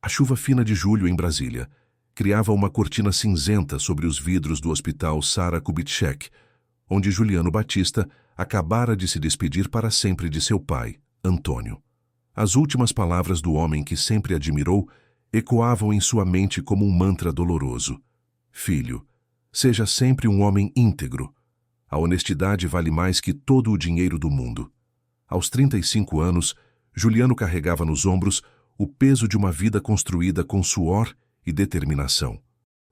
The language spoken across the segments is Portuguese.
A chuva fina de julho em Brasília criava uma cortina cinzenta sobre os vidros do hospital Sara Kubitschek, onde Juliano Batista acabara de se despedir para sempre de seu pai, Antônio. As últimas palavras do homem que sempre admirou ecoavam em sua mente como um mantra doloroso. Filho, seja sempre um homem íntegro. A honestidade vale mais que todo o dinheiro do mundo. Aos 35 anos, Juliano carregava nos ombros o peso de uma vida construída com suor e determinação.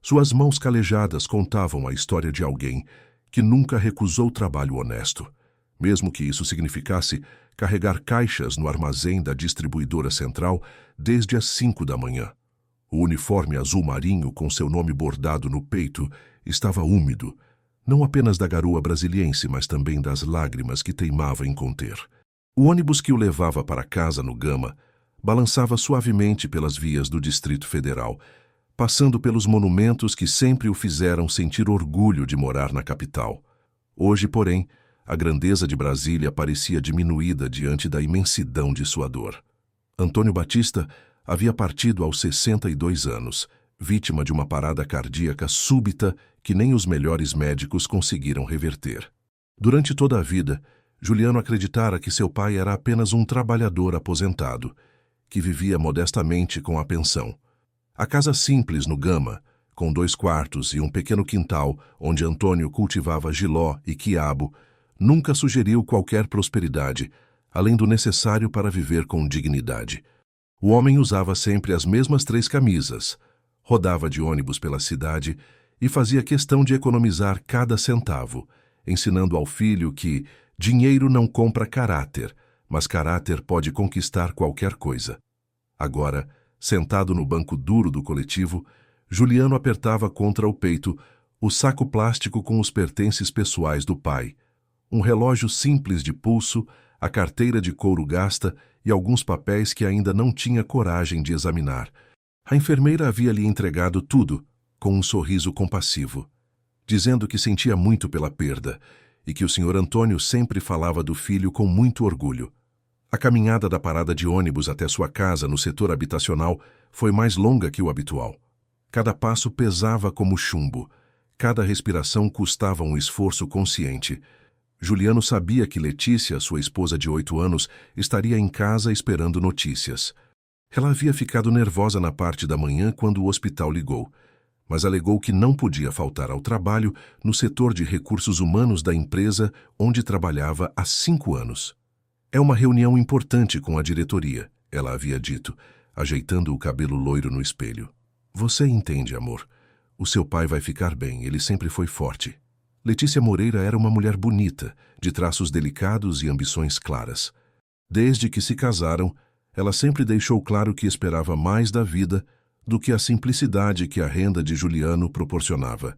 Suas mãos calejadas contavam a história de alguém que nunca recusou trabalho honesto, mesmo que isso significasse carregar caixas no armazém da distribuidora central desde as 5 da manhã. O uniforme azul marinho com seu nome bordado no peito estava úmido, não apenas da garoa brasiliense, mas também das lágrimas que teimava em conter. O ônibus que o levava para casa no Gama balançava suavemente pelas vias do Distrito Federal, passando pelos monumentos que sempre o fizeram sentir orgulho de morar na capital. Hoje, porém, a grandeza de Brasília parecia diminuída diante da imensidão de sua dor. Antônio Batista havia partido aos 62 anos, vítima de uma parada cardíaca súbita que nem os melhores médicos conseguiram reverter. Durante toda a vida, Juliano acreditara que seu pai era apenas um trabalhador aposentado, que vivia modestamente com a pensão. A casa simples no Gama, com 2 quartos e um pequeno quintal onde Antônio cultivava jiló e quiabo, nunca sugeriu qualquer prosperidade, além do necessário para viver com dignidade. O homem usava sempre as mesmas 3 camisas, rodava de ônibus pela cidade e fazia questão de economizar cada centavo, ensinando ao filho que dinheiro não compra caráter, mas caráter pode conquistar qualquer coisa. Agora, sentado no banco duro do coletivo, Juliano apertava contra o peito o saco plástico com os pertences pessoais do pai, um relógio simples de pulso, a carteira de couro gasta e alguns papéis que ainda não tinha coragem de examinar. A enfermeira havia lhe entregado tudo, com um sorriso compassivo, dizendo que sentia muito pela perda e que o Sr. Antônio sempre falava do filho com muito orgulho. A caminhada da parada de ônibus até sua casa no setor habitacional foi mais longa que o habitual. Cada passo pesava como chumbo, cada respiração custava um esforço consciente. Juliano sabia que Letícia, sua esposa de 8 anos, estaria em casa esperando notícias. Ela havia ficado nervosa na parte da manhã quando o hospital ligou, mas alegou que não podia faltar ao trabalho no setor de recursos humanos da empresa onde trabalhava há 5 anos. É uma reunião importante com a diretoria, ela havia dito, ajeitando o cabelo loiro no espelho. Você entende, amor. O seu pai vai ficar bem, ele sempre foi forte. Letícia Moreira era uma mulher bonita, de traços delicados e ambições claras. Desde que se casaram, ela sempre deixou claro que esperava mais da vida do que a simplicidade que a renda de Juliano proporcionava.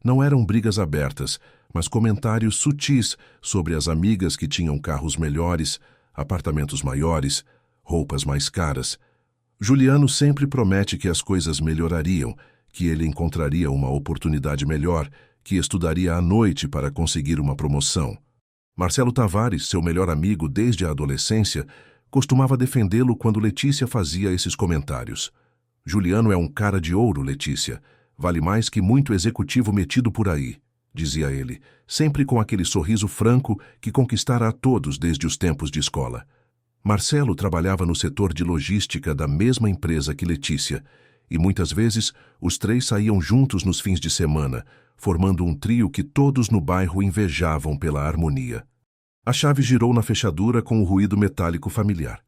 Não eram brigas abertas, mas comentários sutis sobre as amigas que tinham carros melhores, apartamentos maiores, roupas mais caras. Juliano sempre promete que as coisas melhorariam, que ele encontraria uma oportunidade melhor, que estudaria à noite para conseguir uma promoção. Marcelo Tavares, seu melhor amigo desde a adolescência, costumava defendê-lo quando Letícia fazia esses comentários. Juliano é um cara de ouro, Letícia. Vale mais que muito executivo metido por aí, dizia ele, sempre com aquele sorriso franco que conquistara a todos desde os tempos de escola. Marcelo trabalhava no setor de logística da mesma empresa que Letícia, e muitas vezes os 3 saíam juntos nos fins de semana, formando um trio que todos no bairro invejavam pela harmonia. A chave girou na fechadura com o ruído metálico familiar,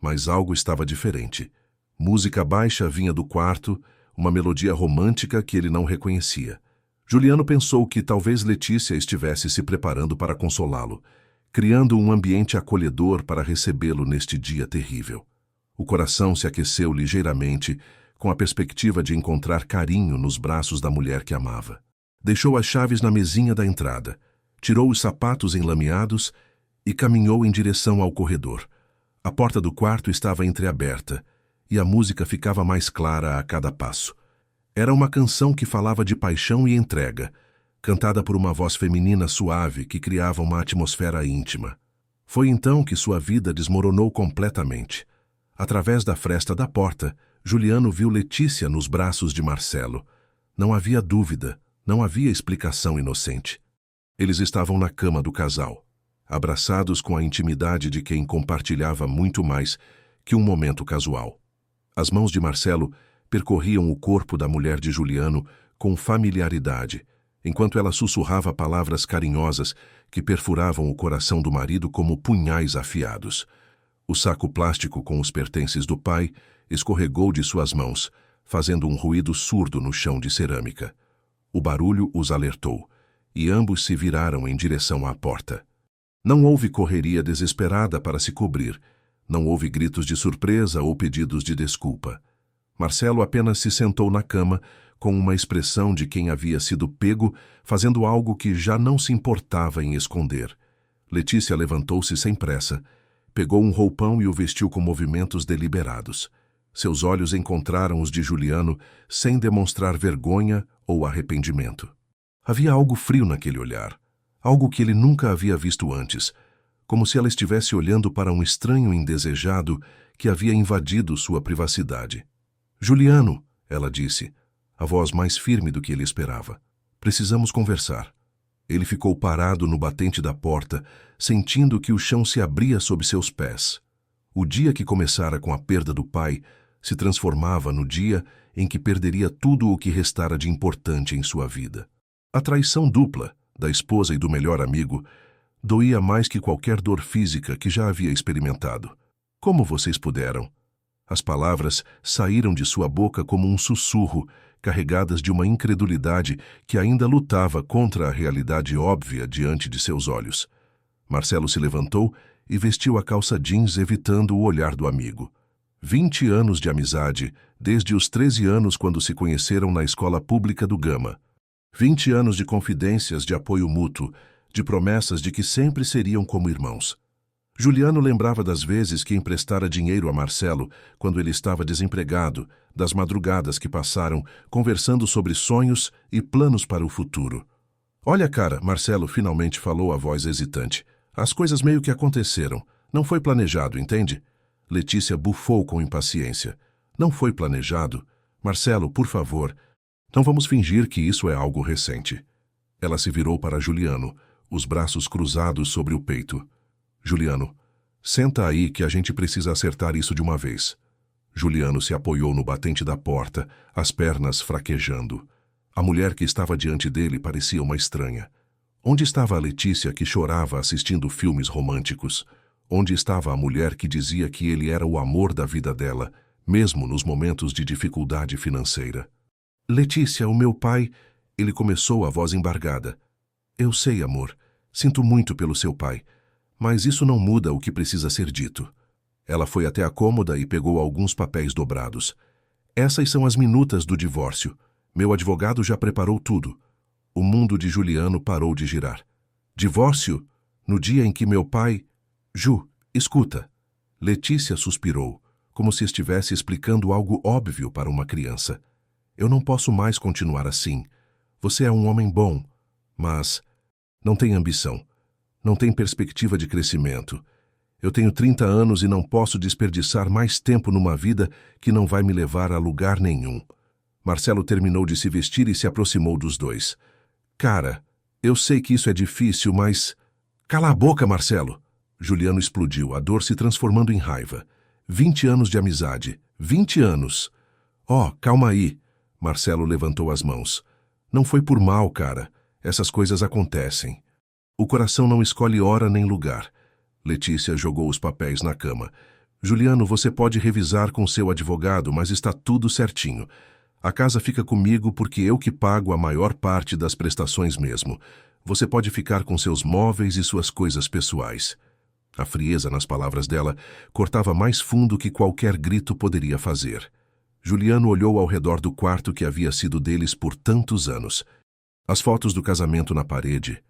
mas algo estava diferente. Música baixa vinha do quarto, uma melodia romântica que ele não reconhecia. Juliano pensou que talvez Letícia estivesse se preparando para consolá-lo, criando um ambiente acolhedor para recebê-lo neste dia terrível. O coração se aqueceu ligeiramente com a perspectiva de encontrar carinho nos braços da mulher que amava. Deixou as chaves na mesinha da entrada, tirou os sapatos enlameados e caminhou em direção ao corredor. A porta do quarto estava entreaberta e a música ficava mais clara a cada passo. Era uma canção que falava de paixão e entrega, cantada por uma voz feminina suave que criava uma atmosfera íntima. Foi então que sua vida desmoronou completamente. Através da fresta da porta, Juliano viu Letícia nos braços de Marcelo. Não havia dúvida, não havia explicação inocente. Eles estavam na cama do casal, abraçados com a intimidade de quem compartilhava muito mais que um momento casual. As mãos de Marcelo percorriam o corpo da mulher de Juliano com familiaridade, enquanto ela sussurrava palavras carinhosas que perfuravam o coração do marido como punhais afiados. O saco plástico com os pertences do pai escorregou de suas mãos, fazendo um ruído surdo no chão de cerâmica. O barulho os alertou, e ambos se viraram em direção à porta. Não houve correria desesperada para se cobrir, não houve gritos de surpresa ou pedidos de desculpa. Marcelo apenas se sentou na cama com uma expressão de quem havia sido pego fazendo algo que já não se importava em esconder. Letícia levantou-se sem pressa, pegou um roupão e o vestiu com movimentos deliberados. Seus olhos encontraram os de Juliano sem demonstrar vergonha ou arrependimento. Havia algo frio naquele olhar, algo que ele nunca havia visto antes, como se ela estivesse olhando para um estranho indesejado que havia invadido sua privacidade. "Juliano", ela disse, a voz mais firme do que ele esperava. "Precisamos conversar." Ele ficou parado no batente da porta, sentindo que o chão se abria sob seus pés. O dia que começara com a perda do pai se transformava no dia em que perderia tudo o que restara de importante em sua vida. A traição dupla, da esposa e do melhor amigo, doía mais que qualquer dor física que já havia experimentado. "Como vocês puderam?" As palavras saíram de sua boca como um sussurro, carregadas de uma incredulidade que ainda lutava contra a realidade óbvia diante de seus olhos. Marcelo se levantou e vestiu a calça jeans, evitando o olhar do amigo. 20 anos de amizade, desde os 13 anos quando se conheceram na escola pública do Gama. 20 anos de confidências, de apoio mútuo, de promessas de que sempre seriam como irmãos. Juliano lembrava das vezes que emprestara dinheiro a Marcelo quando ele estava desempregado, das madrugadas que passaram conversando sobre sonhos e planos para o futuro. "Olha, cara", Marcelo finalmente falou, a voz hesitante. "As coisas meio que aconteceram. Não foi planejado, entende?" Letícia bufou com impaciência. "Não foi planejado? Marcelo, por favor, não vamos fingir que isso é algo recente." Ela se virou para Juliano, os braços cruzados sobre o peito. "Juliano, senta aí que a gente precisa acertar isso de uma vez." Juliano se apoiou no batente da porta, as pernas fraquejando. A mulher que estava diante dele parecia uma estranha. Onde estava a Letícia que chorava assistindo filmes românticos? Onde estava a mulher que dizia que ele era o amor da vida dela, mesmo nos momentos de dificuldade financeira? "Letícia, o meu pai..." Ele começou, a voz embargada. "Eu sei, amor. Sinto muito pelo seu pai. Mas isso não muda o que precisa ser dito." Ela foi até a cômoda e pegou alguns papéis dobrados. "Essas são as minutas do divórcio. Meu advogado já preparou tudo." O mundo de Juliano parou de girar. "Divórcio? No dia em que meu pai..." "Ju, escuta." Letícia suspirou, como se estivesse explicando algo óbvio para uma criança. "Eu não posso mais continuar assim. Você é um homem bom, mas não tem ambição. Não tem perspectiva de crescimento. Eu tenho 30 anos e não posso desperdiçar mais tempo numa vida que não vai me levar a lugar nenhum." Marcelo terminou de se vestir e se aproximou dos dois. "Cara, eu sei que isso é difícil, mas..." "Cala a boca, Marcelo!" Juliano explodiu, a dor se transformando em raiva. 20 anos de amizade. 20 anos. "Oh, calma aí." Marcelo levantou as mãos. "Não foi por mal, cara. Essas coisas acontecem. O coração não escolhe hora nem lugar." Letícia jogou os papéis na cama. "Juliano, você pode revisar com seu advogado, mas está tudo certinho. A casa fica comigo porque eu que pago a maior parte das prestações mesmo. Você pode ficar com seus móveis e suas coisas pessoais." A frieza nas palavras dela cortava mais fundo que qualquer grito poderia fazer. Juliano olhou ao redor do quarto que havia sido deles por tantos anos. As fotos do casamento na parede,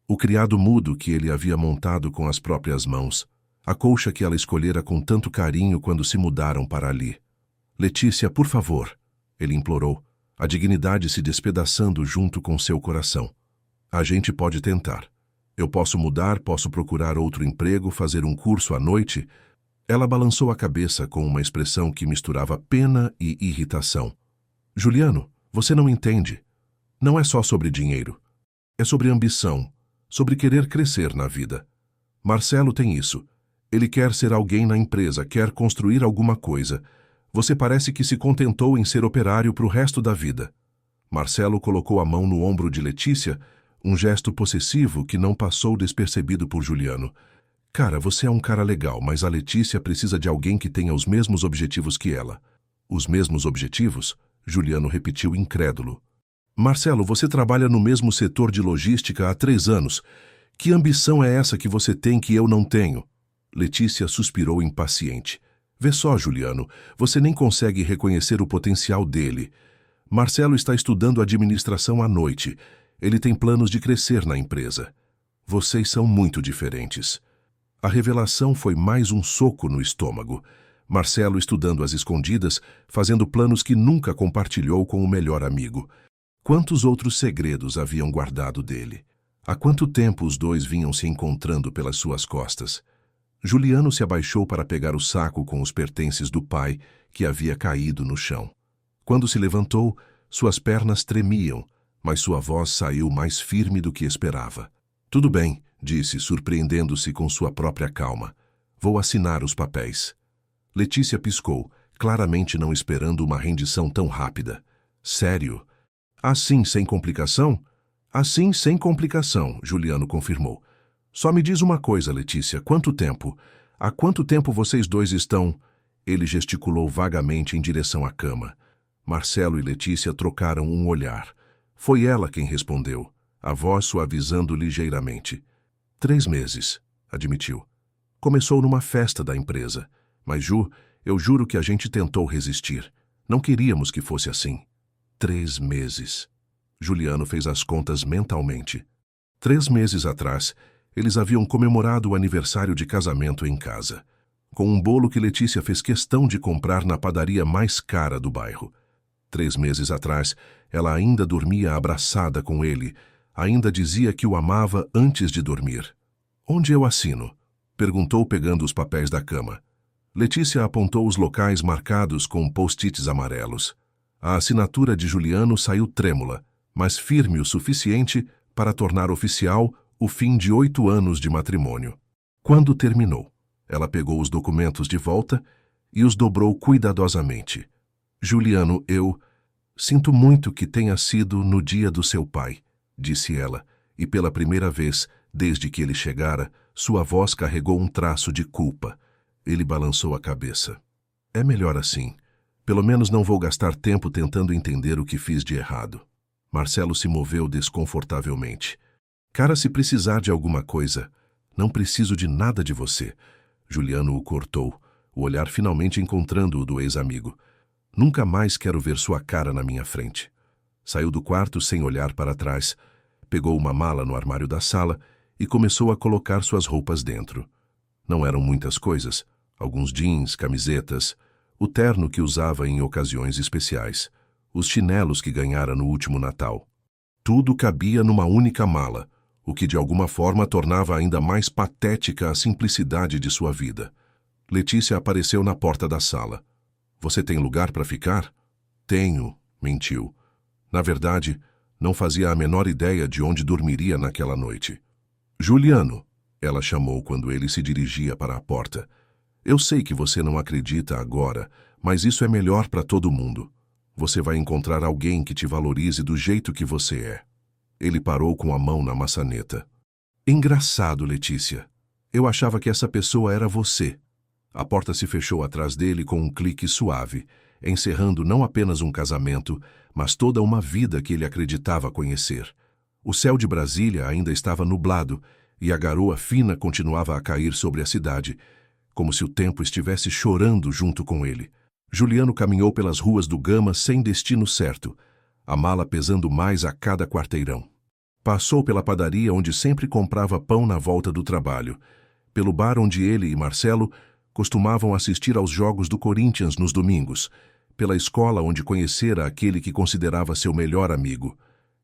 o criado mudo que ele havia montado com as próprias mãos, a colcha que ela escolhera com tanto carinho quando se mudaram para ali. "Letícia, por favor," ele implorou, a dignidade se despedaçando junto com seu coração. "A gente pode tentar. Eu posso mudar, posso procurar outro emprego, fazer um curso à noite." Ela balançou a cabeça com uma expressão que misturava pena e irritação. Juliano, você não entende. Não é só sobre dinheiro. É sobre ambição, sobre querer crescer na vida. Marcelo tem isso. Ele quer ser alguém na empresa, quer construir alguma coisa. Você parece que se contentou em ser operário para o resto da vida. Marcelo colocou a mão no ombro de Letícia, um gesto possessivo que não passou despercebido por Juliano. Cara, você é um cara legal, mas a Letícia precisa de alguém que tenha os mesmos objetivos que ela. Os mesmos objetivos? Juliano repetiu incrédulo. Marcelo, você trabalha no mesmo setor de logística há 3 anos. Que ambição é essa que você tem que eu não tenho? Letícia suspirou impaciente. Vê só, Juliano, você nem consegue reconhecer o potencial dele. Marcelo está estudando administração à noite. Ele tem planos de crescer na empresa. Vocês são muito diferentes. A revelação foi mais um soco no estômago. Marcelo estudando às escondidas, fazendo planos que nunca compartilhou com o melhor amigo. Quantos outros segredos haviam guardado dele? Há quanto tempo os dois vinham se encontrando pelas suas costas? Juliano se abaixou para pegar o saco com os pertences do pai, que havia caído no chão. Quando se levantou, suas pernas tremiam, mas sua voz saiu mais firme do que esperava. Tudo bem, disse, surpreendendo-se com sua própria calma. Vou assinar os papéis. Letícia piscou, claramente não esperando uma rendição tão rápida. Sério? Assim, sem complicação? Assim, sem complicação, Juliano confirmou. Só me diz uma coisa, Letícia, quanto tempo? Há quanto tempo vocês dois estão... Ele gesticulou vagamente em direção à cama. Marcelo e Letícia trocaram um olhar. Foi ela quem respondeu, a voz suavizando ligeiramente. 3 meses, admitiu. Começou numa festa da empresa. Mas, Ju, eu juro que a gente tentou resistir. Não queríamos que fosse assim. 3 meses. Juliano fez as contas mentalmente. 3 meses atrás, eles haviam comemorado o aniversário de casamento em casa, com um bolo que Letícia fez questão de comprar na padaria mais cara do bairro. 3 meses atrás, ela ainda dormia abraçada com ele, ainda dizia que o amava antes de dormir. Onde eu assino? Perguntou pegando os papéis da cama. Letícia apontou os locais marcados com post-its amarelos. A assinatura de Juliano saiu trêmula, mas firme o suficiente para tornar oficial o fim de 8 anos de matrimônio. Quando terminou, ela pegou os documentos de volta e os dobrou cuidadosamente. Juliano, eu sinto muito que tenha sido no dia do seu pai, disse ela, e pela primeira vez, desde que ele chegara, sua voz carregou um traço de culpa. Ele balançou a cabeça. É melhor assim. Pelo menos não vou gastar tempo tentando entender o que fiz de errado. Marcelo se moveu desconfortavelmente. Cara, se precisar de alguma coisa, não preciso de nada de você. Juliano o cortou, o olhar finalmente encontrando o do ex-amigo. Nunca mais quero ver sua cara na minha frente. Saiu do quarto sem olhar para trás, pegou uma mala no armário da sala e começou a colocar suas roupas dentro. Não eram muitas coisas, alguns jeans, camisetas, o terno que usava em ocasiões especiais, os chinelos que ganhara no último Natal. Tudo cabia numa única mala, o que de alguma forma tornava ainda mais patética a simplicidade de sua vida. Letícia apareceu na porta da sala. Você tem lugar para ficar? Tenho, mentiu. Na verdade, não fazia a menor ideia de onde dormiria naquela noite. Juliano, ela chamou quando ele se dirigia para a porta. Eu sei que você não acredita agora, mas isso é melhor para todo mundo. Você vai encontrar alguém que te valorize do jeito que você é. Ele parou com a mão na maçaneta. Engraçado, Letícia. Eu achava que essa pessoa era você. A porta se fechou atrás dele com um clique suave, encerrando não apenas um casamento, mas toda uma vida que ele acreditava conhecer. O céu de Brasília ainda estava nublado e a garoa fina continuava a cair sobre a cidade, como se o tempo estivesse chorando junto com ele. Juliano caminhou pelas ruas do Gama sem destino certo, a mala pesando mais a cada quarteirão. Passou pela padaria onde sempre comprava pão na volta do trabalho, pelo bar onde ele e Marcelo costumavam assistir aos jogos do Corinthians nos domingos, pela escola onde conhecera aquele que considerava seu melhor amigo.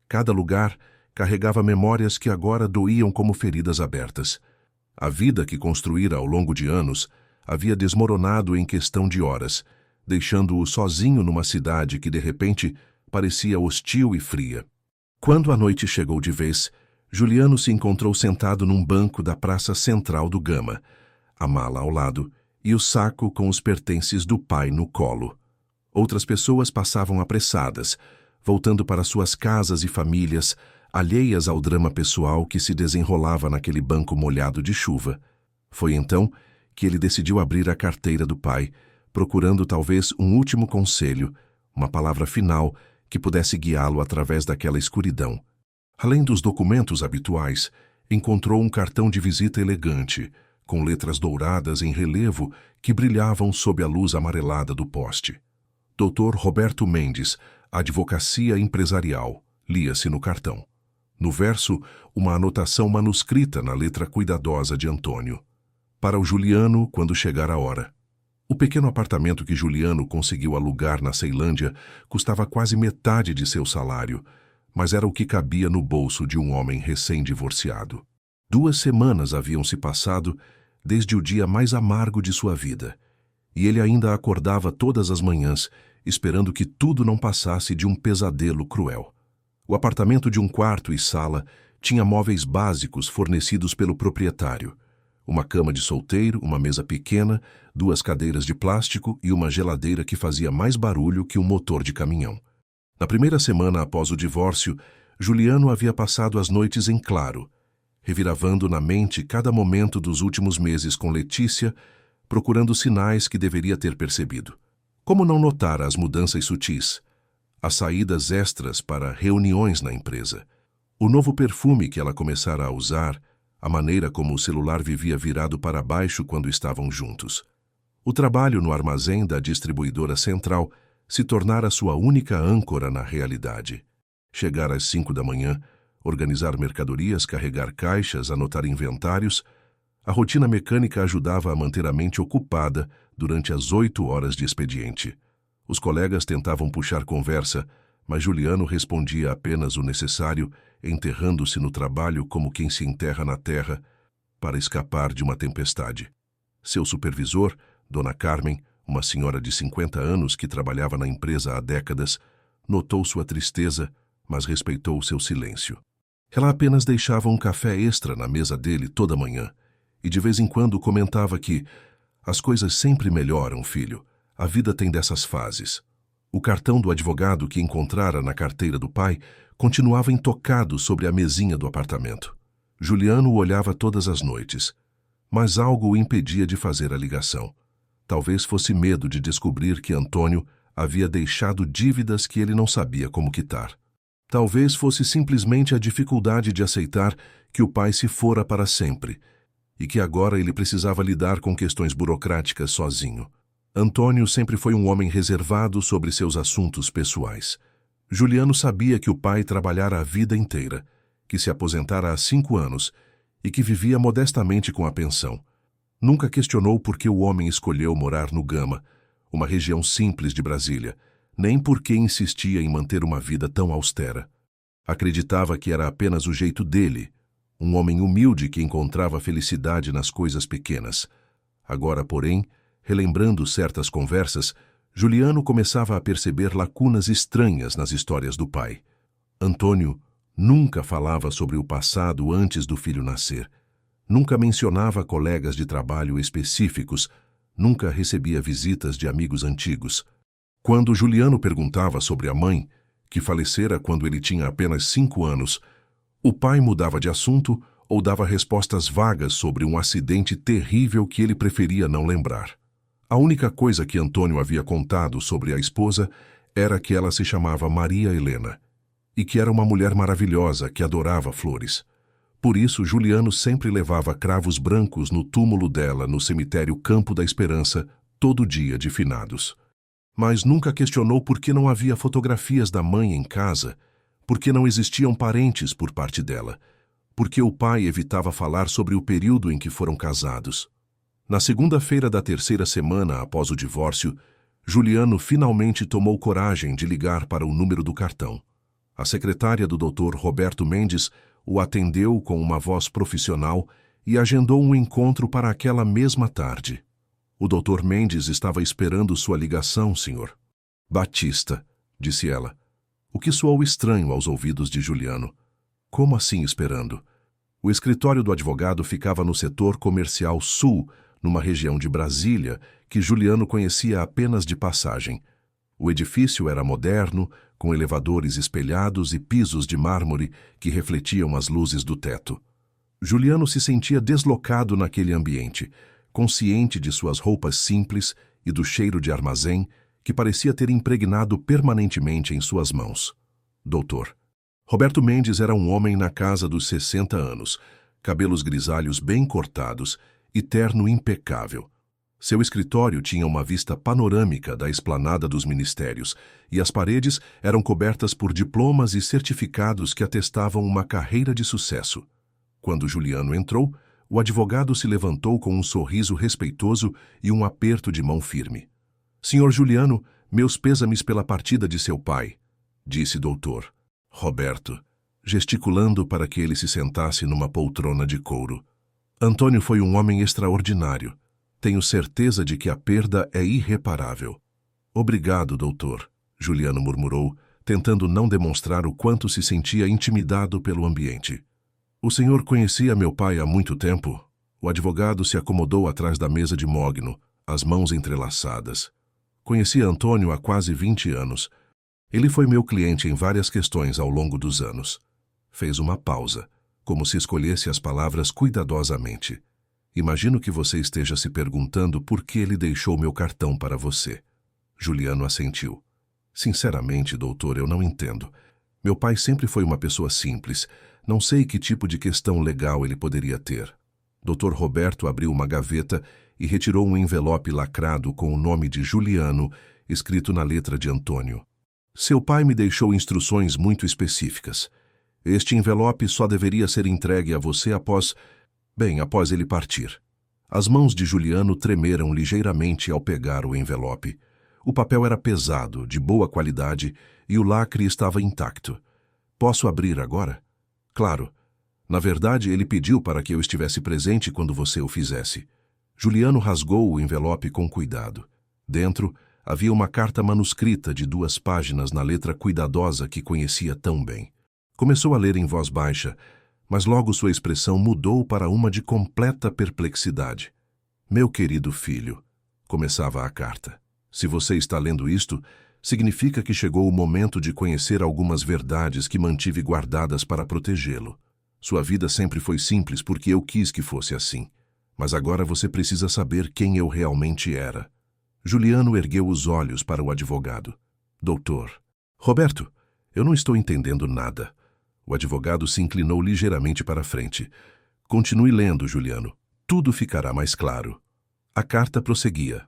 Cada lugar carregava memórias que agora doíam como feridas abertas. A vida que construíra ao longo de anos havia desmoronado em questão de horas, deixando-o sozinho numa cidade que, de repente, parecia hostil e fria. Quando a noite chegou de vez, Juliano se encontrou sentado num banco da praça central do Gama, a mala ao lado e o saco com os pertences do pai no colo. Outras pessoas passavam apressadas, voltando para suas casas e famílias, alheias ao drama pessoal que se desenrolava naquele banco molhado de chuva. Foi então que ele decidiu abrir a carteira do pai, procurando talvez um último conselho, uma palavra final que pudesse guiá-lo através daquela escuridão. Além dos documentos habituais, encontrou um cartão de visita elegante, com letras douradas em relevo que brilhavam sob a luz amarelada do poste. Dr. Roberto Mendes, Advocacia Empresarial, lia-se no cartão. No verso, uma anotação manuscrita na letra cuidadosa de Antônio. Para o Juliano, quando chegar a hora. O pequeno apartamento que Juliano conseguiu alugar na Ceilândia custava quase metade de seu salário, mas era o que cabia no bolso de um homem recém-divorciado. 2 semanas haviam se passado desde o dia mais amargo de sua vida, e ele ainda acordava todas as manhãs, esperando que tudo não passasse de um pesadelo cruel. O apartamento de 1 quarto e sala tinha móveis básicos fornecidos pelo proprietário. Uma cama de solteiro, uma mesa pequena, 2 cadeiras de plástico e uma geladeira que fazia mais barulho que um motor de caminhão. Na primeira semana após o divórcio, Juliano havia passado as noites em claro, reviravando na mente cada momento dos últimos meses com Letícia, procurando sinais que deveria ter percebido. Como não notar as mudanças sutis, as saídas extras para reuniões na empresa, o novo perfume que ela começara a usar, a maneira como o celular vivia virado para baixo quando estavam juntos. O trabalho no armazém da distribuidora central se tornara sua única âncora na realidade. Chegar às 5 da manhã, organizar mercadorias, carregar caixas, anotar inventários, a rotina mecânica ajudava a manter a mente ocupada durante as 8 horas de expediente. Os colegas tentavam puxar conversa, mas Juliano respondia apenas o necessário, enterrando-se no trabalho como quem se enterra na terra para escapar de uma tempestade. Seu supervisor, Dona Carmen, uma senhora de 50 anos que trabalhava na empresa há décadas, notou sua tristeza, mas respeitou seu silêncio. Ela apenas deixava um café extra na mesa dele toda manhã, e de vez em quando comentava que as coisas sempre melhoram, filho, a vida tem dessas fases. O cartão do advogado que encontrara na carteira do pai continuava intocado sobre a mesinha do apartamento. Juliano o olhava todas as noites, mas algo o impedia de fazer a ligação. Talvez fosse medo de descobrir que Antônio havia deixado dívidas que ele não sabia como quitar. Talvez fosse simplesmente a dificuldade de aceitar que o pai se fora para sempre e que agora ele precisava lidar com questões burocráticas sozinho. Antônio sempre foi um homem reservado sobre seus assuntos pessoais. Juliano sabia que o pai trabalhara a vida inteira, que se aposentara há 5 anos e que vivia modestamente com a pensão. Nunca questionou por que o homem escolheu morar no Gama, uma região simples de Brasília, nem por que insistia em manter uma vida tão austera. Acreditava que era apenas o jeito dele, um homem humilde que encontrava felicidade nas coisas pequenas. Agora, porém, relembrando certas conversas, Juliano começava a perceber lacunas estranhas nas histórias do pai. Antônio nunca falava sobre o passado antes do filho nascer. Nunca mencionava colegas de trabalho específicos, nunca recebia visitas de amigos antigos. Quando Juliano perguntava sobre a mãe, que falecera quando ele tinha apenas 5 anos, o pai mudava de assunto ou dava respostas vagas sobre um acidente terrível que ele preferia não lembrar. A única coisa que Antônio havia contado sobre a esposa era que ela se chamava Maria Helena e que era uma mulher maravilhosa que adorava flores. Por isso, Juliano sempre levava cravos brancos no túmulo dela no cemitério Campo da Esperança, todo dia de finados. Mas nunca questionou por que não havia fotografias da mãe em casa, por que não existiam parentes por parte dela, por que o pai evitava falar sobre o período em que foram casados. Na segunda-feira da 3ª semana após o divórcio, Juliano finalmente tomou coragem de ligar para o número do cartão. A secretária do Dr. Roberto Mendes o atendeu com uma voz profissional e agendou um encontro para aquela mesma tarde. O Dr. Mendes estava esperando sua ligação, senhor. Batista, disse ela, o que soou estranho aos ouvidos de Juliano. Como assim esperando? O escritório do advogado ficava no setor comercial sul, numa região de Brasília, que Juliano conhecia apenas de passagem. O edifício era moderno, com elevadores espelhados e pisos de mármore que refletiam as luzes do teto. Juliano se sentia deslocado naquele ambiente, consciente de suas roupas simples e do cheiro de armazém que parecia ter impregnado permanentemente em suas mãos. Doutor. Roberto Mendes era um homem na casa dos 60 anos, cabelos grisalhos bem cortados e terno impecável. Seu escritório tinha uma vista panorâmica da esplanada dos ministérios e as paredes eram cobertas por diplomas e certificados que atestavam uma carreira de sucesso. Quando Juliano entrou, o advogado se levantou com um sorriso respeitoso e um aperto de mão firme. Senhor Juliano, meus pêsames pela partida de seu pai, disse doutor Roberto, gesticulando para que ele se sentasse numa poltrona de couro. Antônio foi um homem extraordinário. Tenho certeza de que a perda é irreparável. Obrigado, doutor, Juliano murmurou, tentando não demonstrar o quanto se sentia intimidado pelo ambiente. O senhor conhecia meu pai há muito tempo? O advogado se acomodou atrás da mesa de mogno, as mãos entrelaçadas. Conhecia Antônio há quase 20 anos. Ele foi meu cliente em várias questões ao longo dos anos. Fez uma pausa, como se escolhesse as palavras cuidadosamente. Imagino que você esteja se perguntando por que ele deixou meu cartão para você. Juliano assentiu. Sinceramente, doutor, eu não entendo. Meu pai sempre foi uma pessoa simples. Não sei que tipo de questão legal ele poderia ter. Dr. Roberto abriu uma gaveta e retirou um envelope lacrado com o nome de Juliano, escrito na letra de Antônio. Seu pai me deixou instruções muito específicas. Este envelope só deveria ser entregue a você após ele partir. As mãos de Juliano tremeram ligeiramente ao pegar o envelope. O papel era pesado, de boa qualidade, e o lacre estava intacto. Posso abrir agora? Claro. Na verdade, ele pediu para que eu estivesse presente quando você o fizesse. Juliano rasgou o envelope com cuidado. Dentro, havia uma carta manuscrita de 2 páginas na letra cuidadosa que conhecia tão bem. Começou a ler em voz baixa, mas logo sua expressão mudou para uma de completa perplexidade. Meu querido filho, começava a carta. Se você está lendo isto, significa que chegou o momento de conhecer algumas verdades que mantive guardadas para protegê-lo. Sua vida sempre foi simples porque eu quis que fosse assim. Mas agora você precisa saber quem eu realmente era. Juliano ergueu os olhos para o advogado. Doutor. Roberto, eu não estou entendendo nada. O advogado se inclinou ligeiramente para a frente. Continue lendo, Juliano. Tudo ficará mais claro. A carta prosseguia.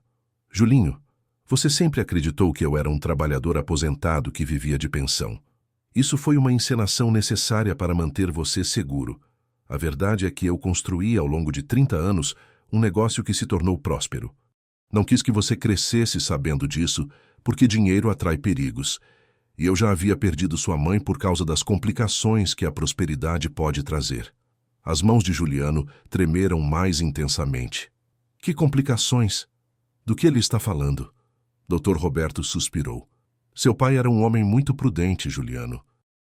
Julinho, você sempre acreditou que eu era um trabalhador aposentado que vivia de pensão. Isso foi uma encenação necessária para manter você seguro. A verdade é que eu construí ao longo de 30 anos um negócio que se tornou próspero. Não quis que você crescesse sabendo disso, porque dinheiro atrai perigos. E eu já havia perdido sua mãe por causa das complicações que a prosperidade pode trazer. As mãos de Juliano tremeram mais intensamente. Que complicações? Do que ele está falando? Dr. Roberto suspirou. Seu pai era um homem muito prudente, Juliano.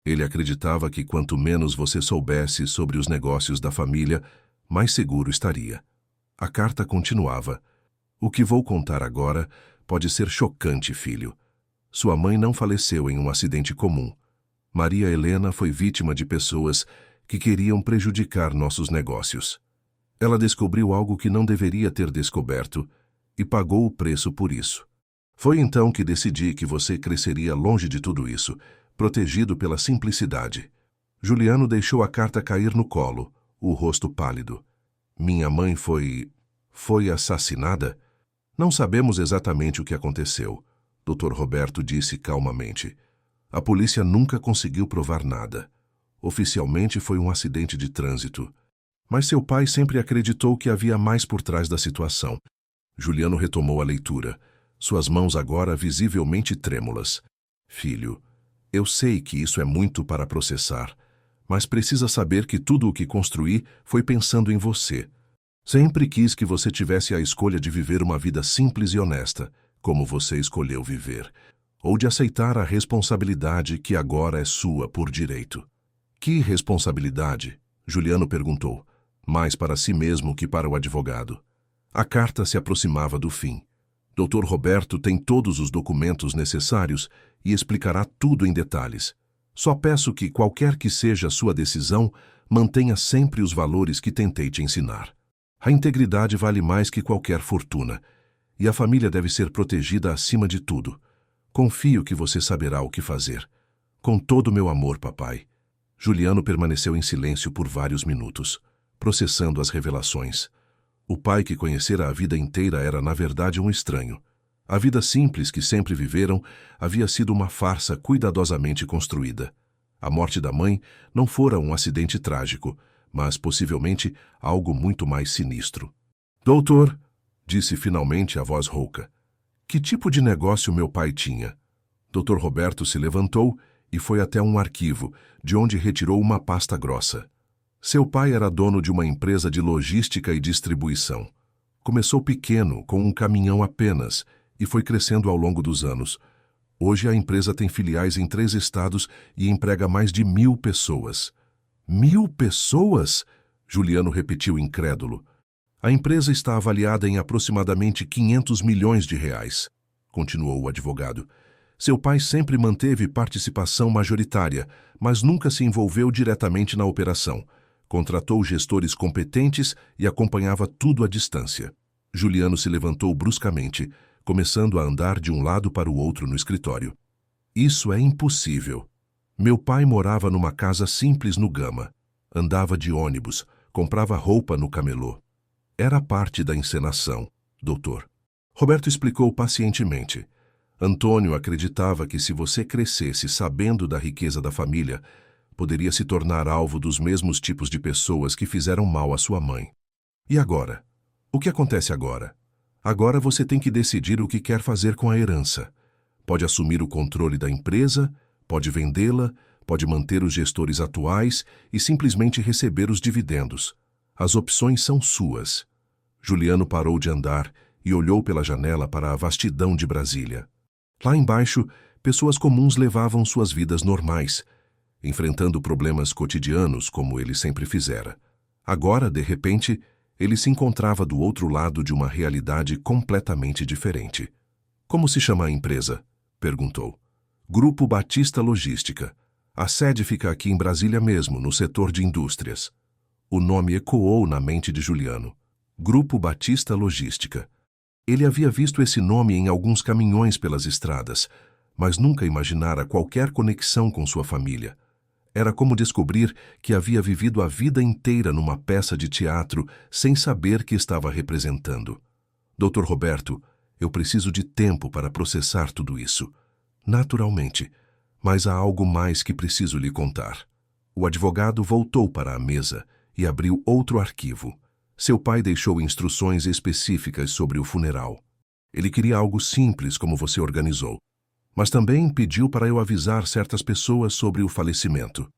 Ele acreditava que quanto menos você soubesse sobre os negócios da família, mais seguro estaria. A carta continuava. O que vou contar agora pode ser chocante, filho. Sua mãe não faleceu em um acidente comum. Maria Helena foi vítima de pessoas que queriam prejudicar nossos negócios. Ela descobriu algo que não deveria ter descoberto e pagou o preço por isso. Foi então que decidi que você cresceria longe de tudo isso, protegido pela simplicidade. Juliano deixou a carta cair no colo, o rosto pálido. Minha mãe foi assassinada? Não sabemos exatamente o que aconteceu, Dr. Roberto disse calmamente. A polícia nunca conseguiu provar nada. Oficialmente foi um acidente de trânsito. Mas seu pai sempre acreditou que havia mais por trás da situação. Juliano retomou a leitura, suas mãos agora visivelmente trêmulas. Filho, eu sei que isso é muito para processar, mas precisa saber que tudo o que construí foi pensando em você. Sempre quis que você tivesse a escolha de viver uma vida simples e honesta, como você escolheu viver, ou de aceitar a responsabilidade que agora é sua por direito. Que responsabilidade? Juliano perguntou, mais para si mesmo que para o advogado. A carta se aproximava do fim. Dr. Roberto tem todos os documentos necessários e explicará tudo em detalhes. Só peço que, qualquer que seja a sua decisão, mantenha sempre os valores que tentei te ensinar. A integridade vale mais que qualquer fortuna, e a família deve ser protegida acima de tudo. Confio que você saberá o que fazer. Com todo o meu amor, papai. Juliano permaneceu em silêncio por vários minutos, processando as revelações. O pai que conhecera a vida inteira era, na verdade, um estranho. A vida simples que sempre viveram havia sido uma farsa cuidadosamente construída. A morte da mãe não fora um acidente trágico, mas possivelmente algo muito mais sinistro. Doutor, disse finalmente a voz rouca, que tipo de negócio meu pai tinha? Dr. Roberto se levantou e foi até um arquivo, de onde retirou uma pasta grossa. Seu pai era dono de uma empresa de logística e distribuição. Começou pequeno, com um caminhão apenas, e foi crescendo ao longo dos anos. Hoje a empresa tem filiais em 3 estados e emprega mais de 1.000 pessoas. 1.000 pessoas? Juliano repetiu incrédulo. A empresa está avaliada em aproximadamente 500 milhões de reais, continuou o advogado. Seu pai sempre manteve participação majoritária, mas nunca se envolveu diretamente na operação. Contratou gestores competentes e acompanhava tudo à distância. Juliano se levantou bruscamente, começando a andar de um lado para o outro no escritório. Isso é impossível. Meu pai morava numa casa simples no Gama. Andava de ônibus, comprava roupa no camelô. Era parte da encenação, doutor. Roberto explicou pacientemente. Antônio acreditava que se você crescesse sabendo da riqueza da família, poderia se tornar alvo dos mesmos tipos de pessoas que fizeram mal à sua mãe. E agora? O que acontece agora? Agora você tem que decidir o que quer fazer com a herança. Pode assumir o controle da empresa, pode vendê-la, pode manter os gestores atuais e simplesmente receber os dividendos. As opções são suas. Juliano parou de andar e olhou pela janela para a vastidão de Brasília. Lá embaixo, pessoas comuns levavam suas vidas normais, enfrentando problemas cotidianos como ele sempre fizera. Agora, de repente, ele se encontrava do outro lado de uma realidade completamente diferente. Como se chama a empresa? Perguntou. Grupo Batista Logística. A sede fica aqui em Brasília mesmo, no setor de indústrias. O nome ecoou na mente de Juliano. Grupo Batista Logística. Ele havia visto esse nome em alguns caminhões pelas estradas, mas nunca imaginara qualquer conexão com sua família. Era como descobrir que havia vivido a vida inteira numa peça de teatro sem saber que estava representando. Dr. Roberto, eu preciso de tempo para processar tudo isso. Naturalmente, mas há algo mais que preciso lhe contar. O advogado voltou para a mesa e abriu outro arquivo. Seu pai deixou instruções específicas sobre o funeral. Ele queria algo simples como você organizou, mas também pediu para eu avisar certas pessoas sobre o falecimento.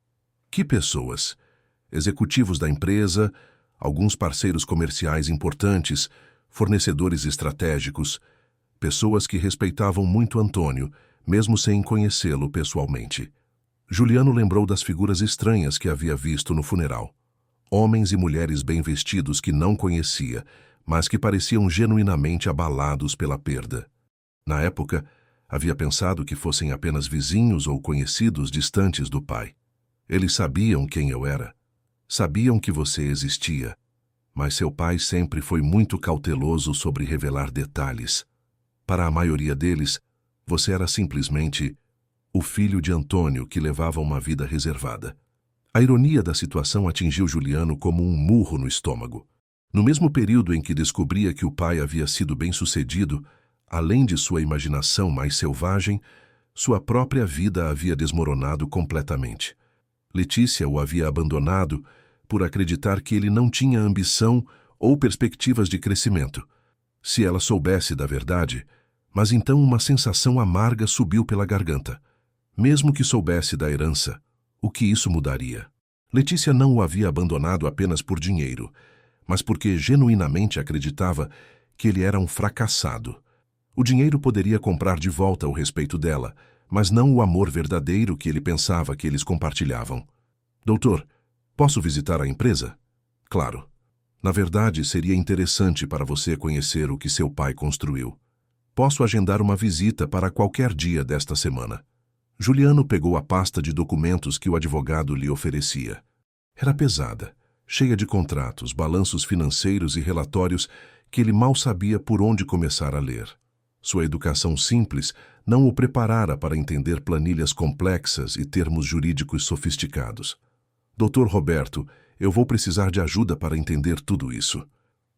Que pessoas? Executivos da empresa, alguns parceiros comerciais importantes, fornecedores estratégicos, pessoas que respeitavam muito Antônio, mesmo sem conhecê-lo pessoalmente. Juliano lembrou das figuras estranhas que havia visto no funeral. Homens e mulheres bem vestidos que não conhecia, mas que pareciam genuinamente abalados pela perda. Na época, havia pensado que fossem apenas vizinhos ou conhecidos distantes do pai. Eles sabiam quem eu era. Sabiam que você existia. Mas seu pai sempre foi muito cauteloso sobre revelar detalhes. Para a maioria deles, você era simplesmente o filho de Antônio que levava uma vida reservada. A ironia da situação atingiu Juliano como um murro no estômago. No mesmo período em que descobria que o pai havia sido bem-sucedido, além de sua imaginação mais selvagem, sua própria vida havia desmoronado completamente. Letícia o havia abandonado por acreditar que ele não tinha ambição ou perspectivas de crescimento. Se ela soubesse da verdade, mas então uma sensação amarga subiu pela garganta. Mesmo que soubesse da herança, o que isso mudaria? Letícia não o havia abandonado apenas por dinheiro, mas porque genuinamente acreditava que ele era um fracassado. O dinheiro poderia comprar de volta o respeito dela, mas não o amor verdadeiro que ele pensava que eles compartilhavam. Doutor, posso visitar a empresa? Claro. Na verdade, seria interessante para você conhecer o que seu pai construiu. Posso agendar uma visita para qualquer dia desta semana. Juliano pegou a pasta de documentos que o advogado lhe oferecia. Era pesada, cheia de contratos, balanços financeiros e relatórios que ele mal sabia por onde começar a ler. Sua educação simples não o preparara para entender planilhas complexas e termos jurídicos sofisticados. Doutor Roberto, eu vou precisar de ajuda para entender tudo isso.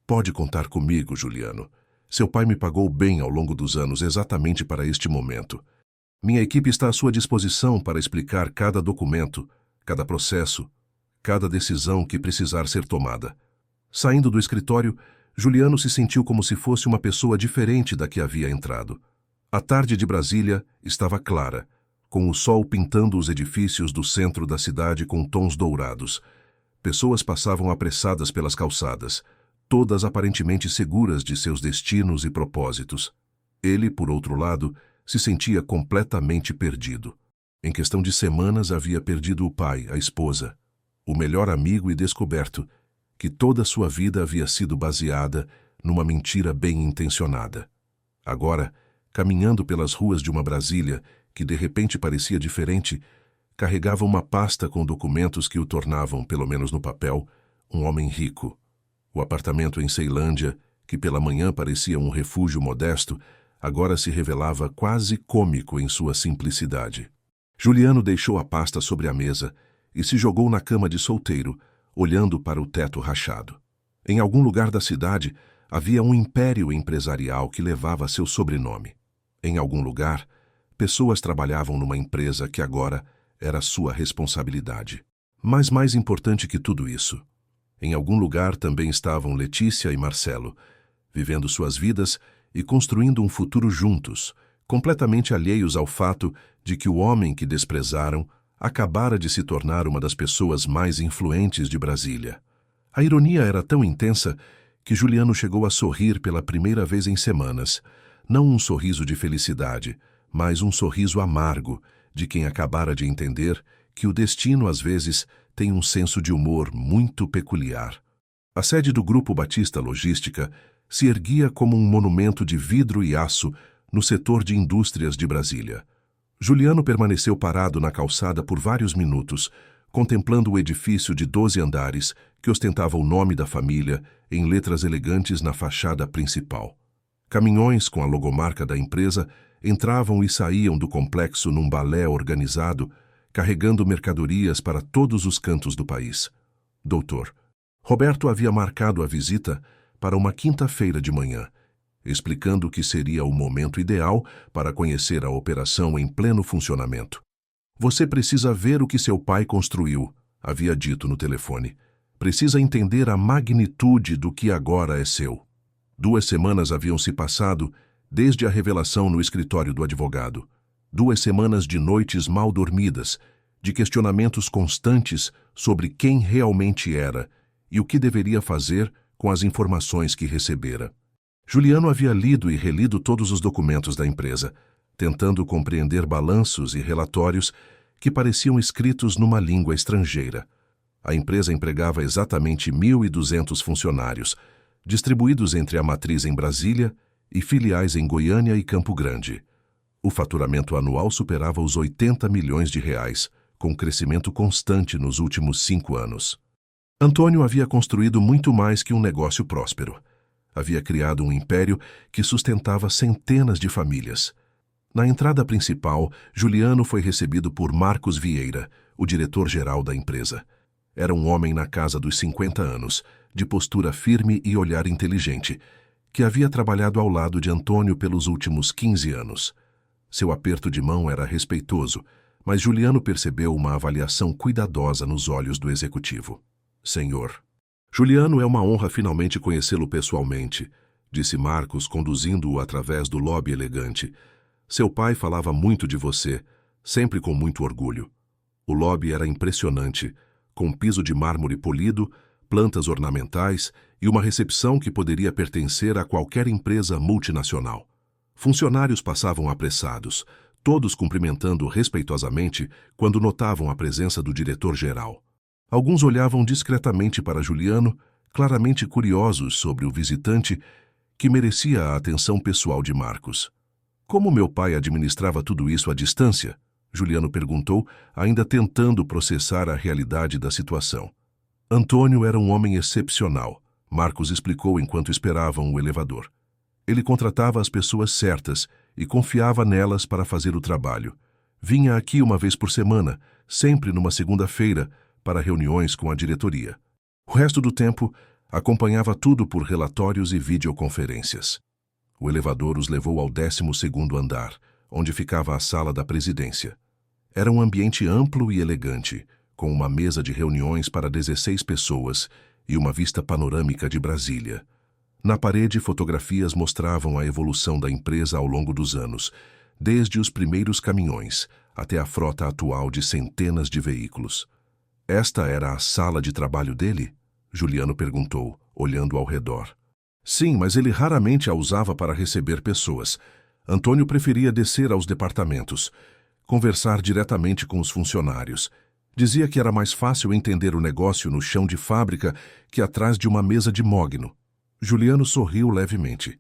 Pode contar comigo, Juliano. Seu pai me pagou bem ao longo dos anos exatamente para este momento. Minha equipe está à sua disposição para explicar cada documento, cada processo, cada decisão que precisar ser tomada. Saindo do escritório, Juliano se sentiu como se fosse uma pessoa diferente da que havia entrado. A tarde de Brasília estava clara, com o sol pintando os edifícios do centro da cidade com tons dourados. Pessoas passavam apressadas pelas calçadas, todas aparentemente seguras de seus destinos e propósitos. Ele, por outro lado, se sentia completamente perdido. Em questão de semanas havia perdido o pai, a esposa, o melhor amigo e descoberto que toda sua vida havia sido baseada numa mentira bem intencionada. Agora, caminhando pelas ruas de uma Brasília que de repente parecia diferente, carregava uma pasta com documentos que o tornavam, pelo menos no papel, um homem rico. O apartamento em Ceilândia, que pela manhã parecia um refúgio modesto, agora se revelava quase cômico em sua simplicidade. Juliano deixou a pasta sobre a mesa e se jogou na cama de solteiro, olhando para o teto rachado. Em algum lugar da cidade havia um império empresarial que levava seu sobrenome. Em algum lugar, pessoas trabalhavam numa empresa que agora era sua responsabilidade. Mas mais importante que tudo isso, em algum lugar também estavam Letícia e Marcelo, vivendo suas vidas e construindo um futuro juntos, completamente alheios ao fato de que o homem que desprezaram acabara de se tornar uma das pessoas mais influentes de Brasília. A ironia era tão intensa que Juliano chegou a sorrir pela primeira vez em semanas, não um sorriso de felicidade, mas um sorriso amargo de quem acabara de entender que o destino às vezes tem um senso de humor muito peculiar. A sede do Grupo Batista Logística se erguia como um monumento de vidro e aço no setor de indústrias de Brasília. Juliano permaneceu parado na calçada por vários minutos, contemplando o edifício de 12 andares que ostentava o nome da família em letras elegantes na fachada principal. Caminhões com a logomarca da empresa entravam e saíam do complexo num balé organizado, carregando mercadorias para todos os cantos do país. Doutor, Roberto havia marcado a visita para uma quinta-feira de manhã, explicando que seria o momento ideal para conhecer a operação em pleno funcionamento. Você precisa ver o que seu pai construiu, havia dito no telefone. Precisa entender a magnitude do que agora é seu. 2 semanas haviam se passado desde a revelação no escritório do advogado. 2 semanas de noites mal dormidas, de questionamentos constantes sobre quem realmente era e o que deveria fazer com as informações que recebera. Juliano havia lido e relido todos os documentos da empresa, tentando compreender balanços e relatórios que pareciam escritos numa língua estrangeira. A empresa empregava exatamente 1.200 funcionários, distribuídos entre a matriz em Brasília e filiais em Goiânia e Campo Grande. O faturamento anual superava os 80 milhões de reais, com crescimento constante nos últimos 5 anos. Antônio havia construído muito mais que um negócio próspero. Havia criado um império que sustentava centenas de famílias. Na entrada principal, Juliano foi recebido por Marcos Vieira, o diretor-geral da empresa. Era um homem na casa dos 50 anos, de postura firme e olhar inteligente, que havia trabalhado ao lado de Antônio pelos últimos 15 anos. Seu aperto de mão era respeitoso, mas Juliano percebeu uma avaliação cuidadosa nos olhos do executivo. Senhor. Juliano, é uma honra finalmente conhecê-lo pessoalmente, disse Marcos, conduzindo-o através do lobby elegante. Seu pai falava muito de você, sempre com muito orgulho. O lobby era impressionante, com piso de mármore polido, plantas ornamentais e uma recepção que poderia pertencer a qualquer empresa multinacional. Funcionários passavam apressados, todos cumprimentando respeitosamente quando notavam a presença do diretor-geral. Alguns olhavam discretamente para Juliano, claramente curiosos sobre o visitante, que merecia a atenção pessoal de Marcos. Como meu pai administrava tudo isso à distância? Juliano perguntou, ainda tentando processar a realidade da situação. Antônio era um homem excepcional, Marcos explicou enquanto esperavam o elevador. Ele contratava as pessoas certas e confiava nelas para fazer o trabalho. Vinha aqui uma vez por semana, sempre numa segunda-feira, para reuniões com a diretoria. O resto do tempo, acompanhava tudo por relatórios e videoconferências. O elevador os levou ao 12º andar, onde ficava a sala da presidência. Era um ambiente amplo e elegante, com uma mesa de reuniões para 16 pessoas e uma vista panorâmica de Brasília. Na parede, fotografias mostravam a evolução da empresa ao longo dos anos, desde os primeiros caminhões até a frota atual de centenas de veículos. Esta era a sala de trabalho dele? Juliano perguntou, olhando ao redor. Sim, mas ele raramente a usava para receber pessoas. Antônio preferia descer aos departamentos, conversar diretamente com os funcionários. Dizia que era mais fácil entender o negócio no chão de fábrica que atrás de uma mesa de mogno. Juliano sorriu levemente.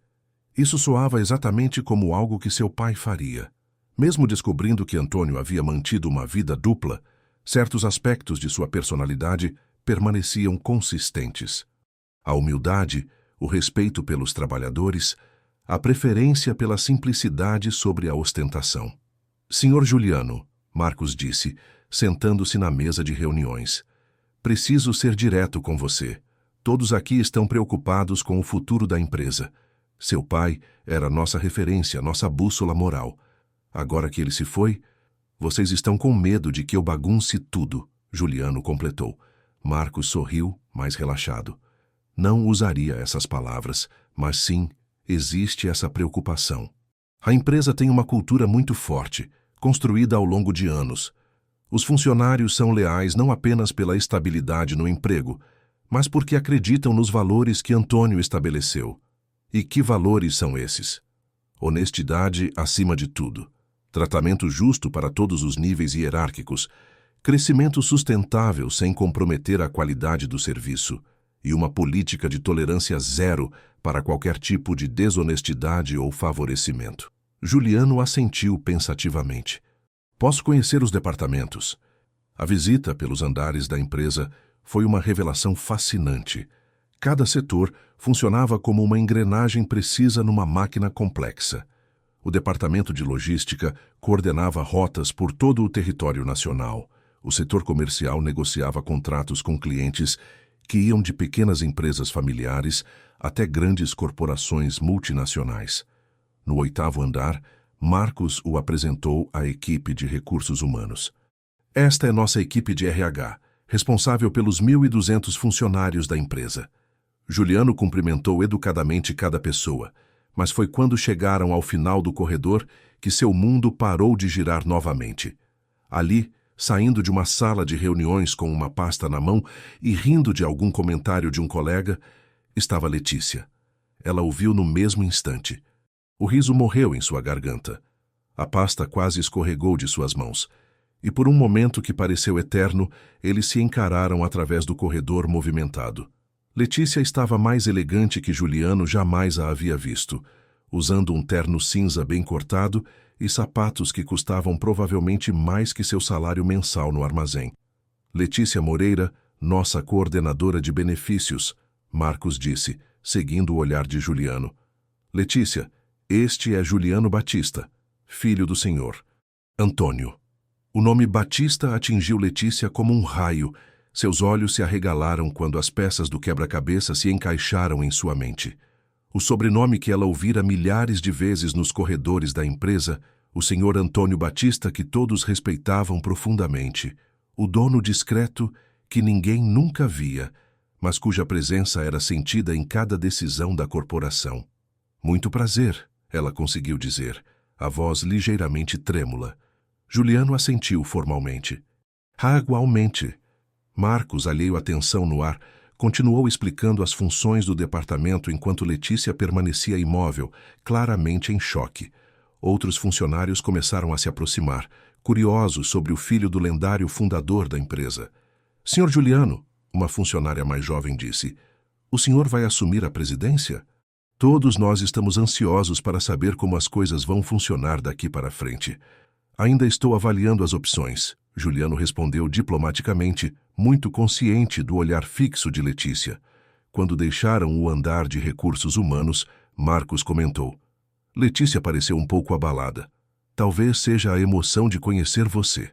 Isso soava exatamente como algo que seu pai faria. Mesmo descobrindo que Antônio havia mantido uma vida dupla, certos aspectos de sua personalidade permaneciam consistentes. A humildade, o respeito pelos trabalhadores, a preferência pela simplicidade sobre a ostentação. Senhor Juliano, Marcos disse, sentando-se na mesa de reuniões. Preciso ser direto com você. Todos aqui estão preocupados com o futuro da empresa. Seu pai era nossa referência, nossa bússola moral. Agora que ele se foi, vocês estão com medo de que eu bagunce tudo, Juliano completou. Marcos sorriu, mais relaxado. Não usaria essas palavras, mas sim, existe essa preocupação. A empresa tem uma cultura muito forte, construída ao longo de anos. Os funcionários são leais não apenas pela estabilidade no emprego, mas porque acreditam nos valores que Antônio estabeleceu. E que valores são esses? Honestidade acima de tudo, tratamento justo para todos os níveis hierárquicos, crescimento sustentável sem comprometer a qualidade do serviço e uma política de tolerância zero para qualquer tipo de desonestidade ou favorecimento. Juliano assentiu pensativamente. Posso conhecer os departamentos. A visita pelos andares da empresa foi uma revelação fascinante. Cada setor funcionava como uma engrenagem precisa numa máquina complexa. O departamento de logística coordenava rotas por todo o território nacional. O setor comercial negociava contratos com clientes que iam de pequenas empresas familiares até grandes corporações multinacionais. No 8º andar, Marcos o apresentou à equipe de recursos humanos. Esta é nossa equipe de RH, responsável pelos 1.200 funcionários da empresa. Juliano cumprimentou educadamente cada pessoa, mas foi quando chegaram ao final do corredor que seu mundo parou de girar novamente. Ali, saindo de uma sala de reuniões com uma pasta na mão e rindo de algum comentário de um colega, estava Letícia. Ela o viu no mesmo instante. O riso morreu em sua garganta. A pasta quase escorregou de suas mãos. E por um momento que pareceu eterno, eles se encararam através do corredor movimentado. Letícia estava mais elegante que Juliano jamais a havia visto, usando um terno cinza bem cortado e sapatos que custavam provavelmente mais que seu salário mensal no armazém. Letícia Moreira, nossa coordenadora de benefícios, Marcos disse, seguindo o olhar de Juliano. Letícia, este é Juliano Batista, filho do senhor. Antônio. O nome Batista atingiu Letícia como um raio. Seus olhos se arregalaram quando as peças do quebra-cabeça se encaixaram em sua mente. O sobrenome que ela ouvira milhares de vezes nos corredores da empresa, o senhor Antônio Batista, que todos respeitavam profundamente, o dono discreto que ninguém nunca via, mas cuja presença era sentida em cada decisão da corporação. Muito prazer, ela conseguiu dizer, a voz ligeiramente trêmula. Juliano assentiu formalmente. Igualmente. Marcos, alheio à tensão no ar, Continuou explicando as funções do departamento enquanto Letícia permanecia imóvel, claramente em choque. Outros funcionários começaram a se aproximar, curiosos sobre o filho do lendário fundador da empresa. Senhor Juliano, uma funcionária mais jovem disse, o senhor vai assumir a presidência? Todos nós estamos ansiosos para saber como as coisas vão funcionar daqui para frente. Ainda estou avaliando as opções, Juliano respondeu diplomaticamente, muito consciente do olhar fixo de Letícia. Quando deixaram o andar de recursos humanos, Marcos comentou. Letícia pareceu um pouco abalada. Talvez seja a emoção de conhecer você.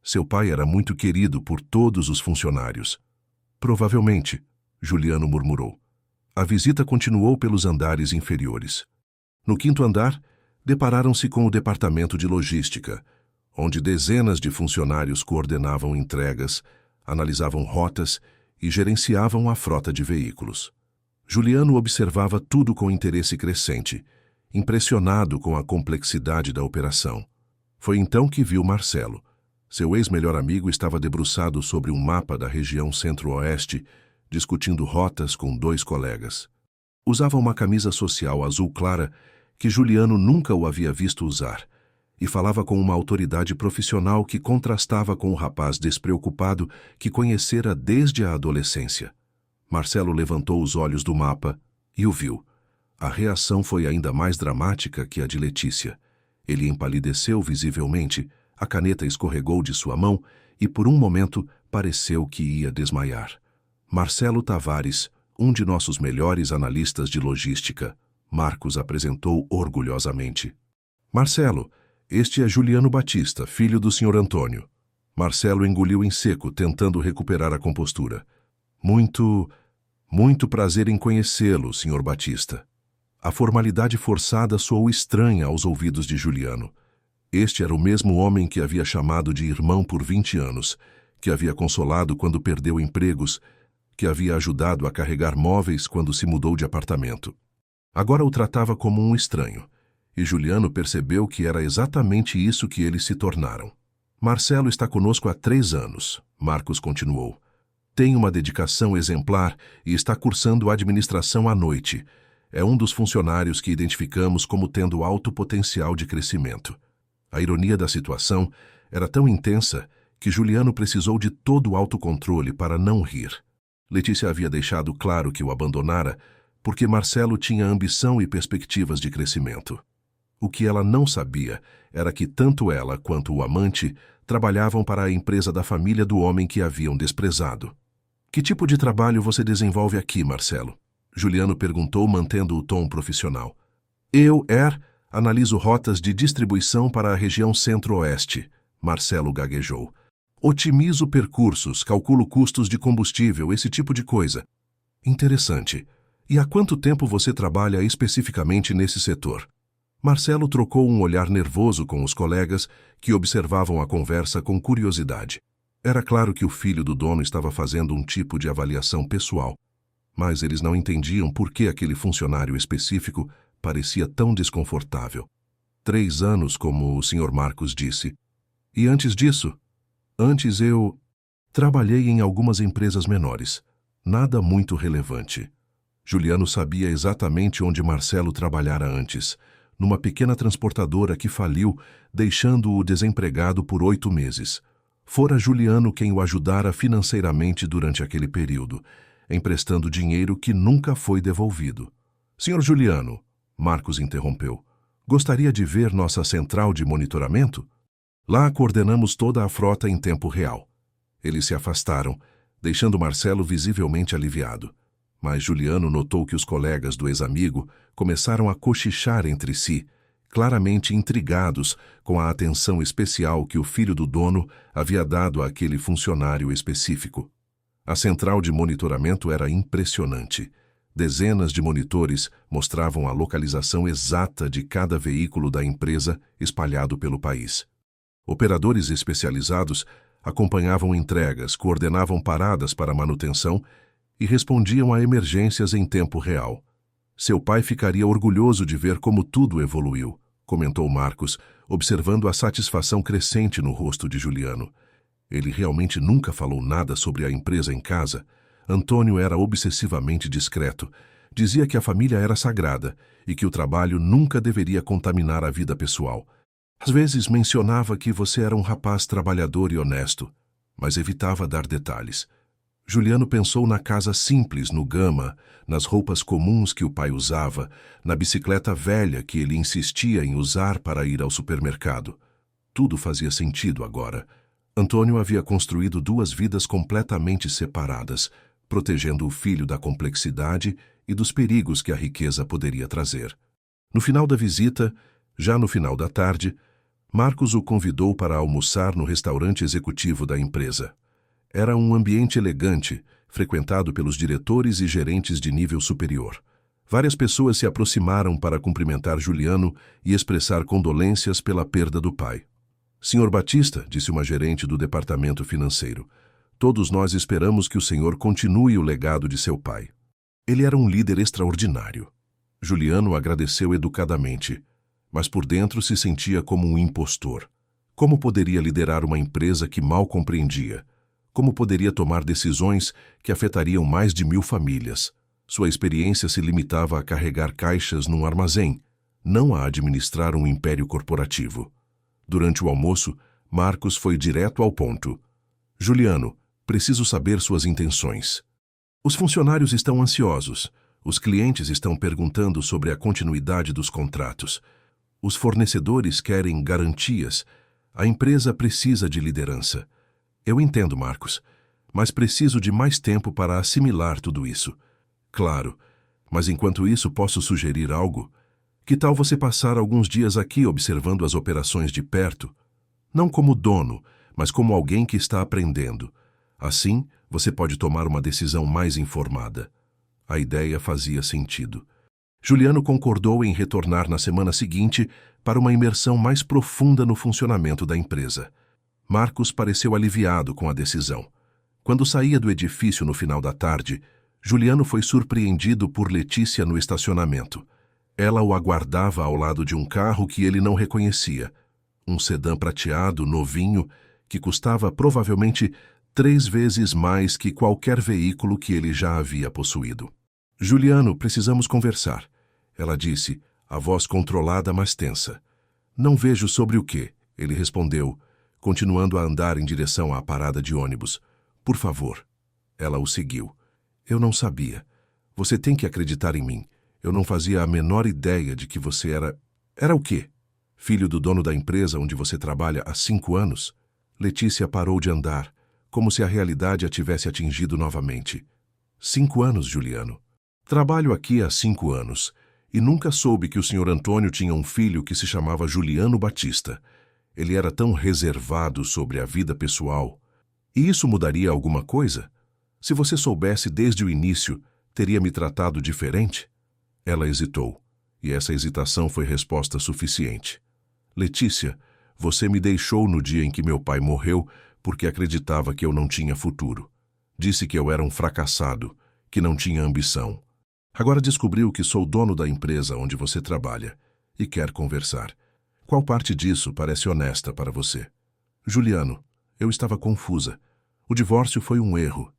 Seu pai era muito querido por todos os funcionários. Provavelmente, Juliano murmurou. A visita continuou pelos andares inferiores. No quinto andar, depararam-se com o departamento de logística, onde dezenas de funcionários coordenavam entregas, analisavam rotas e gerenciavam a frota de veículos. Juliano observava tudo com interesse crescente, impressionado com a complexidade da operação. Foi então que viu Marcelo. Seu ex-melhor amigo estava debruçado sobre um mapa da região centro-oeste, discutindo rotas com 2 colegas. Usava uma camisa social azul clara que Juliano nunca o havia visto usar, e falava com uma autoridade profissional que contrastava com o rapaz despreocupado que conhecera desde a adolescência. Marcelo levantou os olhos do mapa e o viu. A reação foi ainda mais dramática que a de Letícia. Ele empalideceu visivelmente, a caneta escorregou de sua mão e por um momento pareceu que ia desmaiar. Marcelo Tavares, um de nossos melhores analistas de logística, Marcos apresentou orgulhosamente. Marcelo, este é Juliano Batista, filho do Sr. Antônio. Marcelo engoliu em seco, tentando recuperar a compostura. Muito prazer em conhecê-lo, Sr. Batista. A formalidade forçada soou estranha aos ouvidos de Juliano. Este era o mesmo homem que havia chamado de irmão por 20 anos, que havia consolado quando perdeu empregos, que havia ajudado a carregar móveis quando se mudou de apartamento. Agora o tratava como um estranho, e Juliano percebeu que era exatamente isso que eles se tornaram. Marcelo está conosco há 3 anos, Marcos continuou. Tem uma dedicação exemplar e está cursando administração à noite. É um dos funcionários que identificamos como tendo alto potencial de crescimento. A ironia da situação era tão intensa que Juliano precisou de todo o autocontrole para não rir. Letícia havia deixado claro que o abandonara porque Marcelo tinha ambição e perspectivas de crescimento. O que ela não sabia era que tanto ela quanto o amante trabalhavam para a empresa da família do homem que haviam desprezado. Que tipo de trabalho você desenvolve aqui, Marcelo? Juliano perguntou, mantendo o tom profissional. Eu analiso rotas de distribuição para a região centro-oeste, Marcelo gaguejou. Otimizo percursos, calculo custos de combustível, esse tipo de coisa. Interessante. E há quanto tempo você trabalha especificamente nesse setor? Marcelo trocou um olhar nervoso com os colegas que observavam a conversa com curiosidade. Era claro que o filho do dono estava fazendo um tipo de avaliação pessoal, mas eles não entendiam por que aquele funcionário específico parecia tão desconfortável. 3 anos, como o Sr. Marcos disse. E antes disso? Antes eu trabalhei em algumas empresas menores. Nada muito relevante. Juliano sabia exatamente onde Marcelo trabalhara antes, numa pequena transportadora que faliu, deixando-o desempregado por 8 meses. Fora Juliano quem o ajudara financeiramente durante aquele período, emprestando dinheiro que nunca foi devolvido. Senhor Juliano, Marcos interrompeu, gostaria de ver nossa central de monitoramento? Lá coordenamos toda a frota em tempo real. Eles se afastaram, deixando Marcelo visivelmente aliviado. Mas Juliano notou que os colegas do ex-amigo começaram a cochichar entre si, claramente intrigados com a atenção especial que o filho do dono havia dado àquele funcionário específico. A central de monitoramento era impressionante. Dezenas de monitores mostravam a localização exata de cada veículo da empresa espalhado pelo país. Operadores especializados acompanhavam entregas, coordenavam paradas para manutenção e respondiam a emergências em tempo real. Seu pai ficaria orgulhoso de ver como tudo evoluiu, comentou Marcos, observando a satisfação crescente no rosto de Juliano. Ele realmente nunca falou nada sobre a empresa em casa, Antônio era obsessivamente discreto. Dizia que a família era sagrada e que o trabalho nunca deveria contaminar a vida pessoal. Às vezes mencionava que você era um rapaz trabalhador e honesto, mas evitava dar detalhes. Juliano pensou na casa simples no Gama, nas roupas comuns que o pai usava, na bicicleta velha que ele insistia em usar para ir ao supermercado. Tudo fazia sentido agora. Antônio havia construído duas vidas completamente separadas, protegendo o filho da complexidade e dos perigos que a riqueza poderia trazer. No final da visita, já no final da tarde, Marcos o convidou para almoçar no restaurante executivo da empresa. Era um ambiente elegante, frequentado pelos diretores e gerentes de nível superior. Várias pessoas se aproximaram para cumprimentar Juliano e expressar condolências pela perda do pai. Senhor Batista, disse uma gerente do departamento financeiro, todos nós esperamos que o senhor continue o legado de seu pai. Ele era um líder extraordinário. Juliano agradeceu educadamente, mas por dentro se sentia como um impostor. Como poderia liderar uma empresa que mal compreendia? Como poderia tomar decisões que afetariam mais de 1000 famílias? Sua experiência se limitava a carregar caixas num armazém, não a administrar um império corporativo. Durante o almoço, Marcos foi direto ao ponto. Juliano, preciso saber suas intenções. Os funcionários estão ansiosos. Os clientes estão perguntando sobre a continuidade dos contratos. Os fornecedores querem garantias. A empresa precisa de liderança. Eu entendo, Marcos, mas preciso de mais tempo para assimilar tudo isso. Claro, mas enquanto isso posso sugerir algo. Que tal você passar alguns dias aqui observando as operações de perto? Não como dono, mas como alguém que está aprendendo. Assim, você pode tomar uma decisão mais informada. A ideia fazia sentido. Juliano concordou em retornar na semana seguinte para uma imersão mais profunda no funcionamento da empresa. Marcos pareceu aliviado com a decisão. Quando saía do edifício no final da tarde, Juliano foi surpreendido por Letícia no estacionamento. Ela o aguardava ao lado de um carro que ele não reconhecia. Um sedã prateado, novinho, que custava provavelmente 3 vezes mais que qualquer veículo que ele já havia possuído. Juliano, precisamos conversar, ela disse, a voz controlada mas tensa. Não vejo sobre o quê, ele respondeu, continuando a andar em direção à parada de ônibus. Por favor. Ela o seguiu. Eu não sabia. Você tem que acreditar em mim. Eu não fazia a menor ideia de que você era... Era o quê? Filho do dono da empresa onde você trabalha há 5 anos? Letícia parou de andar, como se a realidade a tivesse atingido novamente. 5 anos, Juliano. Trabalho aqui há 5 anos, e nunca soube que o Sr. Antônio tinha um filho que se chamava Juliano Batista. Ele era tão reservado sobre a vida pessoal. E isso mudaria alguma coisa? Se você soubesse desde o início, teria me tratado diferente? Ela hesitou, e essa hesitação foi resposta suficiente. Letícia, você me deixou no dia em que meu pai morreu porque acreditava que eu não tinha futuro. Disse que eu era um fracassado, que não tinha ambição. Agora descobriu que sou dono da empresa onde você trabalha e quer conversar. Qual parte disso parece honesta para você? Juliano, eu estava confusa. O divórcio foi um erro.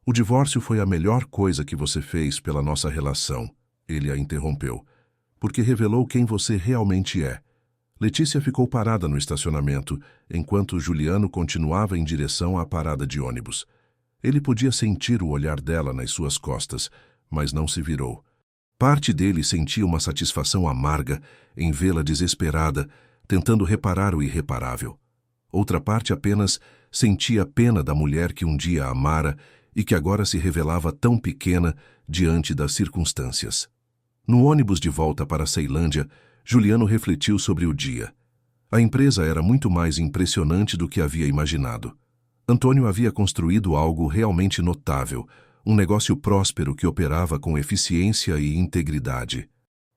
O divórcio foi a melhor coisa que você fez pela nossa relação. Ele a interrompeu. Porque revelou quem você realmente é. Letícia ficou parada no estacionamento, enquanto Juliano continuava em direção à parada de ônibus. Ele podia sentir o olhar dela nas suas costas, mas não se virou. Parte dele sentia uma satisfação amarga em vê-la desesperada, tentando reparar o irreparável. Outra parte apenas sentia pena da mulher que um dia a amara e que agora se revelava tão pequena diante das circunstâncias. No ônibus de volta para Ceilândia, Juliano refletiu sobre o dia. A empresa era muito mais impressionante do que havia imaginado. Antônio havia construído algo realmente notável, um negócio próspero que operava com eficiência e integridade.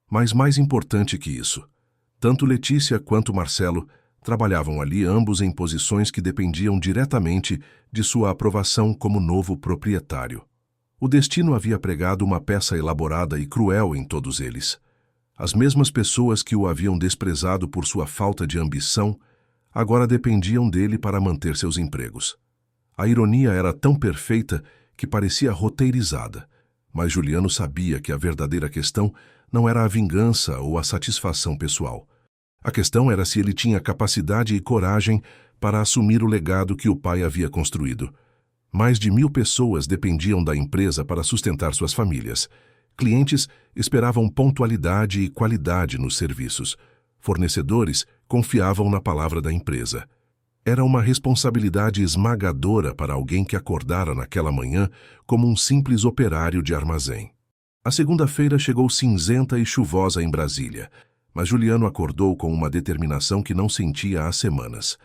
Mas mais importante que isso, tanto Letícia quanto Marcelo trabalhavam ali ambos em posições que dependiam diretamente de sua aprovação como novo proprietário. O destino havia pregado uma peça elaborada e cruel em todos eles. As mesmas pessoas que o haviam desprezado por sua falta de ambição, agora dependiam dele para manter seus empregos. A ironia era tão perfeita que parecia roteirizada, mas Juliano sabia que a verdadeira questão não era a vingança ou a satisfação pessoal. A questão era se ele tinha capacidade e coragem para assumir o legado que o pai havia construído. Mais de 1.000 pessoas dependiam da empresa para sustentar suas famílias. Clientes esperavam pontualidade e qualidade nos serviços. Fornecedores confiavam na palavra da empresa. Era uma responsabilidade esmagadora para alguém que acordara naquela manhã como um simples operário de armazém. A segunda-feira chegou cinzenta e chuvosa em Brasília, mas Juliano acordou com uma determinação que não sentia há semanas.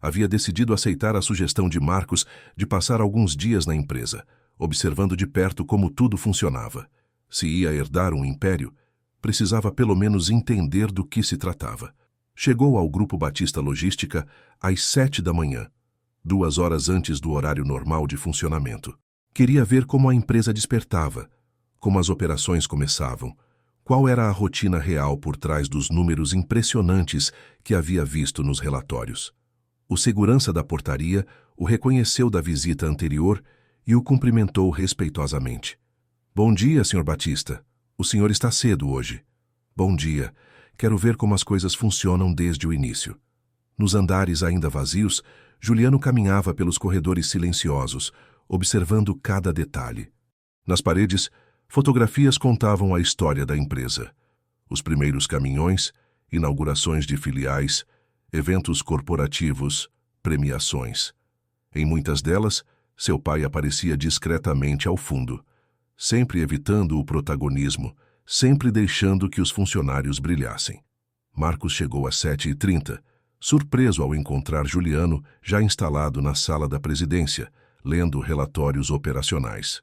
Havia decidido aceitar a sugestão de Marcos de passar alguns dias na empresa, observando de perto como tudo funcionava. Se ia herdar um império, precisava pelo menos entender do que se tratava. Chegou ao Grupo Batista Logística às 7 da manhã, 2 horas antes do horário normal de funcionamento. Queria ver como a empresa despertava, como as operações começavam, qual era a rotina real por trás dos números impressionantes que havia visto nos relatórios. O segurança da portaria o reconheceu da visita anterior e o cumprimentou respeitosamente. Bom dia, Sr. Batista. O senhor está cedo hoje. Bom dia. Quero ver como as coisas funcionam desde o início. Nos andares ainda vazios, Juliano caminhava pelos corredores silenciosos, observando cada detalhe. Nas paredes, fotografias contavam a história da empresa. Os primeiros caminhões, inaugurações de filiais, eventos corporativos, premiações. Em muitas delas, seu pai aparecia discretamente ao fundo, sempre evitando o protagonismo, sempre deixando que os funcionários brilhassem. Marcos chegou às 7h30, surpreso ao encontrar Juliano já instalado na sala da presidência, lendo relatórios operacionais.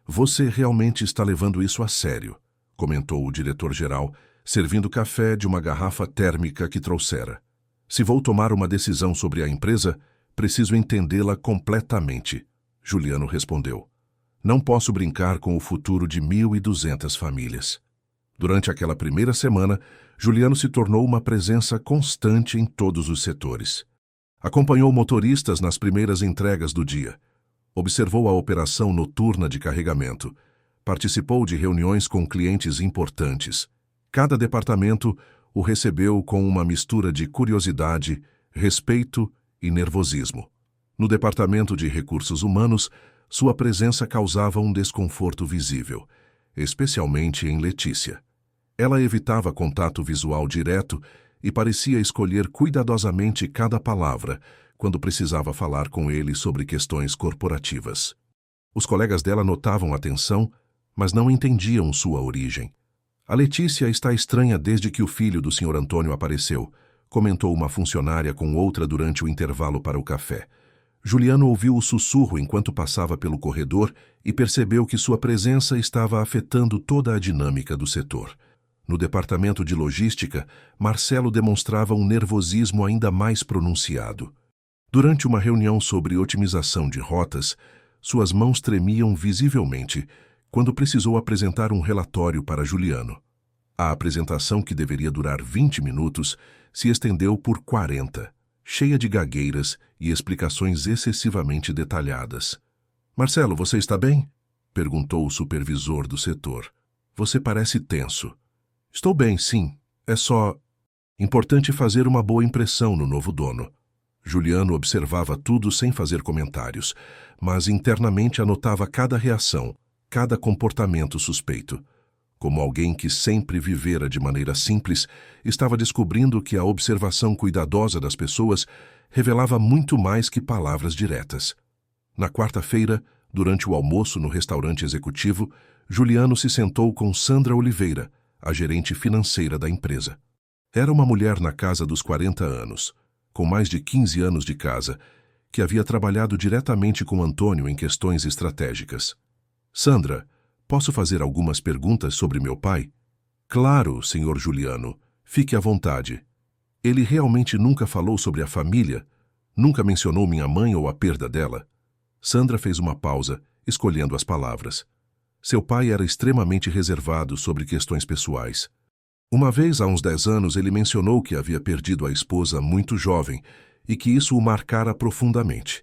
Você realmente está levando isso a sério, comentou o diretor-geral, servindo café de uma garrafa térmica que trouxera. Se vou tomar uma decisão sobre a empresa, preciso entendê-la completamente, Juliano respondeu. Não posso brincar com o futuro de 1.200 famílias. Durante aquela primeira semana, Juliano se tornou uma presença constante em todos os setores. Acompanhou motoristas nas primeiras entregas do dia. Observou a operação noturna de carregamento. Participou de reuniões com clientes importantes. Cada departamento o recebeu com uma mistura de curiosidade, respeito e nervosismo. No departamento de recursos humanos, sua presença causava um desconforto visível, especialmente em Letícia. Ela evitava contato visual direto e parecia escolher cuidadosamente cada palavra quando precisava falar com ele sobre questões corporativas. Os colegas dela notavam a tensão, mas não entendiam sua origem. A Letícia está estranha desde que o filho do Sr. Antônio apareceu, comentou uma funcionária com outra durante o intervalo para o café. Juliano ouviu o sussurro enquanto passava pelo corredor e percebeu que sua presença estava afetando toda a dinâmica do setor. No departamento de logística, Marcelo demonstrava um nervosismo ainda mais pronunciado. Durante uma reunião sobre otimização de rotas, suas mãos tremiam visivelmente quando precisou apresentar um relatório para Juliano. A apresentação, que deveria durar 20 minutos, se estendeu por 40. Cheia de gagueiras e explicações excessivamente detalhadas. Marcelo, você está bem? Perguntou o supervisor do setor. Você parece tenso. Estou bem, sim. É só importante fazer uma boa impressão no novo dono. Juliano observava tudo sem fazer comentários, mas internamente anotava cada reação, cada comportamento suspeito. Como alguém que sempre vivera de maneira simples, estava descobrindo que a observação cuidadosa das pessoas revelava muito mais que palavras diretas. Na quarta-feira, durante o almoço no restaurante executivo, Juliano se sentou com Sandra Oliveira, a gerente financeira da empresa. Era uma mulher na casa dos 40 anos, com mais de 15 anos de casa, que havia trabalhado diretamente com Antônio em questões estratégicas. Sandra, posso fazer algumas perguntas sobre meu pai? Claro, senhor Juliano. Fique à vontade. Ele realmente nunca falou sobre a família? Nunca mencionou minha mãe ou a perda dela? Sandra fez uma pausa, escolhendo as palavras. Seu pai era extremamente reservado sobre questões pessoais. Uma vez, há uns 10 anos, ele mencionou que havia perdido a esposa muito jovem e que isso o marcara profundamente.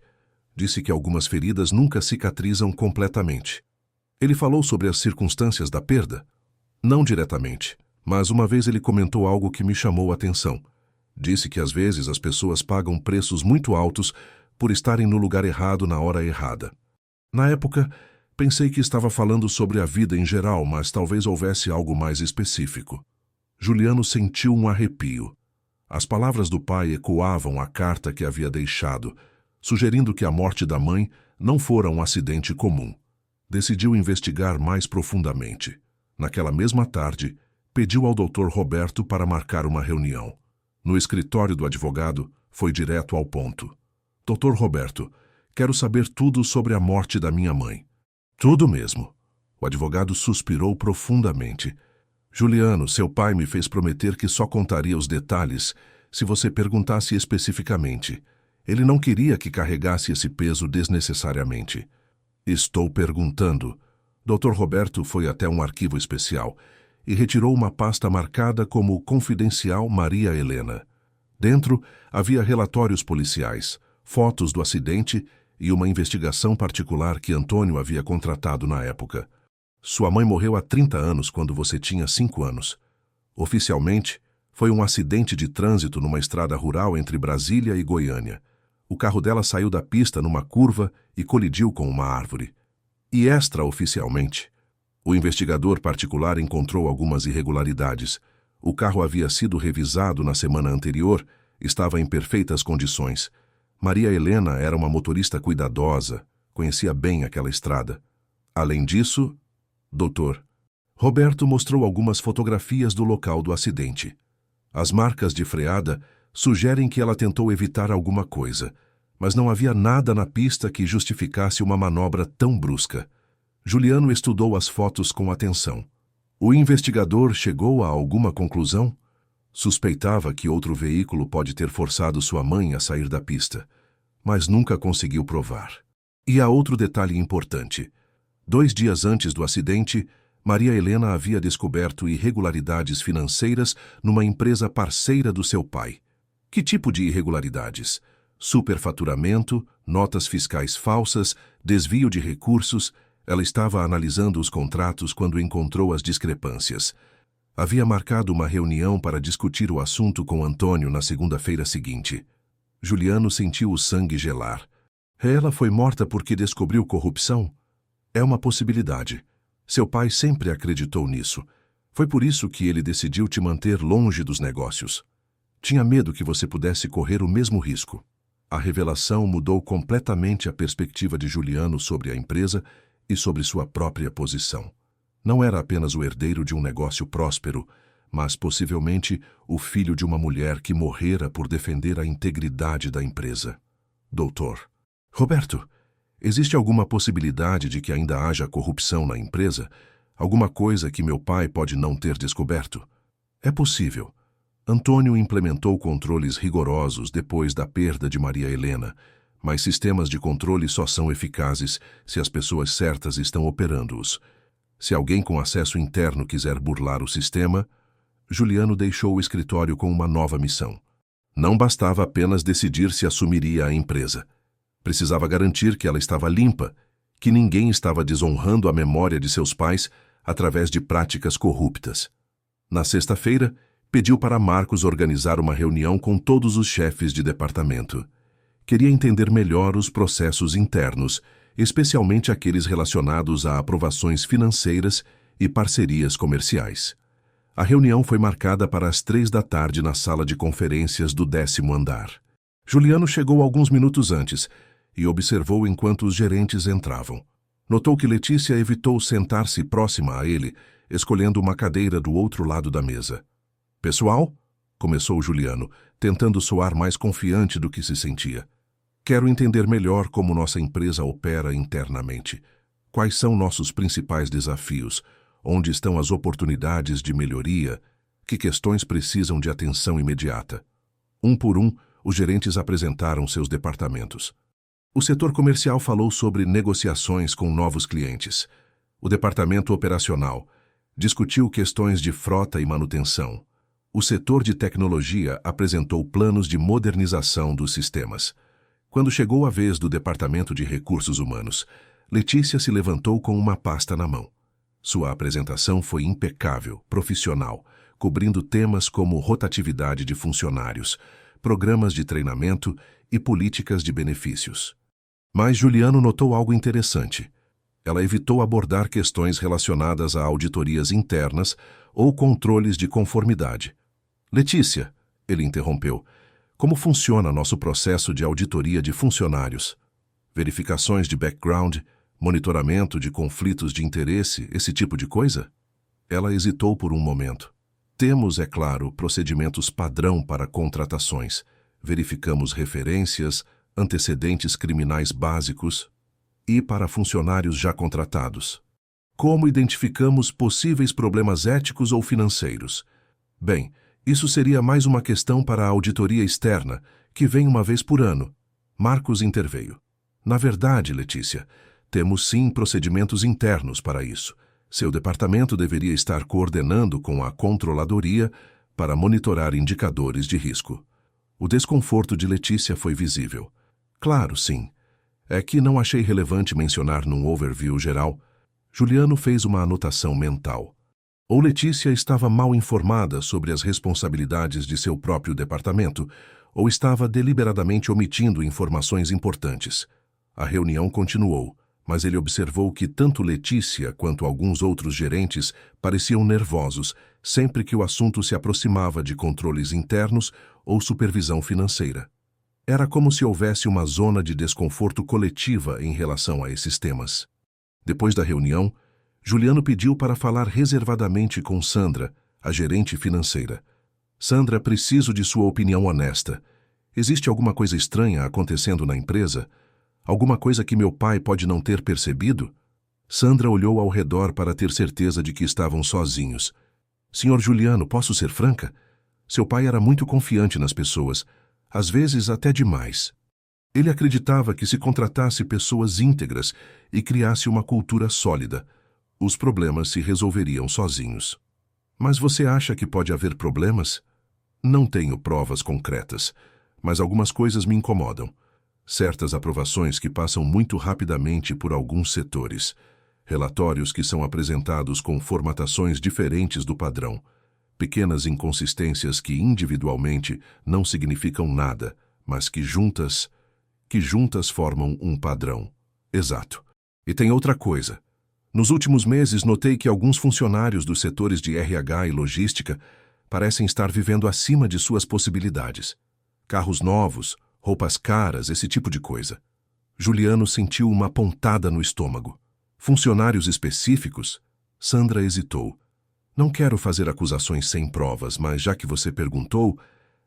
Disse que algumas feridas nunca cicatrizam completamente. Ele falou sobre as circunstâncias da perda? Não diretamente, mas uma vez ele comentou algo que me chamou a atenção. Disse que às vezes as pessoas pagam preços muito altos por estarem no lugar errado na hora errada. Na época, pensei que estava falando sobre a vida em geral, mas talvez houvesse algo mais específico. Juliano sentiu um arrepio. As palavras do pai ecoavam a carta que havia deixado, sugerindo que a morte da mãe não fora um acidente comum. Decidiu investigar mais profundamente. Naquela mesma tarde, pediu ao Dr. Roberto para marcar uma reunião. No escritório do advogado, foi direto ao ponto. Dr. Roberto, quero saber tudo sobre a morte da minha mãe. Tudo mesmo. O advogado suspirou profundamente. Juliano, seu pai me fez prometer que só contaria os detalhes se você perguntasse especificamente. Ele não queria que carregasse esse peso desnecessariamente. Estou perguntando. Dr. Roberto foi até um arquivo especial e retirou uma pasta marcada como Confidencial Maria Helena. Dentro havia relatórios policiais, fotos do acidente e uma investigação particular que Antônio havia contratado na época. Sua mãe morreu há 30 anos quando você tinha 5 anos. Oficialmente, foi um acidente de trânsito numa estrada rural entre Brasília e Goiânia. O carro dela saiu da pista numa curva e colidiu com uma árvore. E extraoficialmente, o investigador particular encontrou algumas irregularidades. O carro havia sido revisado na semana anterior, estava em perfeitas condições. Maria Helena era uma motorista cuidadosa, conhecia bem aquela estrada. Além disso, Dr. Roberto mostrou algumas fotografias do local do acidente. As marcas de freada sugerem que ela tentou evitar alguma coisa, mas não havia nada na pista que justificasse uma manobra tão brusca. Juliano estudou as fotos com atenção. O investigador chegou a alguma conclusão? Suspeitava que outro veículo pode ter forçado sua mãe a sair da pista, mas nunca conseguiu provar. E há outro detalhe importante. 2 dias antes do acidente, Maria Helena havia descoberto irregularidades financeiras numa empresa parceira do seu pai. Que tipo de irregularidades? Superfaturamento, notas fiscais falsas, desvio de recursos. Ela estava analisando os contratos quando encontrou as discrepâncias. Havia marcado uma reunião para discutir o assunto com Antônio na segunda-feira seguinte. Juliano sentiu o sangue gelar. Ela foi morta porque descobriu corrupção? É uma possibilidade. Seu pai sempre acreditou nisso. Foi por isso que ele decidiu te manter longe dos negócios. Tinha medo que você pudesse correr o mesmo risco. A revelação mudou completamente a perspectiva de Juliano sobre a empresa e sobre sua própria posição. Não era apenas o herdeiro de um negócio próspero, mas possivelmente o filho de uma mulher que morrera por defender a integridade da empresa. Doutor Roberto, existe alguma possibilidade de que ainda haja corrupção na empresa? Alguma coisa que meu pai pode não ter descoberto? É possível. Antônio implementou controles rigorosos depois da perda de Maria Helena, mas sistemas de controle só são eficazes se as pessoas certas estão operando-os. Se alguém com acesso interno quiser burlar o sistema, Juliano deixou o escritório com uma nova missão. Não bastava apenas decidir se assumiria a empresa. Precisava garantir que ela estava limpa, que ninguém estava desonrando a memória de seus pais através de práticas corruptas. Na sexta-feira, pediu para Marcos organizar uma reunião com todos os chefes de departamento. Queria entender melhor os processos internos, especialmente aqueles relacionados a aprovações financeiras e parcerias comerciais. A reunião foi marcada para as 3 da tarde na sala de conferências do 10º andar. Juliano chegou alguns minutos antes e observou enquanto os gerentes entravam. Notou que Letícia evitou sentar-se próxima a ele, escolhendo uma cadeira do outro lado da mesa. Pessoal, começou Juliano, tentando soar mais confiante do que se sentia. Quero entender melhor como nossa empresa opera internamente. Quais são nossos principais desafios? Onde estão as oportunidades de melhoria? Que questões precisam de atenção imediata? Um por um, os gerentes apresentaram seus departamentos. O setor comercial falou sobre negociações com novos clientes. O departamento operacional discutiu questões de frota e manutenção. O setor de tecnologia apresentou planos de modernização dos sistemas. Quando chegou a vez do Departamento de Recursos Humanos, Letícia se levantou com uma pasta na mão. Sua apresentação foi impecável, profissional, cobrindo temas como rotatividade de funcionários, programas de treinamento e políticas de benefícios. Mas Juliano notou algo interessante. Ela evitou abordar questões relacionadas a auditorias internas ou controles de conformidade. Letícia, ele interrompeu, como funciona nosso processo de auditoria de funcionários? Verificações de background, monitoramento de conflitos de interesse, esse tipo de coisa? Ela hesitou por um momento. Temos, é claro, procedimentos padrão para contratações. Verificamos referências, antecedentes criminais básicos e para funcionários já contratados. Como identificamos possíveis problemas éticos ou financeiros? Bem, isso seria mais uma questão para a auditoria externa, que vem uma vez por ano. Marcos interveio. Na verdade, Letícia, temos sim procedimentos internos para isso. Seu departamento deveria estar coordenando com a controladoria para monitorar indicadores de risco. O desconforto de Letícia foi visível. Claro, sim. É que não achei relevante mencionar num overview geral. Juliano fez uma anotação mental. Ou Letícia estava mal informada sobre as responsabilidades de seu próprio departamento, ou estava deliberadamente omitindo informações importantes. A reunião continuou, mas ele observou que tanto Letícia quanto alguns outros gerentes pareciam nervosos sempre que o assunto se aproximava de controles internos ou supervisão financeira. Era como se houvesse uma zona de desconforto coletiva em relação a esses temas. Depois da reunião, Juliano pediu para falar reservadamente com Sandra, a gerente financeira. Sandra, preciso de sua opinião honesta. Existe alguma coisa estranha acontecendo na empresa? Alguma coisa que meu pai pode não ter percebido? Sandra olhou ao redor para ter certeza de que estavam sozinhos. Senhor Juliano, posso ser franca? Seu pai era muito confiante nas pessoas, às vezes até demais. Ele acreditava que se contratasse pessoas íntegras e criasse uma cultura sólida, os problemas se resolveriam sozinhos. Mas você acha que pode haver problemas? Não tenho provas concretas, mas algumas coisas me incomodam. Certas aprovações que passam muito rapidamente por alguns setores. Relatórios que são apresentados com formatações diferentes do padrão. Pequenas inconsistências que individualmente não significam nada, mas que juntas formam um padrão. Exato. E tem outra coisa. Nos últimos meses, notei que alguns funcionários dos setores de RH e logística parecem estar vivendo acima de suas possibilidades. Carros novos, roupas caras, esse tipo de coisa. Juliano sentiu uma pontada no estômago. Funcionários específicos? Sandra hesitou. Não quero fazer acusações sem provas, mas já que você perguntou,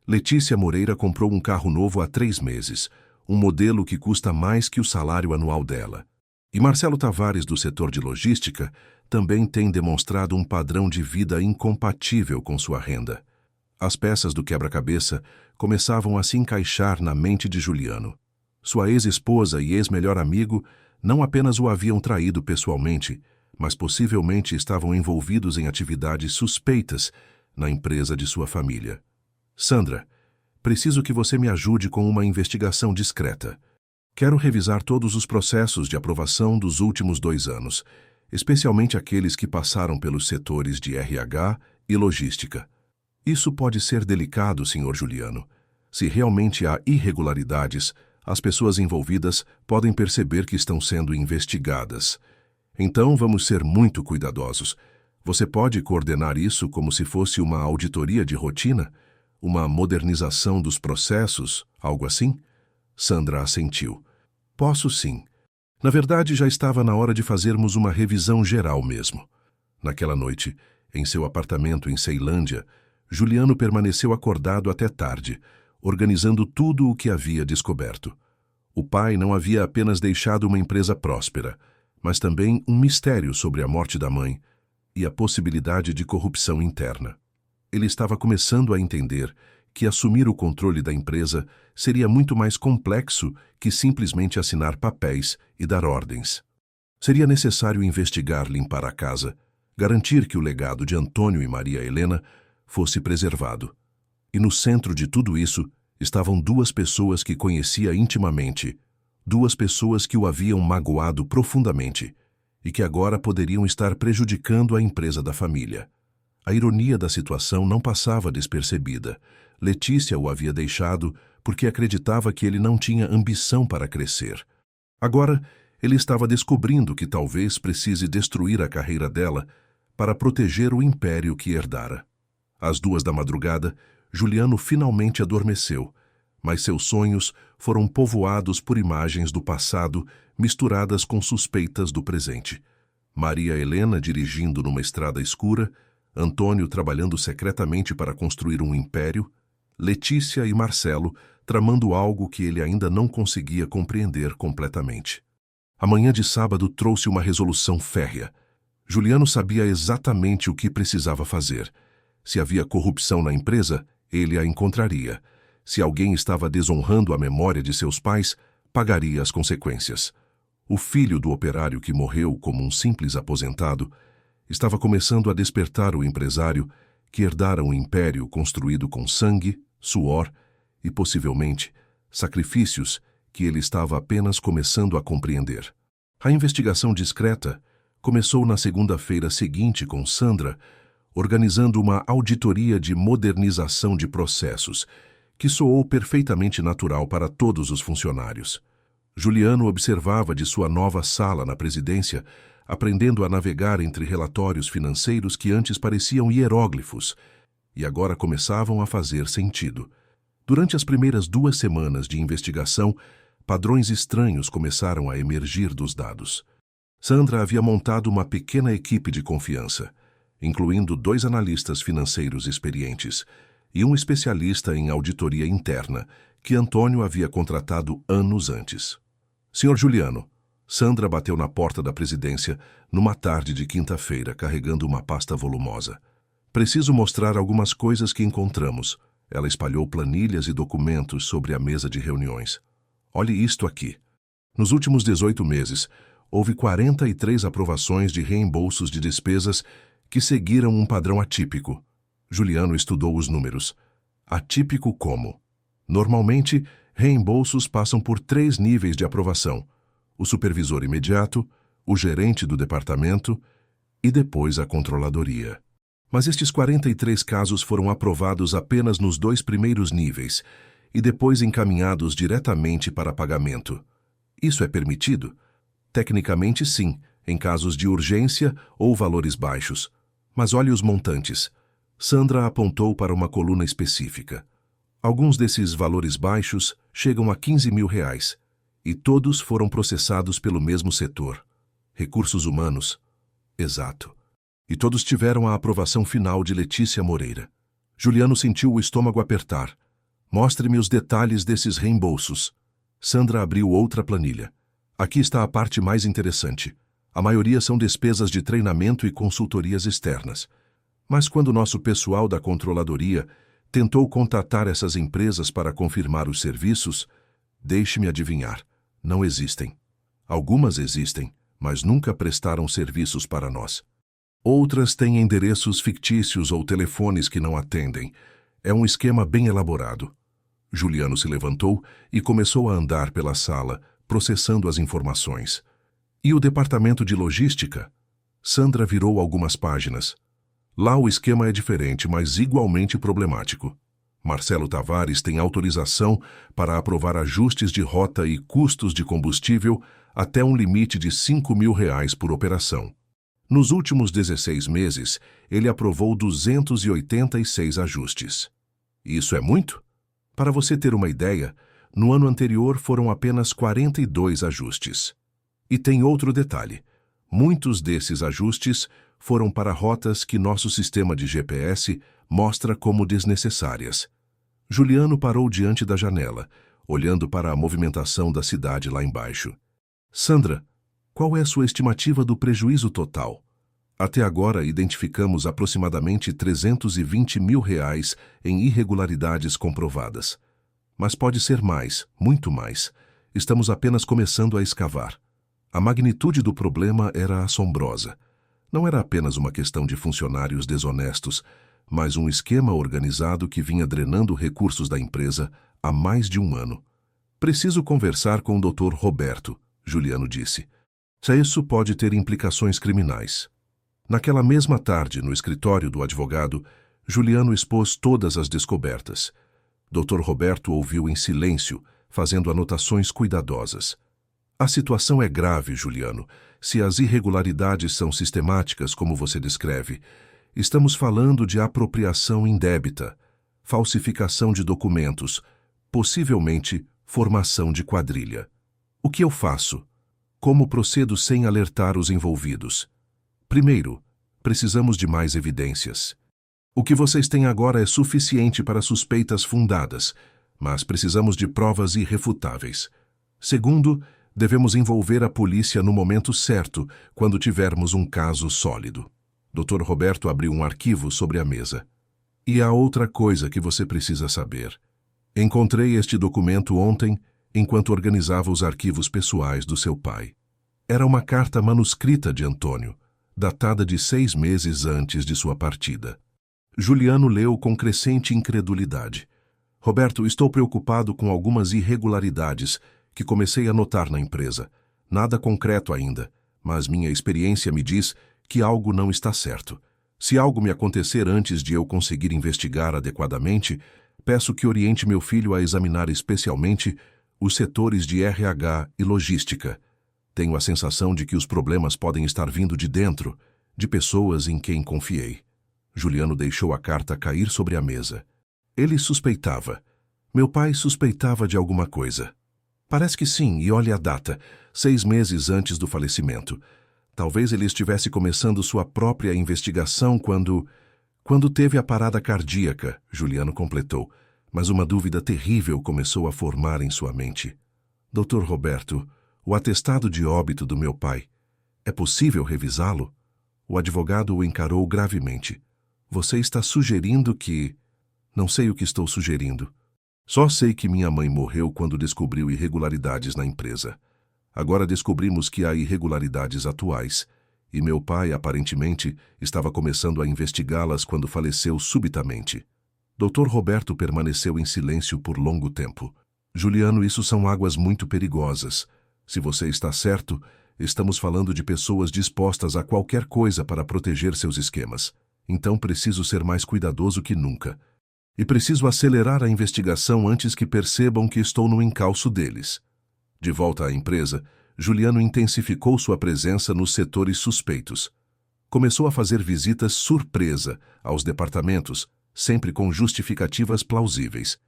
Letícia Moreira comprou um carro novo há 3 meses, um modelo que custa mais que o salário anual dela. E Marcelo Tavares, do setor de logística, também tem demonstrado um padrão de vida incompatível com sua renda. As peças do quebra-cabeça começavam a se encaixar na mente de Juliano. Sua ex-esposa e ex-melhor amigo não apenas o haviam traído pessoalmente, mas possivelmente estavam envolvidos em atividades suspeitas na empresa de sua família. Sandra, preciso que você me ajude com uma investigação discreta. Quero revisar todos os processos de aprovação dos últimos 2 anos, especialmente aqueles que passaram pelos setores de RH e logística. Isso pode ser delicado, Sr. Juliano. Se realmente há irregularidades, as pessoas envolvidas podem perceber que estão sendo investigadas. Então, vamos ser muito cuidadosos. Você pode coordenar isso como se fosse uma auditoria de rotina? Uma modernização dos processos, algo assim? Sandra assentiu. Posso sim. Na verdade, já estava na hora de fazermos uma revisão geral mesmo. Naquela noite, em seu apartamento em Ceilândia, Juliano permaneceu acordado até tarde, organizando tudo o que havia descoberto. O pai não havia apenas deixado uma empresa próspera, mas também um mistério sobre a morte da mãe e a possibilidade de corrupção interna. Ele estava começando a entender que assumir o controle da empresa seria muito mais complexo que simplesmente assinar papéis e dar ordens. Seria necessário investigar, limpar a casa, garantir que o legado de Antônio e Maria Helena fosse preservado. E no centro de tudo isso estavam duas pessoas que conhecia intimamente, duas pessoas que o haviam magoado profundamente e que agora poderiam estar prejudicando a empresa da família. A ironia da situação não passava despercebida. Letícia o havia deixado porque acreditava que ele não tinha ambição para crescer. Agora, ele estava descobrindo que talvez precise destruir a carreira dela para proteger o império que herdara. Às 2 da madrugada, Juliano finalmente adormeceu, mas seus sonhos foram povoados por imagens do passado misturadas com suspeitas do presente. Maria Helena dirigindo numa estrada escura, Antônio trabalhando secretamente para construir um império, Letícia e Marcelo tramando algo que ele ainda não conseguia compreender completamente. A manhã de sábado trouxe uma resolução férrea. Juliano sabia exatamente o que precisava fazer. Se havia corrupção na empresa, ele a encontraria. Se alguém estava desonrando a memória de seus pais, pagaria as consequências. O filho do operário que morreu como um simples aposentado estava começando a despertar o empresário que herdara um império construído com sangue, suor e, possivelmente, sacrifícios que ele estava apenas começando a compreender. A investigação discreta começou na segunda-feira seguinte com Sandra, organizando uma auditoria de modernização de processos, que soou perfeitamente natural para todos os funcionários. Juliano observava de sua nova sala na presidência, aprendendo a navegar entre relatórios financeiros que antes pareciam hieróglifos e agora começavam a fazer sentido. Durante as primeiras 2 semanas de investigação, padrões estranhos começaram a emergir dos dados. Sandra havia montado uma pequena equipe de confiança, incluindo 2 analistas financeiros experientes e um especialista em auditoria interna, que Antônio havia contratado anos antes. Senhor Juliano, Sandra bateu na porta da presidência numa tarde de quinta-feira, carregando uma pasta volumosa. Preciso mostrar algumas coisas que encontramos. Ela espalhou planilhas e documentos sobre a mesa de reuniões. Olhe isto aqui. Nos últimos 18 meses, houve 43 aprovações de reembolsos de despesas que seguiram um padrão atípico. Juliano estudou os números. Atípico como? Normalmente, reembolsos passam por 3 níveis de aprovação: o supervisor imediato, o gerente do departamento e depois a controladoria. Mas estes 43 casos foram aprovados apenas nos 2 primeiros níveis e depois encaminhados diretamente para pagamento. Isso é permitido? Tecnicamente, sim, em casos de urgência ou valores baixos. Mas olhe os montantes. Sandra apontou para uma coluna específica. Alguns desses valores baixos chegam a R$ 15.000, e todos foram processados pelo mesmo setor. Recursos humanos. Exato. E todos tiveram a aprovação final de Letícia Moreira. Juliano sentiu o estômago apertar. Mostre-me os detalhes desses reembolsos. Sandra abriu outra planilha. Aqui está a parte mais interessante. A maioria são despesas de treinamento e consultorias externas. Mas quando nosso pessoal da controladoria tentou contatar essas empresas para confirmar os serviços, deixe-me adivinhar, não existem. Algumas existem, mas nunca prestaram serviços para nós. Outras têm endereços fictícios ou telefones que não atendem. É um esquema bem elaborado. Juliano se levantou e começou a andar pela sala, processando as informações. E o departamento de logística? Sandra virou algumas páginas. Lá o esquema é diferente, mas igualmente problemático. Marcelo Tavares tem autorização para aprovar ajustes de rota e custos de combustível até um limite de R$ 5.000 por operação. Nos últimos 16 meses, ele aprovou 286 ajustes. Isso é muito? Para você ter uma ideia, no ano anterior foram apenas 42 ajustes. E tem outro detalhe. Muitos desses ajustes foram para rotas que nosso sistema de GPS mostra como desnecessárias. Juliano parou diante da janela, olhando para a movimentação da cidade lá embaixo. Sandra, qual é a sua estimativa do prejuízo total? Até agora identificamos aproximadamente R$ 320 mil em irregularidades comprovadas. Mas pode ser mais, muito mais. Estamos apenas começando a escavar. A magnitude do problema era assombrosa. Não era apenas uma questão de funcionários desonestos, mas um esquema organizado que vinha drenando recursos da empresa há mais de um ano. Preciso conversar com o Dr. Roberto, Juliano disse. Isso pode ter implicações criminais. Naquela mesma tarde, no escritório do advogado, Juliano expôs todas as descobertas. Dr. Roberto ouviu em silêncio, fazendo anotações cuidadosas. A situação é grave, Juliano. Se as irregularidades são sistemáticas, como você descreve, estamos falando de apropriação indébita, falsificação de documentos, possivelmente formação de quadrilha. O que eu faço? Como procedo sem alertar os envolvidos? Primeiro, precisamos de mais evidências. O que vocês têm agora é suficiente para suspeitas fundadas, mas precisamos de provas irrefutáveis. Segundo, devemos envolver a polícia no momento certo, quando tivermos um caso sólido. Dr. Roberto abriu um arquivo sobre a mesa. E há outra coisa que você precisa saber. Encontrei este documento ontem, enquanto organizava os arquivos pessoais do seu pai. Era uma carta manuscrita de Antônio, datada de 6 meses antes de sua partida. Juliano leu com crescente incredulidade. Roberto, estou preocupado com algumas irregularidades que comecei a notar na empresa. Nada concreto ainda, mas minha experiência me diz que algo não está certo. Se algo me acontecer antes de eu conseguir investigar adequadamente, peço que oriente meu filho a examinar especialmente os setores de RH e logística. Tenho a sensação de que os problemas podem estar vindo de dentro, de pessoas em quem confiei. Juliano deixou a carta cair sobre a mesa. Ele suspeitava. Meu pai suspeitava de alguma coisa. Parece que sim, e olhe a data, 6 meses antes do falecimento. Talvez ele estivesse começando sua própria investigação quando teve a parada cardíaca, Juliano completou, mas uma dúvida terrível começou a formar em sua mente. Dr. Roberto, o atestado de óbito do meu pai, é possível revisá-lo? O advogado o encarou gravemente. Você está sugerindo que... Não sei o que estou sugerindo. Só sei que minha mãe morreu quando descobriu irregularidades na empresa. Agora descobrimos que há irregularidades atuais, e meu pai, aparentemente, estava começando a investigá-las quando faleceu subitamente. Dr. Roberto permaneceu em silêncio por longo tempo. Juliano, isso são águas muito perigosas. Se você está certo, estamos falando de pessoas dispostas a qualquer coisa para proteger seus esquemas. Então preciso ser mais cuidadoso que nunca. E preciso acelerar a investigação antes que percebam que estou no encalço deles. De volta à empresa, Juliano intensificou sua presença nos setores suspeitos. Começou a fazer visitas surpresa aos departamentos, sempre com justificativas plausíveis.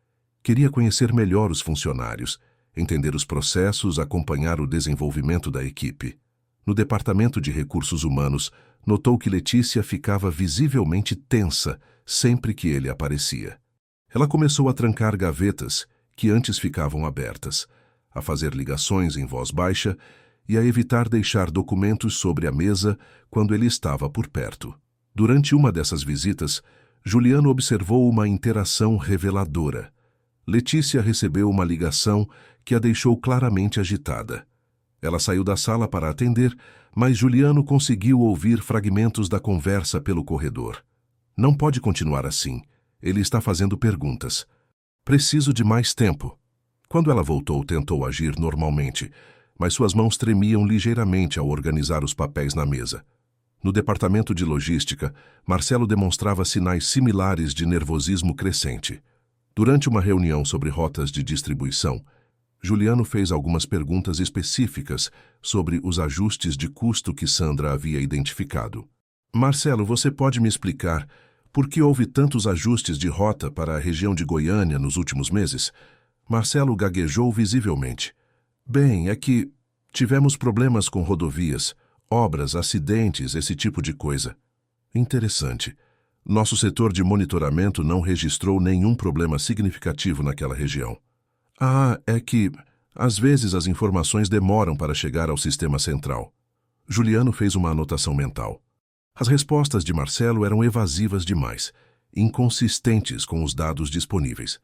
Queria conhecer melhor os funcionários, entender os processos, acompanhar o desenvolvimento da equipe. No departamento de recursos humanos, notou que Letícia ficava visivelmente tensa sempre que ele aparecia. Ela começou a trancar gavetas que antes ficavam abertas, a fazer ligações em voz baixa e a evitar deixar documentos sobre a mesa quando ele estava por perto. Durante uma dessas visitas, Juliano observou uma interação reveladora. Letícia recebeu uma ligação que a deixou claramente agitada. Ela saiu da sala para atender, mas Juliano conseguiu ouvir fragmentos da conversa pelo corredor. Não pode continuar assim. Ele está fazendo perguntas. Preciso de mais tempo. Quando ela voltou, tentou agir normalmente, mas suas mãos tremiam ligeiramente ao organizar os papéis na mesa. No departamento de logística, Marcelo demonstrava sinais similares de nervosismo crescente. Durante uma reunião sobre rotas de distribuição, Juliano fez algumas perguntas específicas sobre os ajustes de custo que Sandra havia identificado. Marcelo, você pode me explicar por que houve tantos ajustes de rota para a região de Goiânia nos últimos meses? Marcelo gaguejou visivelmente. Bem, é que tivemos problemas com rodovias, obras, acidentes, esse tipo de coisa. Interessante. Nosso setor de monitoramento não registrou nenhum problema significativo naquela região. É que, às vezes, as informações demoram para chegar ao sistema central. Juliano fez uma anotação mental. As respostas de Marcelo eram evasivas demais, inconsistentes com os dados disponíveis.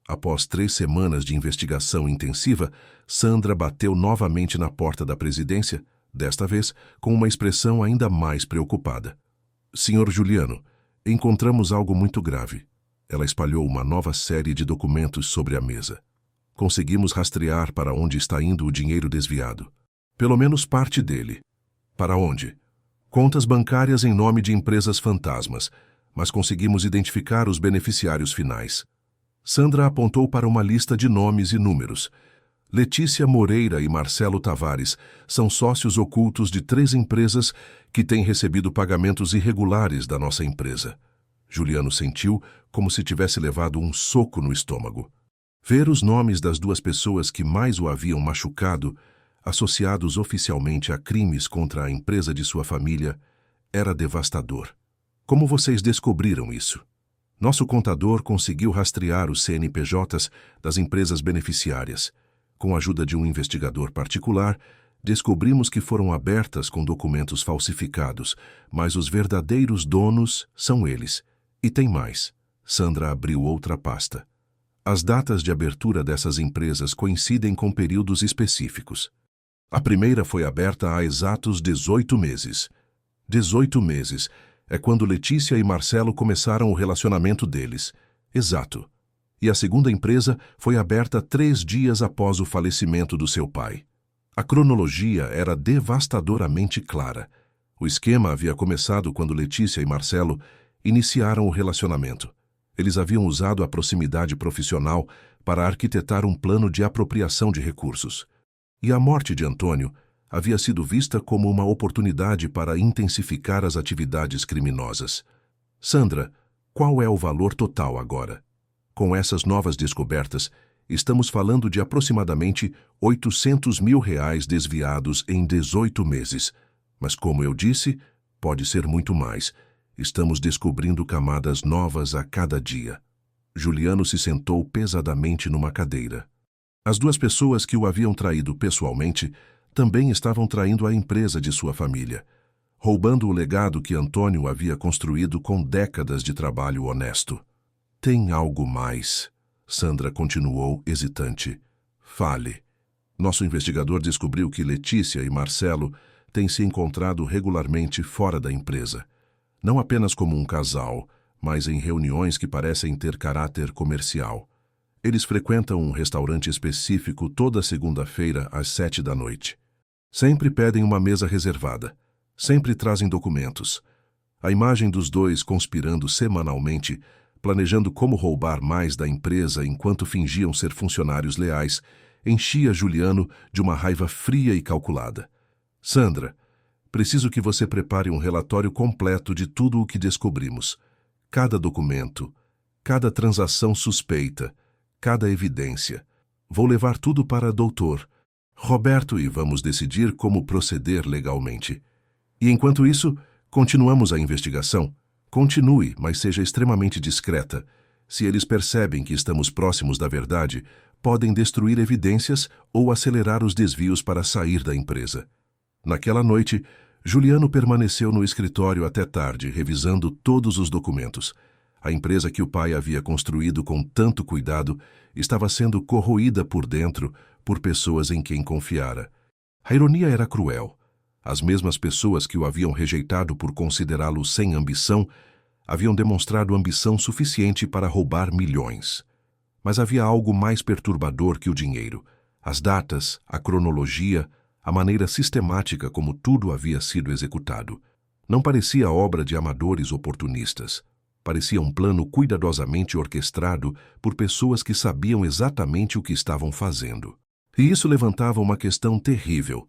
Após 3 semanas de investigação intensiva, Sandra bateu novamente na porta da presidência, desta vez com uma expressão ainda mais preocupada. Senhor Juliano, encontramos algo muito grave. ela espalhou uma nova série de documentos sobre a mesa. Conseguimos rastrear para onde está indo o dinheiro desviado. Pelo menos parte dele. Para onde? Contas bancárias em nome de empresas fantasmas, mas conseguimos identificar os beneficiários finais. Sandra apontou para uma lista de nomes e números. Letícia Moreira e Marcelo Tavares são sócios ocultos de 3 empresas que têm recebido pagamentos irregulares da nossa empresa. Juliano sentiu como se tivesse levado um soco no estômago. Ver os nomes das 2 pessoas que mais o haviam machucado, associados oficialmente a crimes contra a empresa de sua família, era devastador. Como vocês descobriram isso? Nosso contador conseguiu rastrear os CNPJs das empresas beneficiárias. Com a ajuda de um investigador particular, descobrimos que foram abertas com documentos falsificados, mas os verdadeiros donos são eles. E tem mais. Sandra abriu outra pasta. As datas de abertura dessas empresas coincidem com períodos específicos. A primeira foi aberta há exatos 18 meses. 18 meses é quando Letícia e Marcelo começaram o relacionamento deles. Exato. E a segunda empresa foi aberta 3 dias após o falecimento do seu pai. A cronologia era devastadoramente clara. O esquema havia começado quando Letícia e Marcelo iniciaram o relacionamento. Eles haviam usado a proximidade profissional para arquitetar um plano de apropriação de recursos. E a morte de Antônio havia sido vista como uma oportunidade para intensificar as atividades criminosas. Sandra, qual é o valor total agora? Com essas novas descobertas, estamos falando de aproximadamente R$800 mil desviados em 18 meses. Mas, como eu disse, pode ser muito mais. Estamos descobrindo camadas novas a cada dia. Juliano se sentou pesadamente numa cadeira. As 2 pessoas que o haviam traído pessoalmente também estavam traindo a empresa de sua família, roubando o legado que Antônio havia construído com décadas de trabalho honesto. Tem algo mais. Sandra continuou hesitante. Fale. Nosso investigador descobriu que Letícia e Marcelo têm se encontrado regularmente fora da empresa. Não apenas como um casal, mas em reuniões que parecem ter caráter comercial. Eles frequentam um restaurante específico toda segunda-feira às 7 da noite. Sempre pedem uma mesa reservada. Sempre trazem documentos. A imagem dos 2 conspirando semanalmente, planejando como roubar mais da empresa enquanto fingiam ser funcionários leais, enchia Juliano de uma raiva fria e calculada. Sandra, preciso que você prepare um relatório completo de tudo o que descobrimos. Cada documento, cada transação suspeita, cada evidência. Vou levar tudo para Dr. Roberto e vamos decidir como proceder legalmente. E enquanto isso, continuamos a investigação. Continue, mas seja extremamente discreta. Se eles percebem que estamos próximos da verdade, podem destruir evidências ou acelerar os desvios para sair da empresa. Naquela noite, Juliano permaneceu no escritório até tarde, revisando todos os documentos. A empresa que o pai havia construído com tanto cuidado estava sendo corroída por dentro por pessoas em quem confiara. A ironia era cruel. As mesmas pessoas que o haviam rejeitado por considerá-lo sem ambição, haviam demonstrado ambição suficiente para roubar milhões. Mas havia algo mais perturbador que o dinheiro. As datas, a cronologia, a maneira sistemática como tudo havia sido executado. Não parecia obra de amadores oportunistas. Parecia um plano cuidadosamente orquestrado por pessoas que sabiam exatamente o que estavam fazendo. E isso levantava uma questão terrível.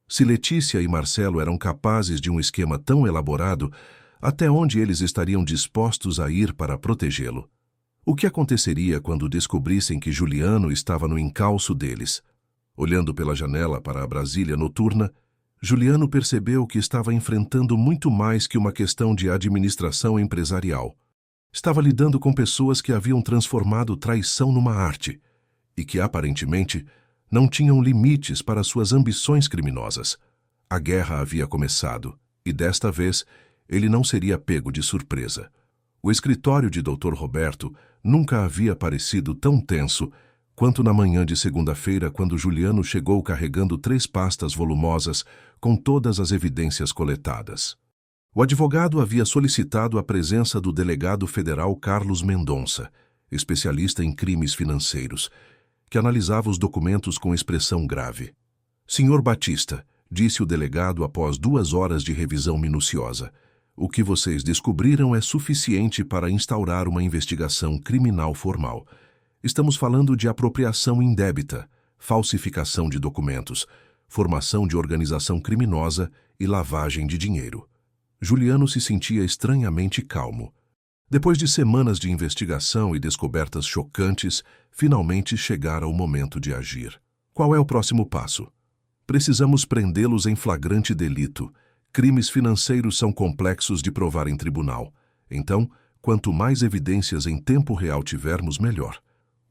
Se Letícia e Marcelo eram capazes de um esquema tão elaborado, até onde eles estariam dispostos a ir para protegê-lo? O que aconteceria quando descobrissem que Juliano estava no encalço deles? Olhando pela janela para a Brasília noturna, Juliano percebeu que estava enfrentando muito mais que uma questão de administração empresarial. Estava lidando com pessoas que haviam transformado traição numa arte e que, aparentemente, não tinham limites para suas ambições criminosas. A guerra havia começado e, desta vez, ele não seria pego de surpresa. O escritório de Dr. Roberto nunca havia parecido tão tenso quanto na manhã de segunda-feira, quando Juliano chegou carregando 3 pastas volumosas com todas as evidências coletadas. O advogado havia solicitado a presença do delegado federal Carlos Mendonça, especialista em crimes financeiros, que analisava os documentos com expressão grave. Senhor Batista, disse o delegado após 2 horas de revisão minuciosa, o que vocês descobriram é suficiente para instaurar uma investigação criminal formal. Estamos falando de apropriação indébita, falsificação de documentos, formação de organização criminosa e lavagem de dinheiro. Juliano se sentia estranhamente calmo. Depois de semanas de investigação e descobertas chocantes, finalmente chegara o momento de agir. Qual é o próximo passo? Precisamos prendê-los em flagrante delito. Crimes financeiros são complexos de provar em tribunal. Então, quanto mais evidências em tempo real tivermos, melhor.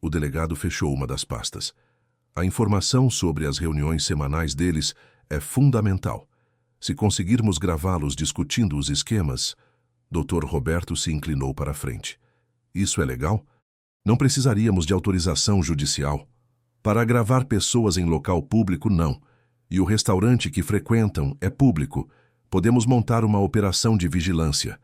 O delegado fechou uma das pastas. A informação sobre as reuniões semanais deles é fundamental. Se conseguirmos gravá-los discutindo os esquemas... Dr. Roberto se inclinou para a frente. Isso é legal? Não precisaríamos de autorização judicial. Para gravar pessoas em local público, não. E o restaurante que frequentam é público. Podemos montar uma operação de vigilância.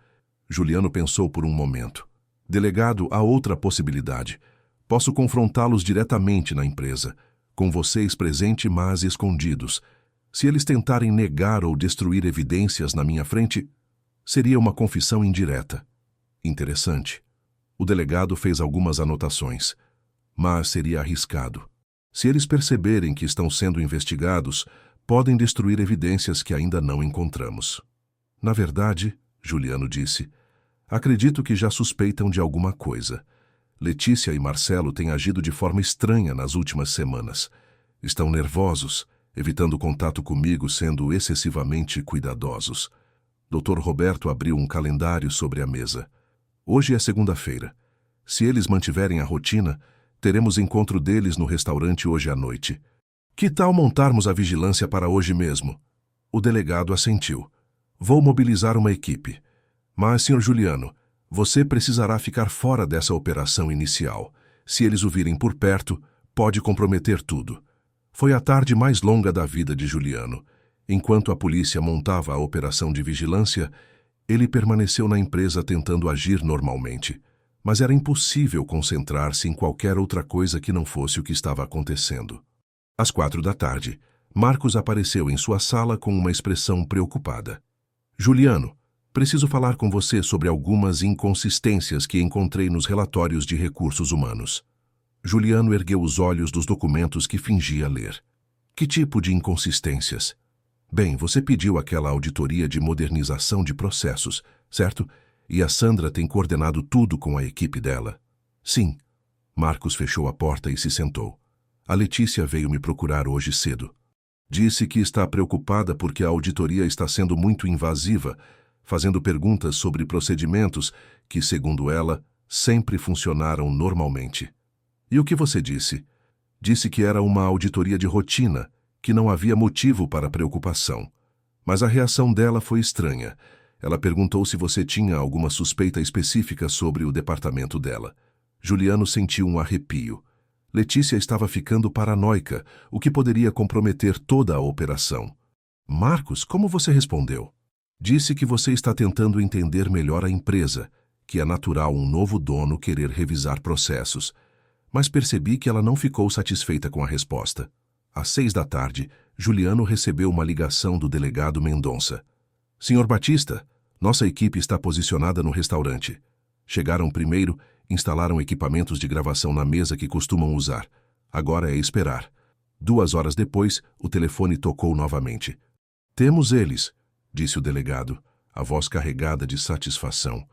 Juliano pensou por um momento. Delegado, há outra possibilidade. Posso confrontá-los diretamente na empresa, com vocês presente, mas escondidos. Se eles tentarem negar ou destruir evidências na minha frente, seria uma confissão indireta. Interessante. O delegado fez algumas anotações. Mas seria arriscado. Se eles perceberem que estão sendo investigados, podem destruir evidências que ainda não encontramos. Na verdade, Juliano disse, acredito que já suspeitam de alguma coisa. Letícia e Marcelo têm agido de forma estranha nas últimas semanas. Estão nervosos, evitando contato comigo, sendo excessivamente cuidadosos. Dr. Roberto abriu um calendário sobre a mesa. Hoje é segunda-feira. Se eles mantiverem a rotina, teremos encontro deles no restaurante hoje à noite. Que tal montarmos a vigilância para hoje mesmo? O delegado assentiu. Vou mobilizar uma equipe. Mas, Sr. Juliano, você precisará ficar fora dessa operação inicial. Se eles o virem por perto, pode comprometer tudo. Foi a tarde mais longa da vida de Juliano. Enquanto a polícia montava a operação de vigilância, ele permaneceu na empresa tentando agir normalmente. Mas era impossível concentrar-se em qualquer outra coisa que não fosse o que estava acontecendo. Às 4 da tarde, Marcos apareceu em sua sala com uma expressão preocupada. Juliano, preciso falar com você sobre algumas inconsistências que encontrei nos relatórios de recursos humanos. Juliano ergueu os olhos dos documentos que fingia ler. Que tipo de inconsistências? Bem, você pediu aquela auditoria de modernização de processos, certo? E a Sandra tem coordenado tudo com a equipe dela. Sim. Marcos fechou a porta e se sentou. A Letícia veio me procurar hoje cedo. Disse que está preocupada porque a auditoria está sendo muito invasiva, fazendo perguntas sobre procedimentos que, segundo ela, sempre funcionaram normalmente. E o que você disse? Disse que era uma auditoria de rotina, que não havia motivo para preocupação. Mas a reação dela foi estranha. Ela perguntou se você tinha alguma suspeita específica sobre o departamento dela. Juliano sentiu um arrepio. Letícia estava ficando paranoica, o que poderia comprometer toda a operação. Marcos, como você respondeu? Disse que você está tentando entender melhor a empresa, que é natural um novo dono querer revisar processos. Mas percebi que ela não ficou satisfeita com a resposta. Às 6 da tarde, Juliano recebeu uma ligação do delegado Mendonça. Senhor Batista, nossa equipe está posicionada no restaurante. Chegaram primeiro, instalaram equipamentos de gravação na mesa que costumam usar. Agora é esperar. 2 horas depois, o telefone tocou novamente. Temos eles, disse o delegado, a voz carregada de satisfação.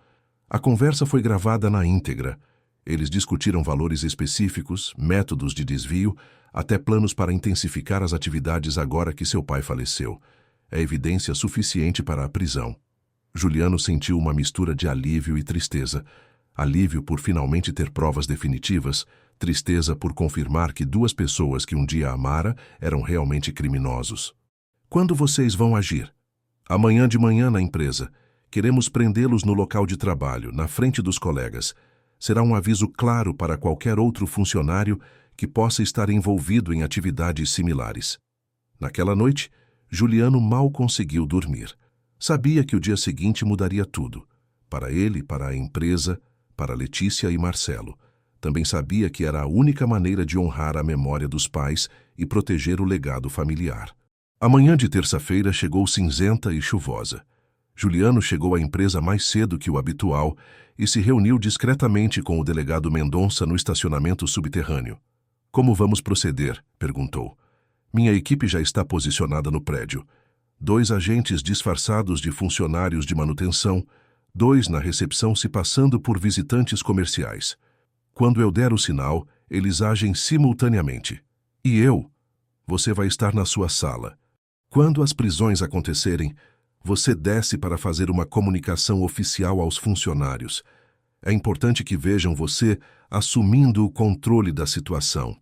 A conversa foi gravada na íntegra. Eles discutiram valores específicos, métodos de desvio, até planos para intensificar as atividades agora que seu pai faleceu. É evidência suficiente para a prisão. Juliano sentiu uma mistura de alívio e tristeza. Alívio por finalmente ter provas definitivas, tristeza por confirmar que 2 pessoas que um dia amara eram realmente criminosos. Quando vocês vão agir? Amanhã de manhã na empresa. Queremos prendê-los no local de trabalho, na frente dos colegas. Será um aviso claro para qualquer outro funcionário que possa estar envolvido em atividades similares. Naquela noite, Juliano mal conseguiu dormir. Sabia que o dia seguinte mudaria tudo. Para ele, para a empresa, para Letícia e Marcelo. Também sabia que era a única maneira de honrar a memória dos pais e proteger o legado familiar. A manhã de terça-feira chegou cinzenta e chuvosa. Juliano chegou à empresa mais cedo que o habitual e se reuniu discretamente com o delegado Mendonça no estacionamento subterrâneo. "Como vamos proceder?" perguntou. "Minha equipe já está posicionada no prédio. 2 agentes disfarçados de funcionários de manutenção, 2 na recepção se passando por visitantes comerciais. Quando eu der o sinal, eles agem simultaneamente. E eu? Você vai estar na sua sala. Quando as prisões acontecerem, você desce para fazer uma comunicação oficial aos funcionários. É importante que vejam você assumindo o controle da situação."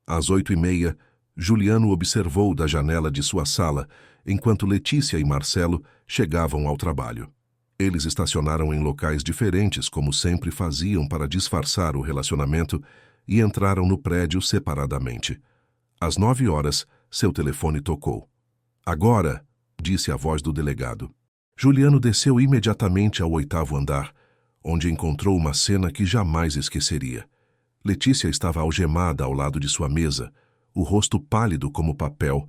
Às 8h30, Juliano observou da janela de sua sala, enquanto Letícia e Marcelo chegavam ao trabalho. Eles estacionaram em locais diferentes, como sempre faziam para disfarçar o relacionamento, e entraram no prédio separadamente. Às 9h, seu telefone tocou. "Agora", disse a voz do delegado. Juliano desceu imediatamente ao 8º andar, onde encontrou uma cena que jamais esqueceria. Letícia estava algemada ao lado de sua mesa, o rosto pálido como papel,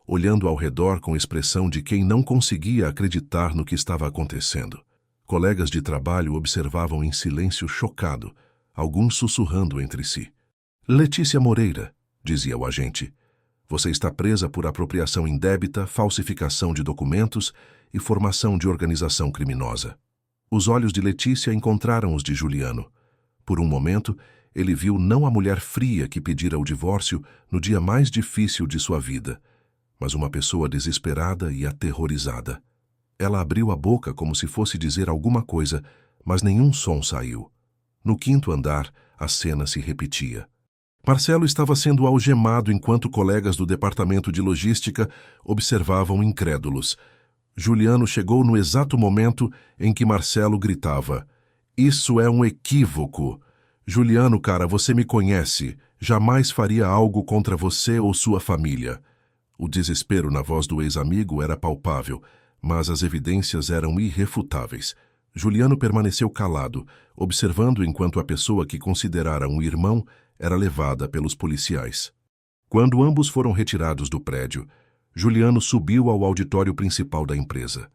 olhando ao redor com expressão de quem não conseguia acreditar no que estava acontecendo. Colegas de trabalho observavam em silêncio chocado, alguns sussurrando entre si. "Letícia Moreira", dizia o agente, "você está presa por apropriação indébita, falsificação de documentos e formação de organização criminosa." Os olhos de Letícia encontraram os de Juliano. Por um momento, ele viu não a mulher fria que pedira o divórcio no dia mais difícil de sua vida, mas uma pessoa desesperada e aterrorizada. Ela abriu a boca como se fosse dizer alguma coisa, mas nenhum som saiu. No 5º andar, a cena se repetia. Marcelo estava sendo algemado enquanto colegas do departamento de logística observavam incrédulos. Juliano chegou no exato momento em que Marcelo gritava: "Isso é um equívoco! Juliano, cara, você me conhece. Jamais faria algo contra você ou sua família." O desespero na voz do ex-amigo era palpável, mas as evidências eram irrefutáveis. Juliano permaneceu calado, observando enquanto a pessoa que considerara um irmão era levada pelos policiais. Quando ambos foram retirados do prédio, Juliano subiu ao auditório principal da empresa.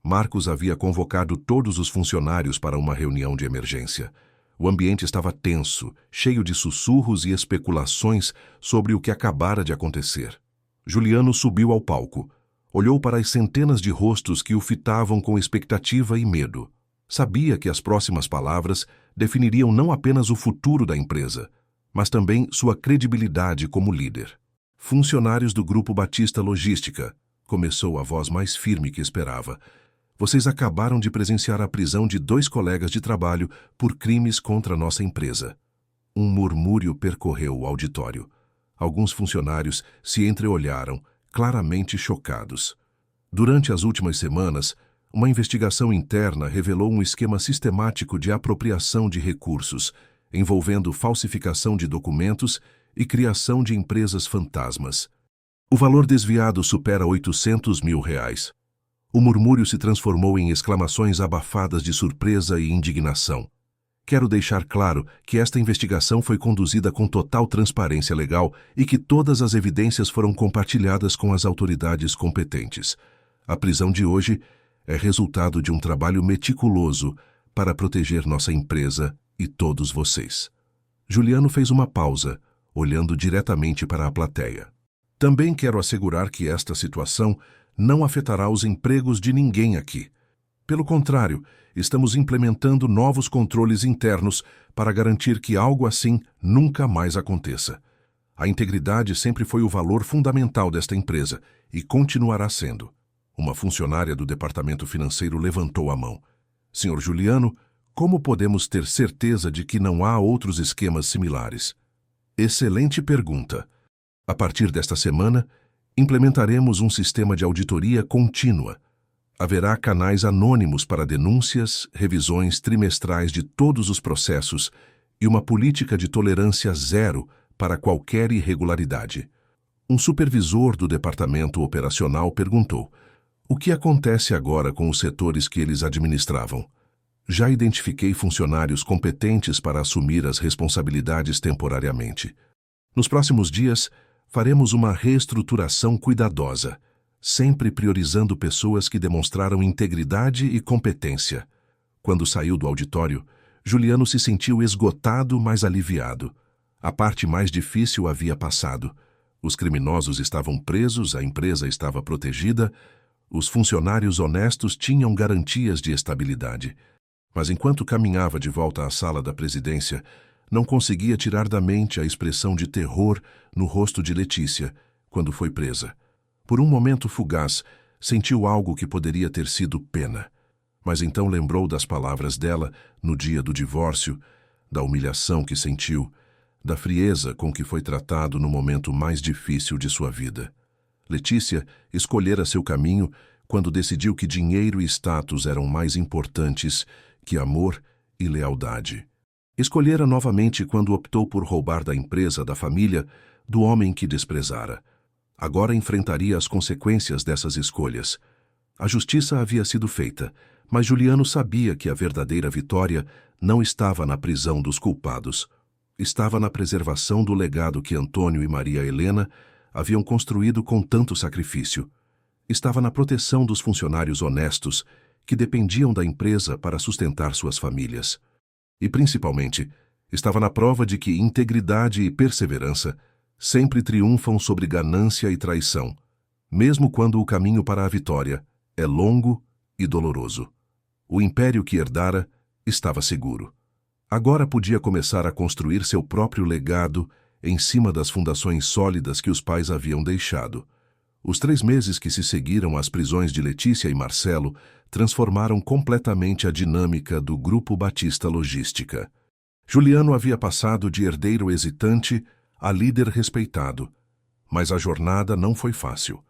Marcos havia convocado todos os funcionários para uma reunião de emergência. O ambiente estava tenso, cheio de sussurros e especulações sobre o que acabara de acontecer. Juliano subiu ao palco. Olhou para as centenas de rostos que o fitavam com expectativa e medo. Sabia que as próximas palavras definiriam não apenas o futuro da empresa, mas também sua credibilidade como líder. "Funcionários do Grupo Batista Logística", começou a voz mais firme que esperava. "Vocês acabaram de presenciar a prisão de 2 colegas de trabalho por crimes contra nossa empresa." Um murmúrio percorreu o auditório. Alguns funcionários se entreolharam, claramente chocados. Durante as últimas semanas, uma investigação interna revelou um esquema sistemático de apropriação de recursos, envolvendo falsificação de documentos e criação de empresas fantasmas. O valor desviado supera R$800 mil. O murmúrio se transformou em exclamações abafadas de surpresa e indignação. "Quero deixar claro que esta investigação foi conduzida com total transparência legal e que todas as evidências foram compartilhadas com as autoridades competentes. A prisão de hoje é resultado de um trabalho meticuloso para proteger nossa empresa e todos vocês." Juliano fez uma pausa, olhando diretamente para a plateia. "Também quero assegurar que esta situação não afetará os empregos de ninguém aqui. Pelo contrário, estamos implementando novos controles internos para garantir que algo assim nunca mais aconteça. A integridade sempre foi o valor fundamental desta empresa e continuará sendo." Uma funcionária do departamento financeiro levantou a mão. "Senhor Juliano, como podemos ter certeza de que não há outros esquemas similares?" "Excelente pergunta. A partir desta semana, implementaremos um sistema de auditoria contínua. Haverá canais anônimos para denúncias, revisões trimestrais de todos os processos e uma política de tolerância zero para qualquer irregularidade." Um supervisor do departamento operacional perguntou: O que acontece agora com os setores que eles administravam? Já identifiquei funcionários competentes para assumir as responsabilidades temporariamente. Nos próximos dias, faremos uma reestruturação cuidadosa, sempre priorizando pessoas que demonstraram integridade e competência. Quando saiu do auditório, Juliano se sentiu esgotado, mas aliviado. A parte mais difícil havia passado. Os criminosos estavam presos, a empresa estava protegida, os funcionários honestos tinham garantias de estabilidade. Mas enquanto caminhava de volta à sala da presidência, não conseguia tirar da mente a expressão de terror no rosto de Letícia, quando foi presa. Por um momento fugaz, sentiu algo que poderia ter sido pena. Mas então lembrou das palavras dela no dia do divórcio, da humilhação que sentiu, da frieza com que foi tratado no momento mais difícil de sua vida. Letícia escolhera seu caminho quando decidiu que dinheiro e status eram mais importantes que amor e lealdade. Escolhera novamente quando optou por roubar da empresa, da família, do homem que desprezara. Agora enfrentaria as consequências dessas escolhas. A justiça havia sido feita, mas Juliano sabia que a verdadeira vitória não estava na prisão dos culpados. Estava na preservação do legado que Antônio e Maria Helena haviam construído com tanto sacrifício. Estava na proteção dos funcionários honestos que dependiam da empresa para sustentar suas famílias. E, principalmente, estava na prova de que integridade e perseverança sempre triunfam sobre ganância e traição, mesmo quando o caminho para a vitória é longo e doloroso. O império que herdara estava seguro. Agora podia começar a construir seu próprio legado em cima das fundações sólidas que os pais haviam deixado. Os 3 meses que se seguiram às prisões de Letícia e Marcelo transformaram completamente a dinâmica do Grupo Batista Logística. Juliano havia passado de herdeiro hesitante a líder respeitado, mas a jornada não foi fácil.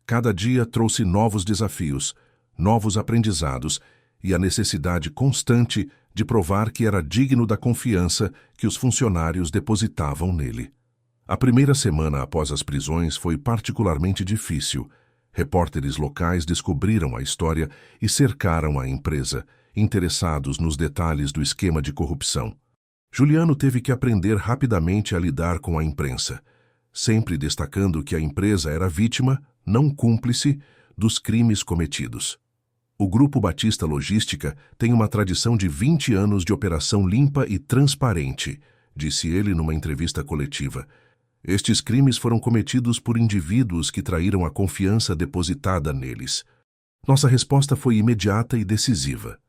Cada dia trouxe novos desafios, novos aprendizados e a necessidade constante de provar que era digno da confiança que os funcionários depositavam nele. A primeira semana após as prisões foi particularmente difícil. Repórteres locais descobriram a história e cercaram a empresa, interessados nos detalhes do esquema de corrupção. Juliano teve que aprender rapidamente a lidar com a imprensa, sempre destacando que a empresa era vítima, não cúmplice, dos crimes cometidos. O Grupo Batista Logística tem uma tradição de 20 anos de operação limpa e transparente, disse ele numa entrevista coletiva. Estes crimes foram cometidos por indivíduos que traíram a confiança depositada neles. Nossa resposta foi imediata e decisiva.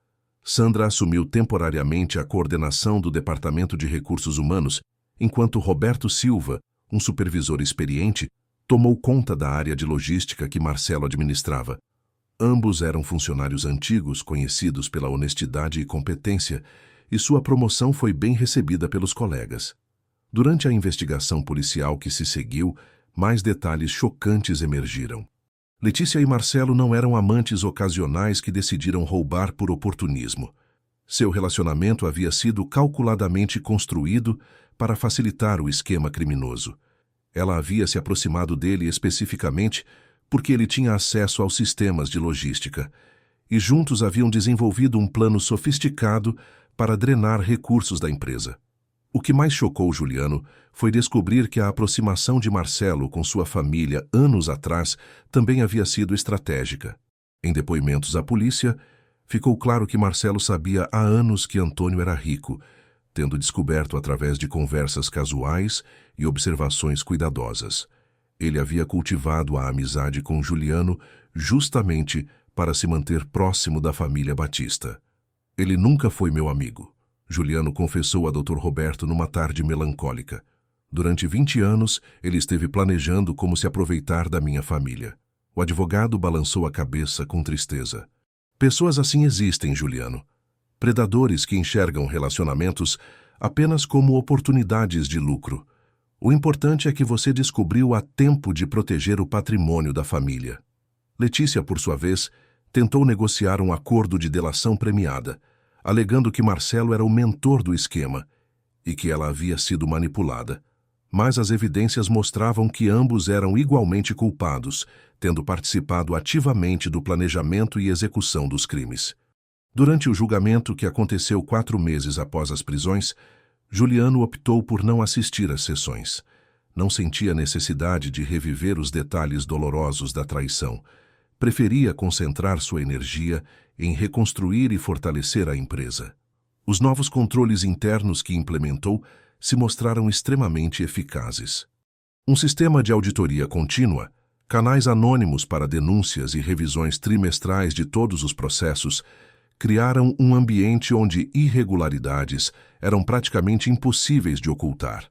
Sandra assumiu temporariamente a coordenação do Departamento de Recursos Humanos, enquanto Roberto Silva, um supervisor experiente, tomou conta da área de logística que Marcelo administrava. Ambos eram funcionários antigos, conhecidos pela honestidade e competência, e sua promoção foi bem recebida pelos colegas. Durante a investigação policial que se seguiu, mais detalhes chocantes emergiram. Letícia e Marcelo não eram amantes ocasionais que decidiram roubar por oportunismo. Seu relacionamento havia sido calculadamente construído para facilitar o esquema criminoso. Ela havia se aproximado dele especificamente porque ele tinha acesso aos sistemas de logística, e juntos haviam desenvolvido um plano sofisticado para drenar recursos da empresa. O que mais chocou Juliano foi descobrir que a aproximação de Marcelo com sua família anos atrás também havia sido estratégica. Em depoimentos à polícia, ficou claro que Marcelo sabia há anos que Antônio era rico, tendo descoberto através de conversas casuais e observações cuidadosas. Ele havia cultivado a amizade com Juliano justamente para se manter próximo da família Batista. Ele nunca foi meu amigo, Juliano confessou a Dr. Roberto numa tarde melancólica. Durante 20 anos, ele esteve planejando como se aproveitar da minha família. O advogado balançou a cabeça com tristeza. Pessoas assim existem, Juliano. Predadores que enxergam relacionamentos apenas como oportunidades de lucro. O importante é que você descobriu a tempo de proteger o patrimônio da família. Letícia, por sua vez, tentou negociar um acordo de delação premiada, alegando que Marcelo era o mentor do esquema e que ela havia sido manipulada. mas as evidências mostravam que ambos eram igualmente culpados, tendo participado ativamente do planejamento e execução dos crimes. Durante o julgamento, que aconteceu 4 meses após as prisões, Juliano optou por não assistir às sessões. Não sentia necessidade de reviver os detalhes dolorosos da traição. Preferia concentrar sua energia em reconstruir e fortalecer a empresa. Os novos controles internos que implementou se mostraram extremamente eficazes. Um sistema de auditoria contínua, canais anônimos para denúncias e revisões trimestrais de todos os processos, criaram um ambiente onde irregularidades eram praticamente impossíveis de ocultar.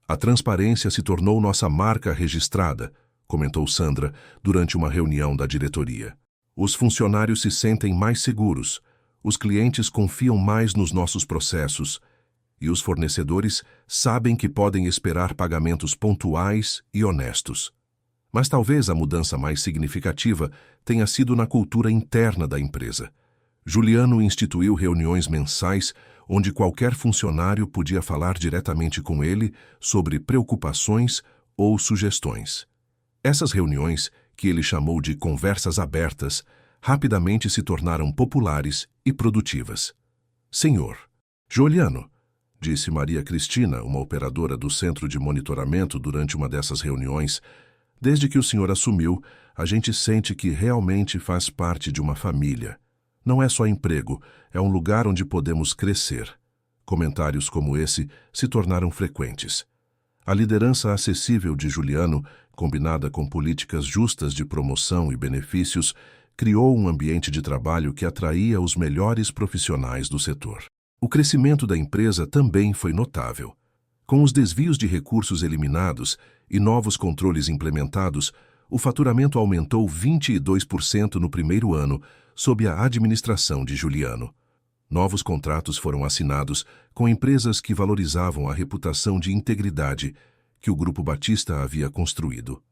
A transparência se tornou nossa marca registrada, comentou Sandra durante uma reunião da diretoria. Os funcionários se sentem mais seguros, os clientes confiam mais nos nossos processos e os fornecedores sabem que podem esperar pagamentos pontuais e honestos. Mas talvez a mudança mais significativa tenha sido na cultura interna da empresa. Juliano instituiu reuniões mensais onde qualquer funcionário podia falar diretamente com ele sobre preocupações ou sugestões. Essas reuniões, que ele chamou de conversas abertas, rapidamente se tornaram populares e produtivas. Senhor Juliano, disse Maria Cristina, uma operadora do centro de monitoramento durante uma dessas reuniões, desde que o senhor assumiu, a gente sente que realmente faz parte de uma família. Não é só emprego, é um lugar onde podemos crescer. Comentários como esse se tornaram frequentes. A liderança acessível de Juliano, combinada com políticas justas de promoção e benefícios, criou um ambiente de trabalho que atraía os melhores profissionais do setor. O crescimento da empresa também foi notável. Com os desvios de recursos eliminados e novos controles implementados, o faturamento aumentou 22% no primeiro ano, sob a administração de Juliano. Novos contratos foram assinados com empresas que valorizavam a reputação de integridade que o Grupo Batista havia construído.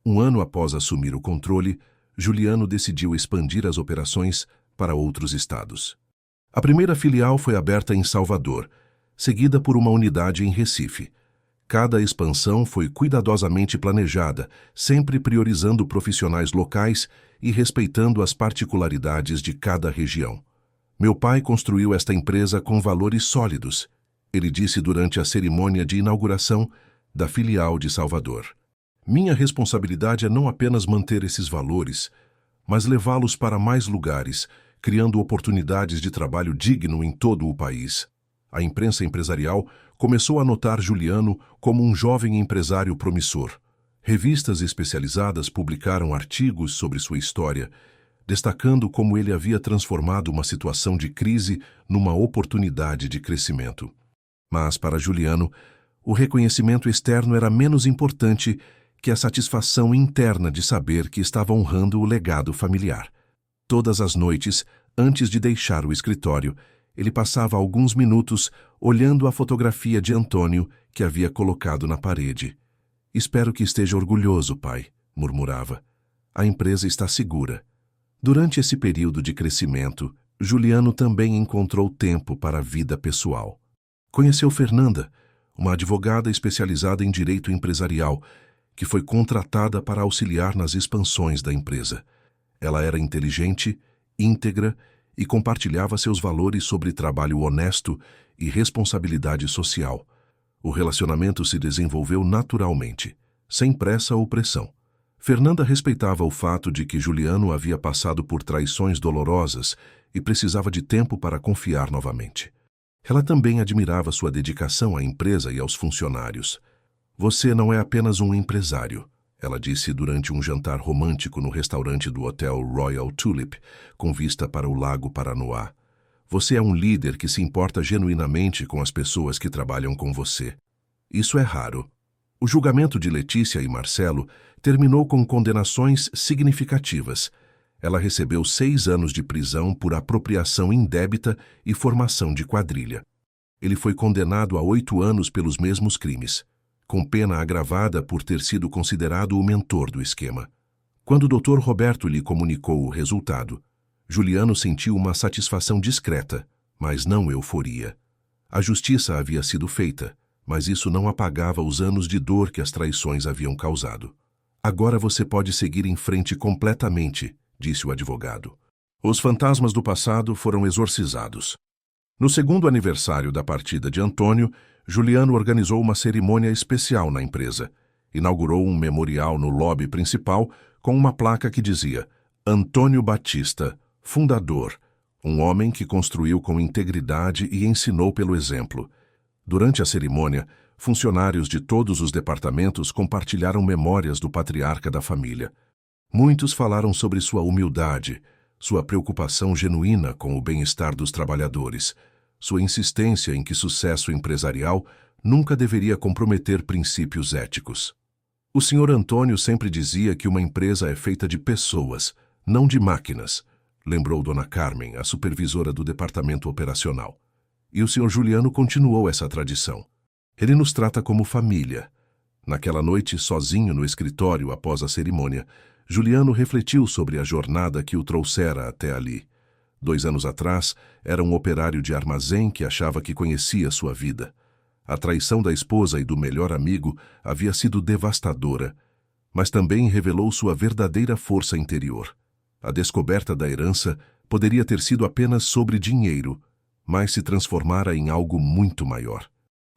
Um ano após assumir o controle, Juliano decidiu expandir as operações para outros estados. A primeira filial foi aberta em Salvador, seguida por uma unidade em Recife. Cada expansão foi cuidadosamente planejada, sempre priorizando profissionais locais e respeitando as particularidades de cada região. Meu pai construiu esta empresa com valores sólidos, ele disse durante a cerimônia de inauguração da filial de Salvador. Minha responsabilidade é não apenas manter esses valores, mas levá-los para mais lugares, criando oportunidades de trabalho digno em todo o país. A imprensa empresarial começou a notar Juliano como um jovem empresário promissor. Revistas especializadas publicaram artigos sobre sua história, destacando como ele havia transformado uma situação de crise numa oportunidade de crescimento. Mas, para Juliano, o reconhecimento externo era menos importante que a satisfação interna de saber que estava honrando o legado familiar. Todas as noites, antes de deixar o escritório, ele passava alguns minutos olhando a fotografia de Antônio que havia colocado na parede. Espero que esteja orgulhoso, pai, murmurava. A empresa está segura. Durante esse período de crescimento, Juliano também encontrou tempo para a vida pessoal. Conheceu Fernanda, uma advogada especializada em direito empresarial, que foi contratada para auxiliar nas expansões da empresa. Ela era inteligente, íntegra e compartilhava seus valores sobre trabalho honesto e responsabilidade social. O relacionamento se desenvolveu naturalmente, sem pressa ou pressão. Fernanda respeitava o fato de que Juliano havia passado por traições dolorosas e precisava de tempo para confiar novamente. Ela também admirava sua dedicação à empresa e aos funcionários. Você não é apenas um empresário, ela disse durante um jantar romântico no restaurante do Hotel Royal Tulip, com vista para o Lago Paranoá. Você é um líder que se importa genuinamente com as pessoas que trabalham com você. Isso é raro. O julgamento de Letícia e Marcelo terminou com condenações significativas. Ela recebeu 6 anos de prisão por apropriação indébita e formação de quadrilha. Ele foi condenado a 8 anos pelos mesmos crimes, com pena agravada por ter sido considerado o mentor do esquema. Quando o Dr. Roberto lhe comunicou o resultado, Juliano sentiu uma satisfação discreta, mas não euforia. A justiça havia sido feita, mas isso não apagava os anos de dor que as traições haviam causado. Agora você pode seguir em frente completamente, disse o advogado. Os fantasmas do passado foram exorcizados. No segundo aniversário da partida de Antônio, Juliano organizou uma cerimônia especial na empresa. Inaugurou um memorial no lobby principal com uma placa que dizia: Antônio Batista, fundador, um homem que construiu com integridade e ensinou pelo exemplo. Durante a cerimônia, funcionários de todos os departamentos compartilharam memórias do patriarca da família. Muitos falaram sobre sua humildade, sua preocupação genuína com o bem-estar dos trabalhadores, sua insistência em que sucesso empresarial nunca deveria comprometer princípios éticos. O Sr. Antônio sempre dizia que uma empresa é feita de pessoas, não de máquinas, lembrou Dona Carmen, a supervisora do departamento operacional. E o Sr. Juliano continuou essa tradição. Ele nos trata como família. Naquela noite, sozinho no escritório após a cerimônia, Juliano refletiu sobre a jornada que o trouxera até ali. 2 anos atrás, era um operário de armazém que achava que conhecia sua vida. A traição da esposa e do melhor amigo havia sido devastadora, mas também revelou sua verdadeira força interior. A descoberta da herança poderia ter sido apenas sobre dinheiro, mas se transformara em algo muito maior.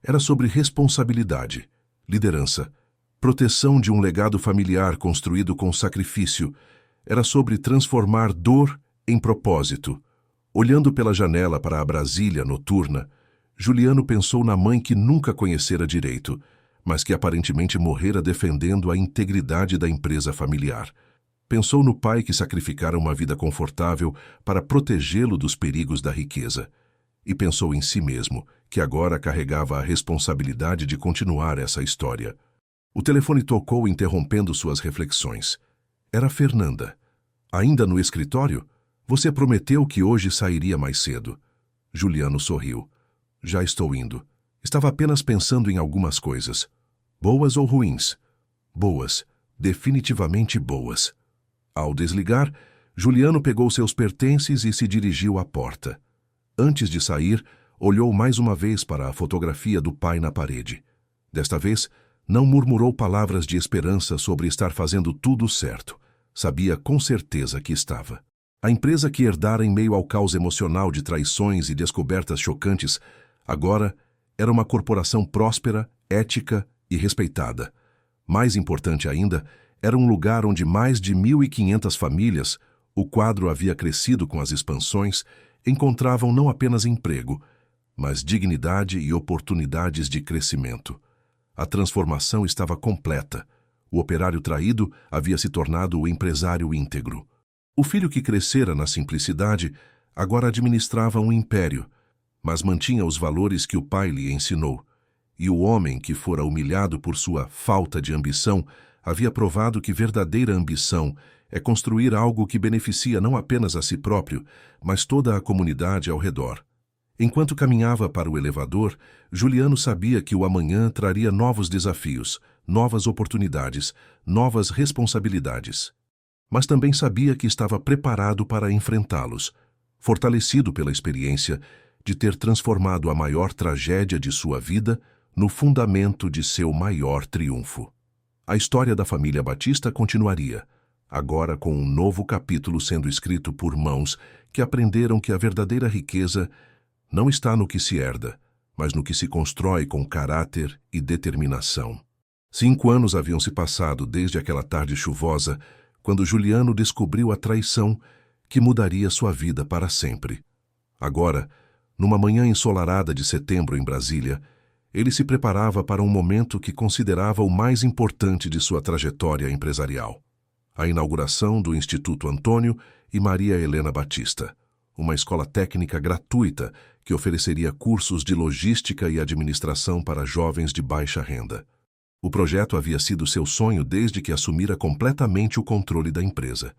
Era sobre responsabilidade, liderança, proteção de um legado familiar construído com sacrifício. Era sobre transformar dor em propósito. Olhando pela janela para a Brasília noturna, Juliano pensou na mãe que nunca conhecera direito, mas que aparentemente morrera defendendo a integridade da empresa familiar. Pensou no pai que sacrificara uma vida confortável para protegê-lo dos perigos da riqueza. E pensou em si mesmo, que agora carregava a responsabilidade de continuar essa história. O telefone tocou, interrompendo suas reflexões. Era Fernanda. Ainda no escritório? Você prometeu que hoje sairia mais cedo. Juliano sorriu. Já estou indo. Estava apenas pensando em algumas coisas. Boas ou ruins? Boas. Definitivamente boas. Ao desligar, Juliano pegou seus pertences e se dirigiu à porta. Antes de sair, olhou mais uma vez para a fotografia do pai na parede. Desta vez, não murmurou palavras de esperança sobre estar fazendo tudo certo. Sabia com certeza que estava. A empresa que herdara em meio ao caos emocional de traições e descobertas chocantes, agora era uma corporação próspera, ética e respeitada. Mais importante ainda, era um lugar onde mais de 1.500 famílias, o quadro havia crescido com as expansões, encontravam não apenas emprego, mas dignidade e oportunidades de crescimento. A transformação estava completa. O operário traído havia se tornado o empresário íntegro. O filho que crescera na simplicidade agora administrava um império, mas mantinha os valores que o pai lhe ensinou. E o homem que fora humilhado por sua falta de ambição havia provado que verdadeira ambição é construir algo que beneficia não apenas a si próprio, mas toda a comunidade ao redor. Enquanto caminhava para o elevador, Juliano sabia que o amanhã traria novos desafios, novas oportunidades, novas responsabilidades. Mas também sabia que estava preparado para enfrentá-los, fortalecido pela experiência de ter transformado a maior tragédia de sua vida no fundamento de seu maior triunfo. A história da família Batista continuaria, agora com um novo capítulo sendo escrito por mãos que aprenderam que a verdadeira riqueza não está no que se herda, mas no que se constrói com caráter e determinação. 5 anos haviam se passado desde aquela tarde chuvosa, quando Juliano descobriu a traição que mudaria sua vida para sempre. Agora, numa manhã ensolarada de setembro em Brasília, ele se preparava para um momento que considerava o mais importante de sua trajetória empresarial: a inauguração do Instituto Antônio e Maria Helena Batista, uma escola técnica gratuita que ofereceria cursos de logística e administração para jovens de baixa renda. O projeto havia sido seu sonho desde que assumira completamente o controle da empresa.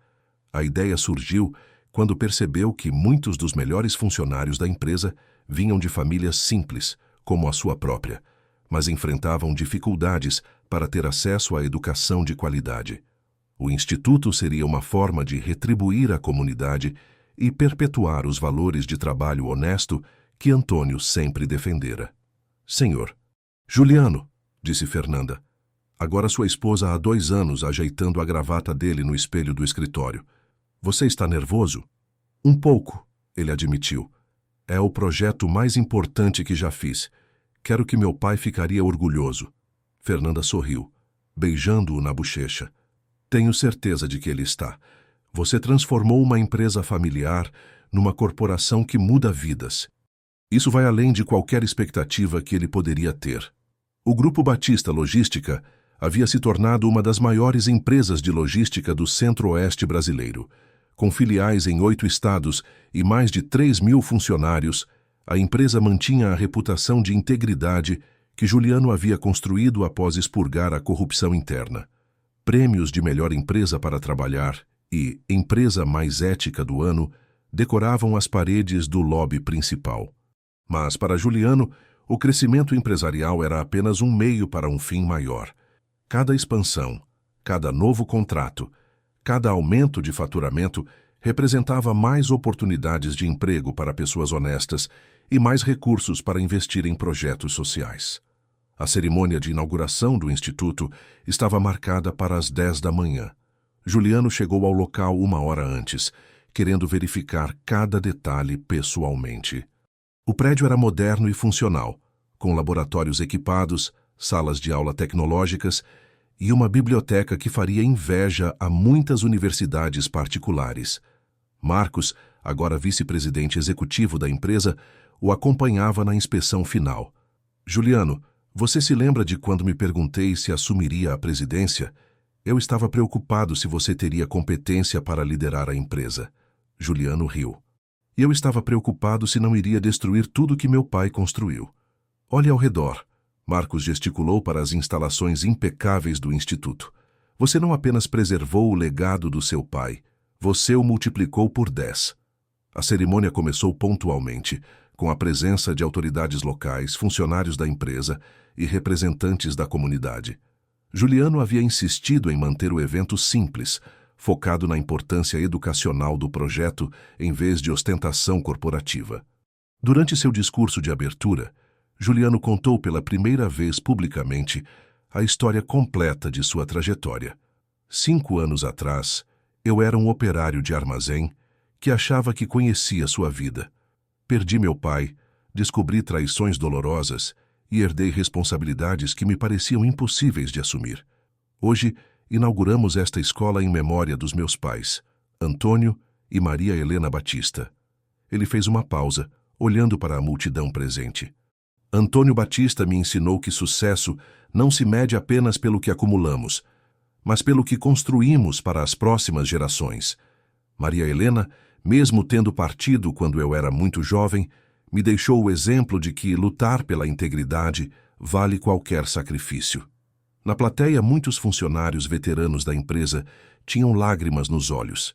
A ideia surgiu quando percebeu que muitos dos melhores funcionários da empresa vinham de famílias simples, como a sua própria, mas enfrentavam dificuldades para ter acesso à educação de qualidade. O Instituto seria uma forma de retribuir à comunidade e perpetuar os valores de trabalho honesto que Antônio sempre defendera. Senhor, Juliano, disse Fernanda. Agora sua esposa há 2 anos ajeitando a gravata dele no espelho do escritório. Você está nervoso? Um pouco, ele admitiu. É o projeto mais importante que já fiz. Quero que meu pai ficaria orgulhoso. Fernanda sorriu, beijando-o na bochecha. Tenho certeza de que ele está. Você transformou uma empresa familiar numa corporação que muda vidas. Isso vai além de qualquer expectativa que ele poderia ter. O Grupo Batista Logística havia se tornado uma das maiores empresas de logística do centro-oeste brasileiro. Com filiais em 8 estados e mais de 3.000 funcionários, a empresa mantinha a reputação de integridade que Juliano havia construído após expurgar a corrupção interna. Prêmios de melhor empresa para trabalhar e empresa mais ética do ano decoravam as paredes do lobby principal. Mas, para Juliano, o crescimento empresarial era apenas um meio para um fim maior. Cada expansão, cada novo contrato, cada aumento de faturamento representava mais oportunidades de emprego para pessoas honestas e mais recursos para investir em projetos sociais. A cerimônia de inauguração do Instituto estava marcada para as 10 da manhã. Juliano chegou ao local 1 hora antes, querendo verificar cada detalhe pessoalmente. O prédio era moderno e funcional, com laboratórios equipados, salas de aula tecnológicas e uma biblioteca que faria inveja a muitas universidades particulares. Marcos, agora vice-presidente executivo da empresa, o acompanhava na inspeção final. Juliano, você se lembra de quando me perguntei se assumiria a presidência? Eu estava preocupado se você teria competência para liderar a empresa. Juliano riu. E eu estava preocupado se não iria destruir tudo que meu pai construiu. Olhe ao redor. Marcos gesticulou para as instalações impecáveis do Instituto. Você não apenas preservou o legado do seu pai, você o multiplicou por 10. A cerimônia começou pontualmente, com a presença de autoridades locais, funcionários da empresa e representantes da comunidade. Juliano havia insistido em manter o evento simples, focado na importância educacional do projeto em vez de ostentação corporativa. Durante seu discurso de abertura, Juliano contou pela primeira vez publicamente a história completa de sua trajetória. 5 anos atrás, eu era um operário de armazém que achava que conhecia sua vida. Perdi meu pai, descobri traições dolorosas e herdei responsabilidades que me pareciam impossíveis de assumir. Hoje, inauguramos esta escola em memória dos meus pais, Antônio e Maria Helena Batista. Ele fez uma pausa, olhando para a multidão presente. Antônio Batista me ensinou que sucesso não se mede apenas pelo que acumulamos, mas pelo que construímos para as próximas gerações. Maria Helena, mesmo tendo partido quando eu era muito jovem, me deixou o exemplo de que lutar pela integridade vale qualquer sacrifício. Na plateia, muitos funcionários veteranos da empresa tinham lágrimas nos olhos.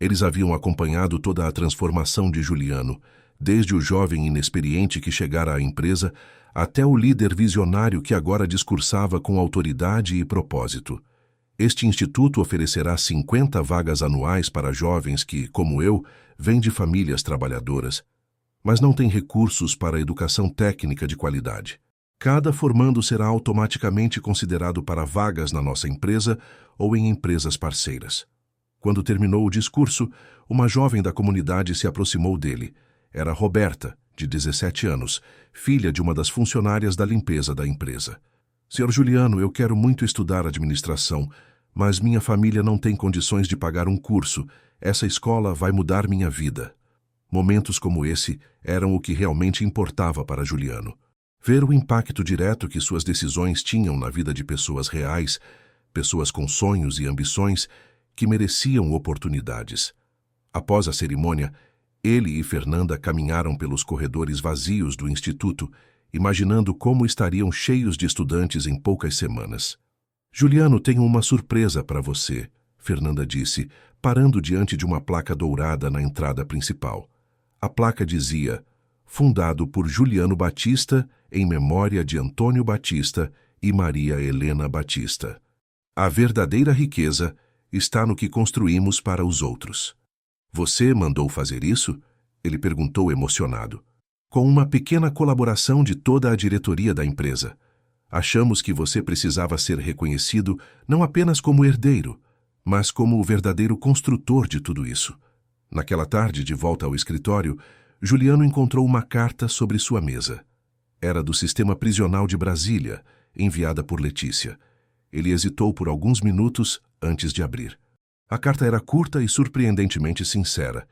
Eles haviam acompanhado toda a transformação de Juliano, desde o jovem inexperiente que chegara à empresa até o líder visionário que agora discursava com autoridade e propósito. Este instituto oferecerá 50 vagas anuais para jovens que, como eu, vêm de famílias trabalhadoras, mas não têm recursos para a educação técnica de qualidade. Cada formando será automaticamente considerado para vagas na nossa empresa ou em empresas parceiras. Quando terminou o discurso, uma jovem da comunidade se aproximou dele. Era Roberta, de 17 anos, filha de uma das funcionárias da limpeza da empresa. Sr. Juliano, eu quero muito estudar administração, mas minha família não tem condições de pagar um curso. Essa escola vai mudar minha vida. Momentos como esse eram o que realmente importava para Juliano. Ver o impacto direto que suas decisões tinham na vida de pessoas reais, pessoas com sonhos e ambições que mereciam oportunidades. Após a cerimônia, ele e Fernanda caminharam pelos corredores vazios do Instituto, imaginando como estariam cheios de estudantes em poucas semanas. Juliano, tenho uma surpresa para você, Fernanda disse, parando diante de uma placa dourada na entrada principal. A placa dizia: fundado por Juliano Batista, em memória de Antônio Batista e Maria Helena Batista. A verdadeira riqueza está no que construímos para os outros. Você mandou fazer isso? Ele perguntou emocionado. Com uma pequena colaboração de toda a diretoria da empresa. Achamos que você precisava ser reconhecido não apenas como herdeiro, mas como o verdadeiro construtor de tudo isso. Naquela tarde, de volta ao escritório, Juliano encontrou uma carta sobre sua mesa. Era do sistema prisional de Brasília, enviada por Letícia. Ele hesitou por alguns minutos antes de abrir. A carta era curta e surpreendentemente sincera.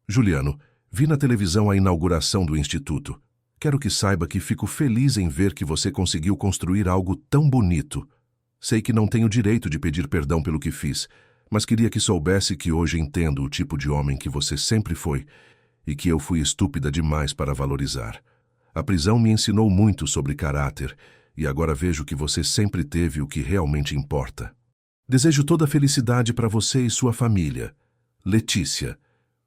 Juliano, vi na televisão a inauguração do Instituto. Quero que saiba que fico feliz em ver que você conseguiu construir algo tão bonito. Sei que não tenho direito de pedir perdão pelo que fiz, mas queria que soubesse que hoje entendo o tipo de homem que você sempre foi e que eu fui estúpida demais para valorizar. A prisão me ensinou muito sobre caráter e agora vejo que você sempre teve o que realmente importa. Desejo toda a felicidade para você e sua família. Letícia.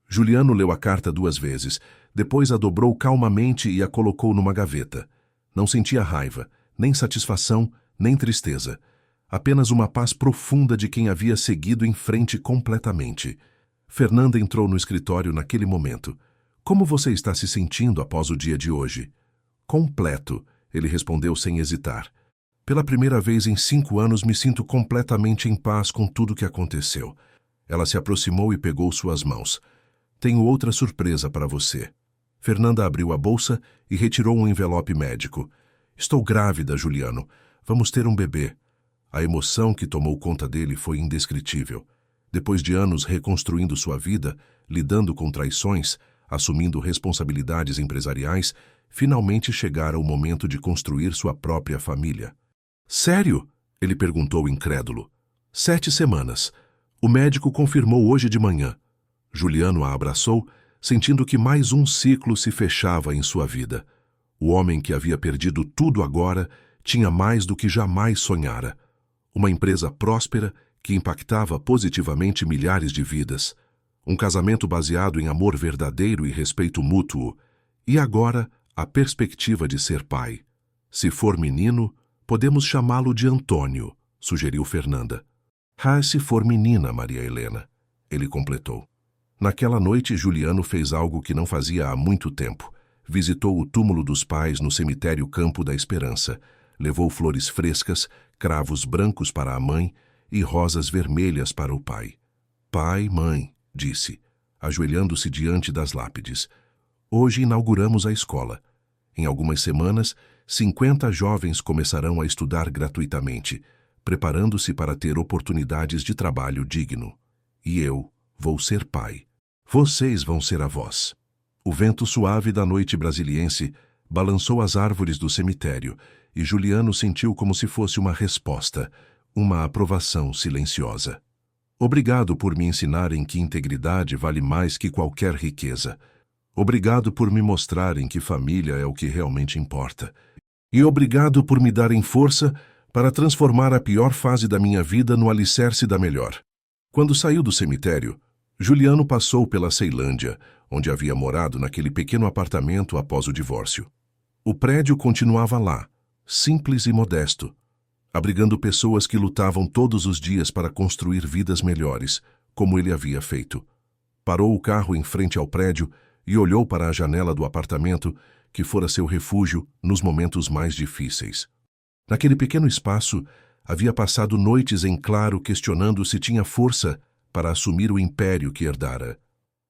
Juliano leu a carta 2 vezes, depois a dobrou calmamente e a colocou numa gaveta. Não sentia raiva, nem satisfação, nem tristeza. Apenas uma paz profunda de quem havia seguido em frente completamente. Fernanda entrou no escritório naquele momento. Como você está se sentindo após o dia de hoje? Completo, ele respondeu sem hesitar. Pela primeira vez em 5 anos me sinto completamente em paz com tudo que aconteceu. Ela se aproximou e pegou suas mãos. Tenho outra surpresa para você. Fernanda abriu a bolsa e retirou um envelope médico. Estou grávida, Juliano. Vamos ter um bebê. A emoção que tomou conta dele foi indescritível. Depois de anos reconstruindo sua vida, lidando com traições, assumindo responsabilidades empresariais, finalmente chegara o momento de construir sua própria família. Sério? Ele perguntou incrédulo. 7 semanas. O médico confirmou hoje de manhã. Juliano a abraçou, sentindo que mais um ciclo se fechava em sua vida. O homem que havia perdido tudo agora tinha mais do que jamais sonhara. Uma empresa próspera que impactava positivamente milhares de vidas. Um casamento baseado em amor verdadeiro e respeito mútuo. E agora, a perspectiva de ser pai. Se for menino, podemos chamá-lo de Antônio, sugeriu Fernanda. Se for menina, Maria Helena, ele completou. Naquela noite, Juliano fez algo que não fazia há muito tempo. Visitou o túmulo dos pais no cemitério Campo da Esperança. Levou flores frescas, cravos brancos para a mãe e rosas vermelhas para o pai. Pai, mãe, disse, ajoelhando-se diante das lápides. Hoje inauguramos a escola. Em algumas semanas, 50 jovens começarão a estudar gratuitamente, preparando-se para ter oportunidades de trabalho digno. E eu vou ser pai. Vocês vão ser avós. O vento suave da noite brasiliense balançou as árvores do cemitério e Juliano sentiu como se fosse uma resposta, uma aprovação silenciosa. Obrigado por me ensinarem que integridade vale mais que qualquer riqueza. Obrigado por me mostrarem que família é o que realmente importa. E obrigado por me darem força para transformar a pior fase da minha vida no alicerce da melhor. Quando saiu do cemitério, Juliano passou pela Ceilândia, onde havia morado naquele pequeno apartamento após o divórcio. O prédio continuava lá, simples e modesto, abrigando pessoas que lutavam todos os dias para construir vidas melhores, como ele havia feito. Parou o carro em frente ao prédio e olhou para a janela do apartamento, que fora seu refúgio nos momentos mais difíceis. Naquele pequeno espaço, havia passado noites em claro questionando se tinha força para assumir o império que herdara.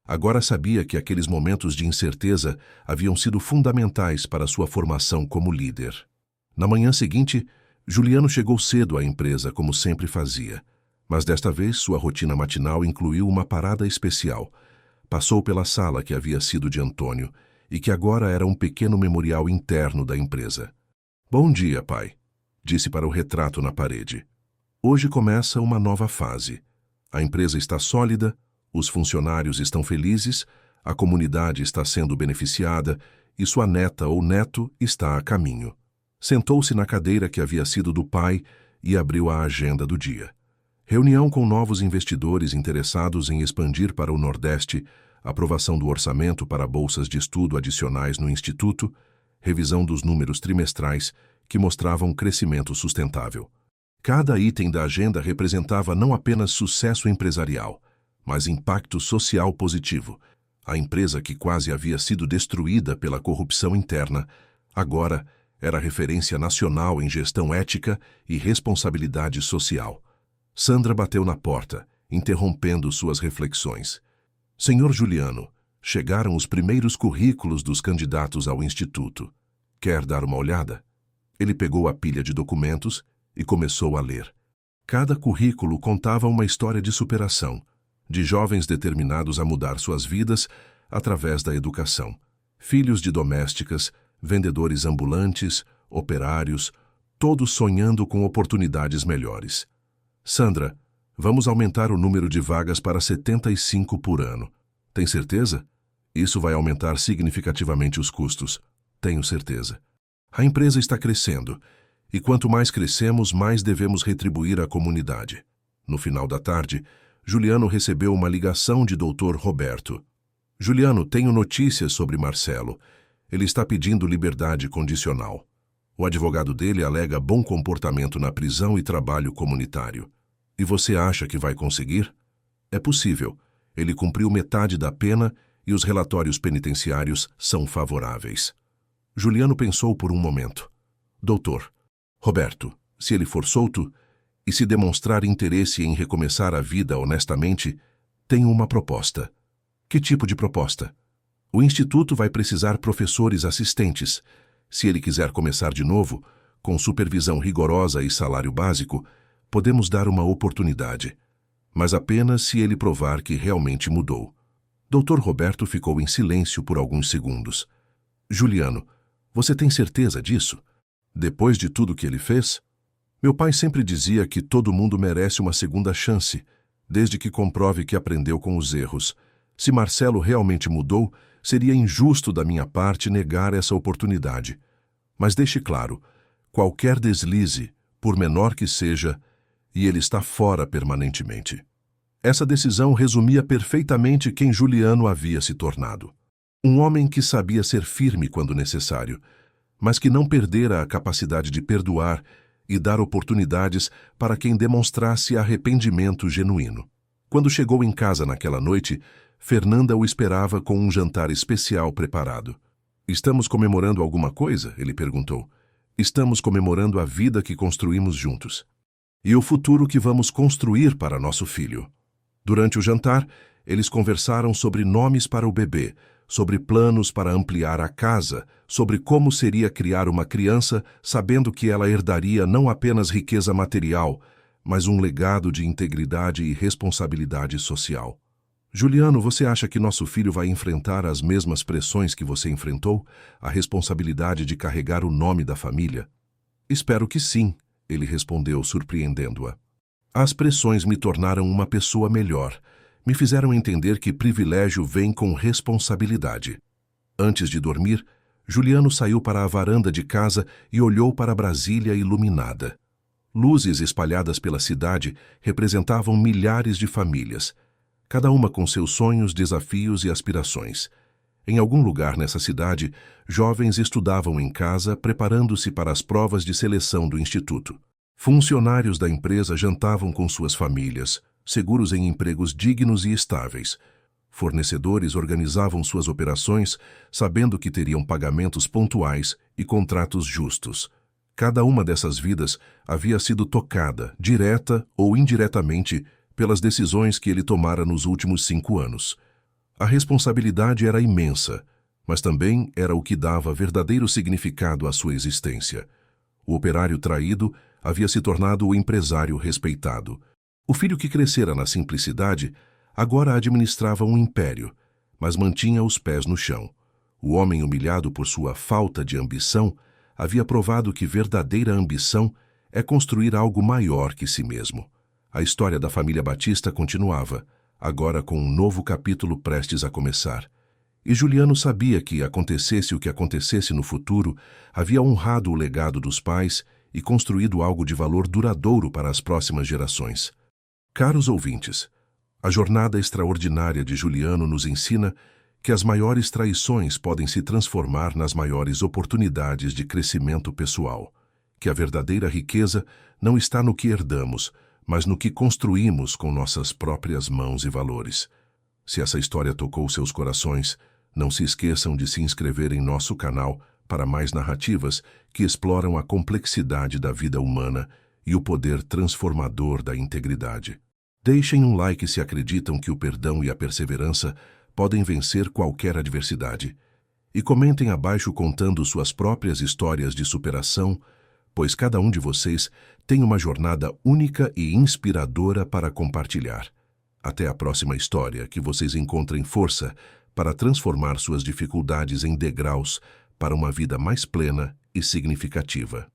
Agora sabia que aqueles momentos de incerteza haviam sido fundamentais para sua formação como líder. Na manhã seguinte, Juliano chegou cedo à empresa, como sempre fazia. Mas desta vez, sua rotina matinal incluiu uma parada especial. Passou pela sala que havia sido de Antônio e que agora era um pequeno memorial interno da empresa. Bom dia, pai, disse para o retrato na parede. Hoje começa uma nova fase. A empresa está sólida, os funcionários estão felizes, a comunidade está sendo beneficiada e sua neta ou neto está a caminho. Sentou-se na cadeira que havia sido do pai e abriu a agenda do dia. Reunião com novos investidores interessados em expandir para o Nordeste, aprovação do orçamento para bolsas de estudo adicionais no Instituto, revisão dos números trimestrais que mostravam crescimento sustentável. Cada item da agenda representava não apenas sucesso empresarial, mas impacto social positivo. A empresa que quase havia sido destruída pela corrupção interna, agora Era referência nacional em gestão ética e responsabilidade social. Sandra bateu na porta, interrompendo suas reflexões. Senhor Juliano, chegaram os primeiros currículos dos candidatos ao instituto. Quer dar uma olhada? Ele pegou a pilha de documentos e começou a ler. Cada currículo contava uma história de superação, de jovens determinados a mudar suas vidas através da educação. Filhos de domésticas, vendedores ambulantes, operários, todos sonhando com oportunidades melhores. Sandra, vamos aumentar o número de vagas para 75 por ano. Tem certeza? Isso vai aumentar significativamente os custos. Tenho certeza. A empresa está crescendo, e quanto mais crescemos, mais devemos retribuir à comunidade. No final da tarde, Juliano recebeu uma ligação de Dr. Roberto. Juliano, tenho notícias sobre Marcelo. Ele está pedindo liberdade condicional. O advogado dele alega bom comportamento na prisão e trabalho comunitário. E você acha que vai conseguir? É possível. Ele cumpriu metade da pena e os relatórios penitenciários são favoráveis. Juliano pensou por um momento. Doutor, Roberto, se ele for solto e se demonstrar interesse em recomeçar a vida honestamente, tenho uma proposta. Que tipo de proposta? O instituto vai precisar professores assistentes. Se ele quiser começar de novo, com supervisão rigorosa e salário básico, podemos dar uma oportunidade. Mas apenas se ele provar que realmente mudou. Dr. Roberto ficou em silêncio por alguns segundos. Juliano, você tem certeza disso? Depois de tudo que ele fez? Meu pai sempre dizia que todo mundo merece uma segunda chance, desde que comprove que aprendeu com os erros. Se Marcelo realmente mudou, seria injusto da minha parte negar essa oportunidade. Mas deixe claro, qualquer deslize, por menor que seja, e ele está fora permanentemente. Essa decisão resumia perfeitamente quem Juliano havia se tornado. Um homem que sabia ser firme quando necessário, mas que não perdera a capacidade de perdoar e dar oportunidades para quem demonstrasse arrependimento genuíno. Quando chegou em casa naquela noite, Fernanda o esperava com um jantar especial preparado. Estamos comemorando alguma coisa? Ele perguntou. Estamos comemorando a vida que construímos juntos. E o futuro que vamos construir para nosso filho. Durante o jantar, eles conversaram sobre nomes para o bebê, sobre planos para ampliar a casa, sobre como seria criar uma criança sabendo que ela herdaria não apenas riqueza material, mas um legado de integridade e responsabilidade social. Juliano, você acha que nosso filho vai enfrentar as mesmas pressões que você enfrentou? A responsabilidade de carregar o nome da família? Espero que sim, ele respondeu, surpreendendo-a. As pressões me tornaram uma pessoa melhor. Me fizeram entender que privilégio vem com responsabilidade. Antes de dormir, Juliano saiu para a varanda de casa e olhou para Brasília iluminada. Luzes espalhadas pela cidade representavam milhares de famílias, cada uma com seus sonhos, desafios e aspirações. Em algum lugar nessa cidade, jovens estudavam em casa, preparando-se para as provas de seleção do instituto. Funcionários da empresa jantavam com suas famílias, seguros em empregos dignos e estáveis. Fornecedores organizavam suas operações, sabendo que teriam pagamentos pontuais e contratos justos. Cada uma dessas vidas havia sido tocada, direta ou indiretamente, pelas decisões que ele tomara nos últimos 5 anos. A responsabilidade era imensa, mas também era o que dava verdadeiro significado à sua existência. O operário traído havia se tornado o empresário respeitado. O filho que crescera na simplicidade agora administrava um império, mas mantinha os pés no chão. O homem humilhado por sua falta de ambição havia provado que verdadeira ambição é construir algo maior que si mesmo. A história da família Batista continuava, agora com um novo capítulo prestes a começar. E Juliano sabia que, acontecesse o que acontecesse no futuro, havia honrado o legado dos pais e construído algo de valor duradouro para as próximas gerações. Caros ouvintes, a jornada extraordinária de Juliano nos ensina que as maiores traições podem se transformar nas maiores oportunidades de crescimento pessoal, que a verdadeira riqueza não está no que herdamos, mas no que construímos com nossas próprias mãos e valores. Se essa história tocou seus corações, não se esqueçam de se inscrever em nosso canal para mais narrativas que exploram a complexidade da vida humana e o poder transformador da integridade. Deixem um like se acreditam que o perdão e a perseverança podem vencer qualquer adversidade. E comentem abaixo contando suas próprias histórias de superação, pois cada um de vocês tem uma jornada única e inspiradora para compartilhar. Até a próxima história, que vocês encontrem força para transformar suas dificuldades em degraus para uma vida mais plena e significativa.